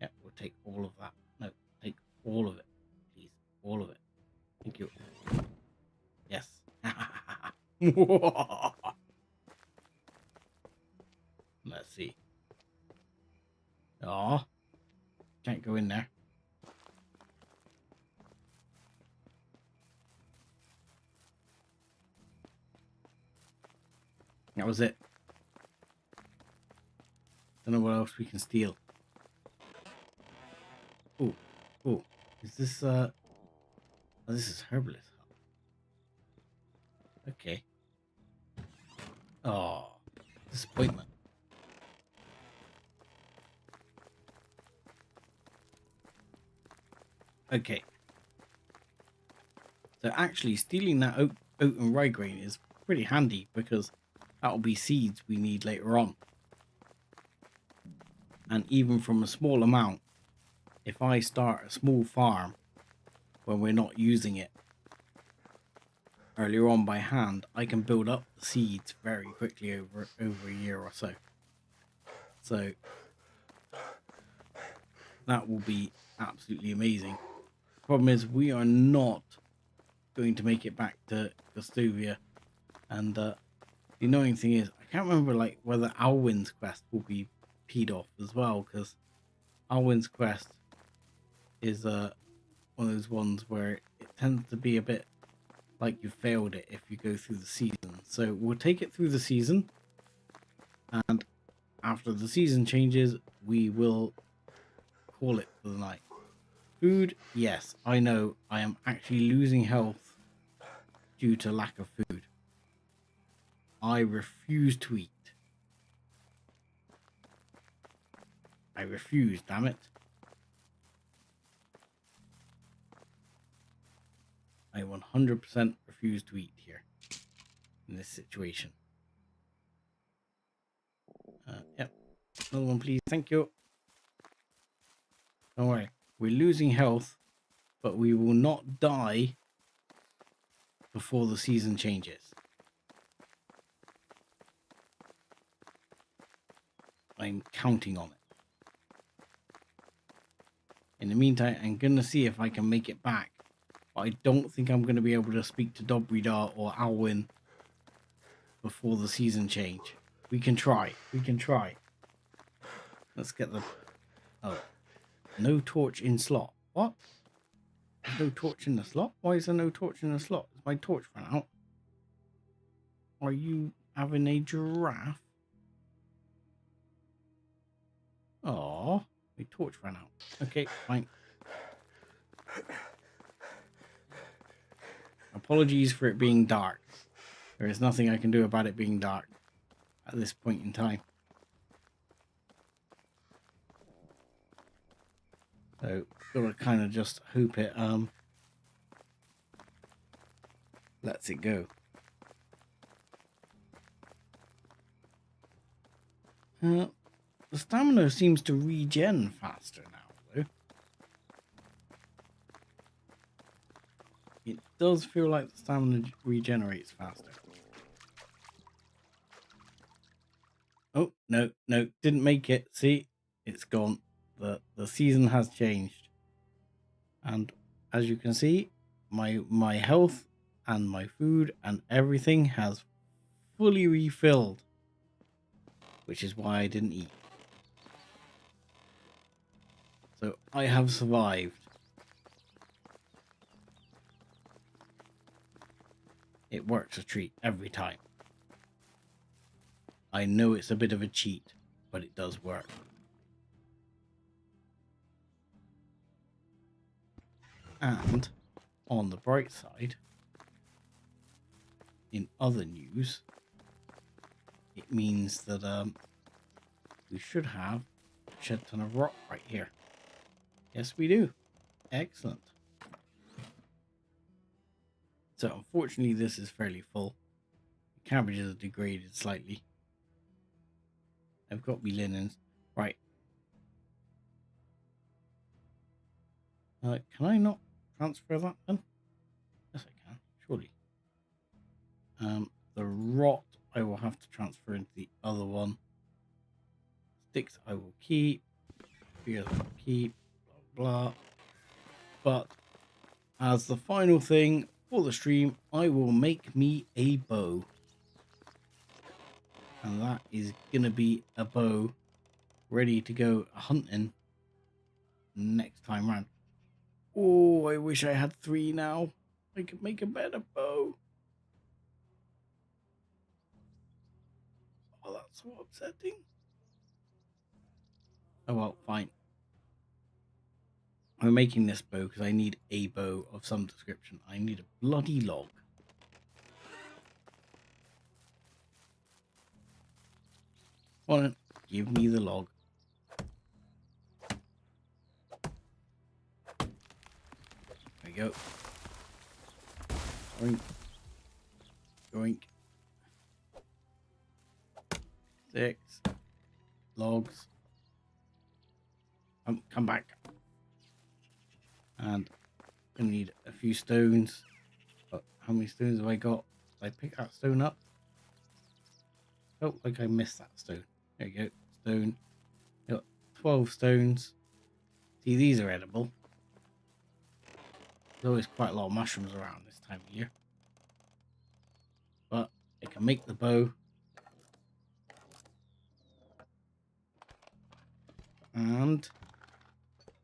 Yeah, we'll take all of that. No, take all of it, please. All of it. Thank you. Yes. Let's see. Oh, can't go in there. That was it. Don't know what else we can steal. Oh, is this oh, this is herbalist. Okay. Oh, disappointment. Okay. So actually stealing that oat and rye grain is pretty handy because that'll be seeds we need later on. And even from a small amount, if I start a small farm when we're not using it earlier on by hand, I can build up the seeds very quickly over a year or so. So that will be absolutely amazing. Problem is we are not going to make it back to Gostovia, and the annoying thing is I can't remember like whether Alwyn's quest will be peed off as well, because Alwyn's quest is one of those ones where it tends to be a bit like you failed it if you go through the season. So we'll take it through the season, and after the season changes we will call it for the night. Food, yes, I know I am actually losing health due to lack of food. I refuse to eat. I refuse, damn it. I 100% refuse to eat here in this situation. Yep, another one please, thank you. Don't worry. We're losing health, but we will not die before the season changes. I'm counting on it. In the meantime, I'm going to see if I can make it back. But I don't think I'm going to be able to speak to Dobrida or Alwyn before the season change. We can try. We can try. Let's get the Oh, no torch in slot. What? There's no torch in the slot? Why is there no torch in the slot? Is my torch run out? Are you having a giraffe? Oh, my torch ran out. Okay, fine. Apologies for it being dark. There is nothing I can do about it being dark at this point in time. So, gotta kind of just hope it lets it go. The stamina seems to regen faster now, though. It does feel like the stamina regenerates faster. Oh, no, didn't make it. See, it's gone. The season has changed. And as you can see, my health and my food and everything has fully refilled, which is why I didn't eat. So I have survived. It works a treat every time. I know it's a bit of a cheat, but it does work. And on the bright side, in other news, it means that we should have a shed ton of rock right here. Yes, we do. Excellent. So unfortunately, this is fairly full. The cabbages are degraded slightly. I've got me linens. Right. Can I not transfer that then? Yes, I can. Surely. The rot I will have to transfer into the other one. Sticks I will keep. Spears I will keep. Blah, blah. But as the final thing for the stream, I will make me a bow. And that is going to be a bow ready to go hunting next time round. Oh, I wish I had 3 now. I could make a better bow. Oh, that's so upsetting. Oh well, fine. I'm making this bow because I need a bow of some description. I need a bloody log. Come on, give me the log. There we go. Oink. Oink. 6 logs. Come back. And I need a few stones. But how many stones have I got? Did I pick that stone up? Felt like I missed that stone. There you go. Stone. Got 12 stones. See, these are edible. There's always quite a lot of mushrooms around this time of year. But I can make the bow. And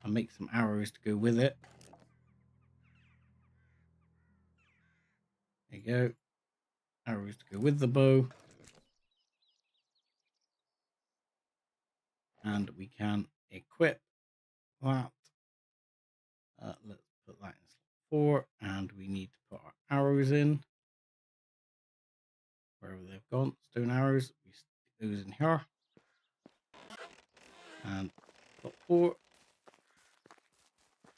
I'll make some arrows to go with it. There you go. Arrows to go with the bow. And we can equip that. Let's put that in slot 4. And we need to put our arrows in. Wherever they've gone. Stone arrows. We stick those in here. And slot 4.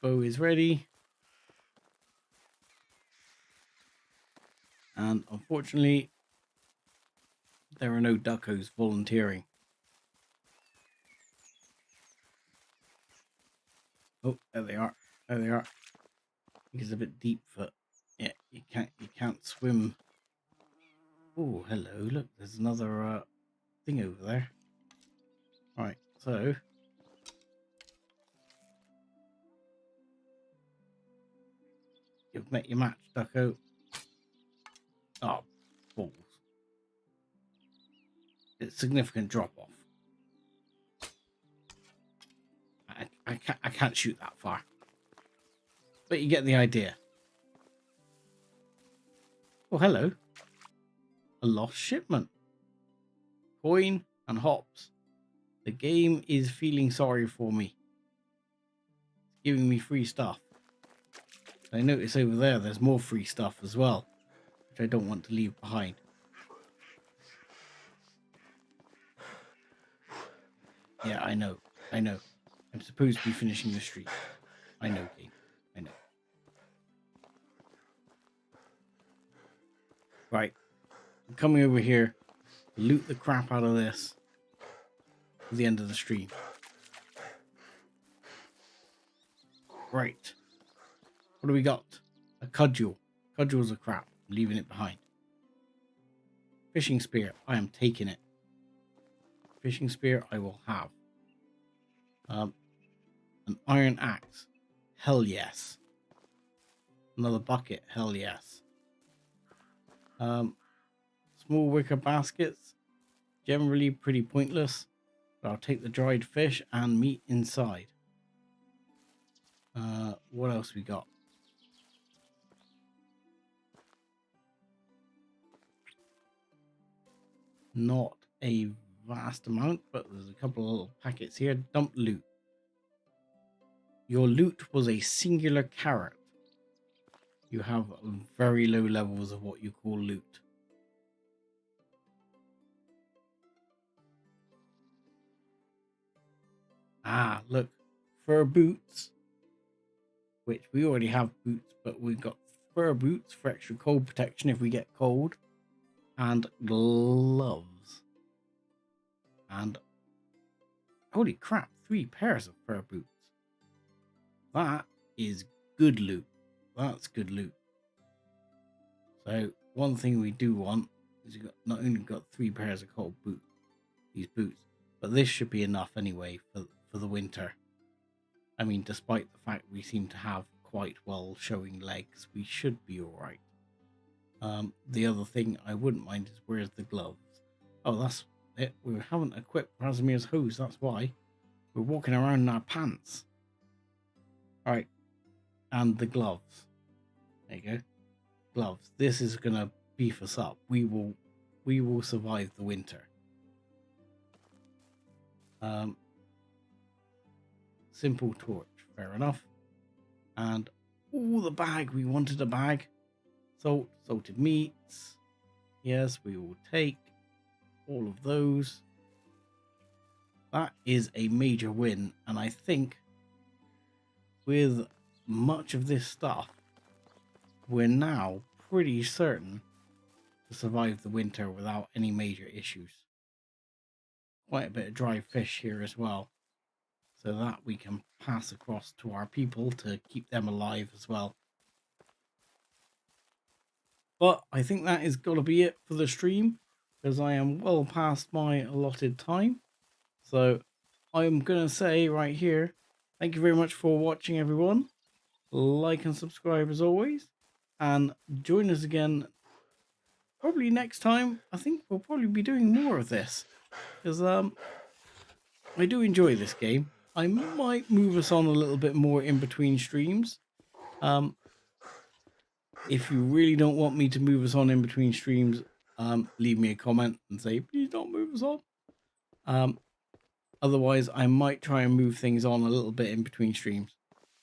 Bow is ready. And unfortunately, there are no duckos volunteering. Oh, there they are. There they are. I think it's a bit deep for. Yeah, you can't swim. Oh, hello. Look, there's another thing over there. Right, so you've met your match, ducko. Oh, balls. It's a significant drop off. can't shoot that far. But you get the idea. Oh, hello. A lost shipment. Coin and hops. The game is feeling sorry for me. It's giving me free stuff. I notice over there there's more free stuff as well, which I don't want to leave behind. Yeah, I know. I'm supposed to be finishing the street. I know, game. I know. Right. I'm coming over here to loot the crap out of this at the end of the stream. Right. What do we got? A cudgel. Cudgels are crap. I'm leaving it behind. Fishing spear. I am taking it. Fishing spear I will have. An iron axe. Hell yes. Another bucket. Hell yes. Small wicker baskets. Generally pretty pointless. But I'll take the dried fish and meat inside. What else we got? Not a vast amount, but there's a couple of little packets here. Dump loot. Your loot was a singular carrot. You have very low levels of what you call loot. Ah, look. Fur boots. Which we already have boots, but we've got fur boots for extra cold protection if we get cold. And gloves. And holy crap, 3 pairs of fur boots. That is good loot. That's good loot. So one thing we do want is you got not only got 3 pairs of cold boots, these boots, but this should be enough anyway for the winter. I mean, despite the fact we seem to have quite well showing legs, we should be all right. The other thing I wouldn't mind is where's the gloves? Oh, that's it. We haven't equipped Rasimir's hose. That's why we're walking around in our pants. All right, and the gloves. There you go, gloves. This is gonna beef us up. We will survive the winter. Simple torch, fair enough. And the bag. We wanted a bag. Salted meats. Yes, we will take all of those. That is a major win, and I think with much of this stuff, we're now pretty certain to survive the winter without any major issues. Quite a bit of dry fish here as well, so that we can pass across to our people to keep them alive as well. But I think that is got to be it for the stream, because I am well past my allotted time. So I'm going to say right here, thank you very much for watching, everyone. Like and subscribe as always. And join us again probably next time. I think we'll probably be doing more of this, because I do enjoy this game. I might move us on a little bit more in between streams. If you really don't want me to move us on in between streams, leave me a comment and say, please don't move us on. Otherwise, I might try and move things on a little bit in between streams.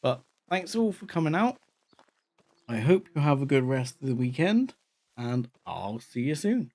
But thanks all for coming out. I hope you have a good rest of the weekend, and I'll see you soon.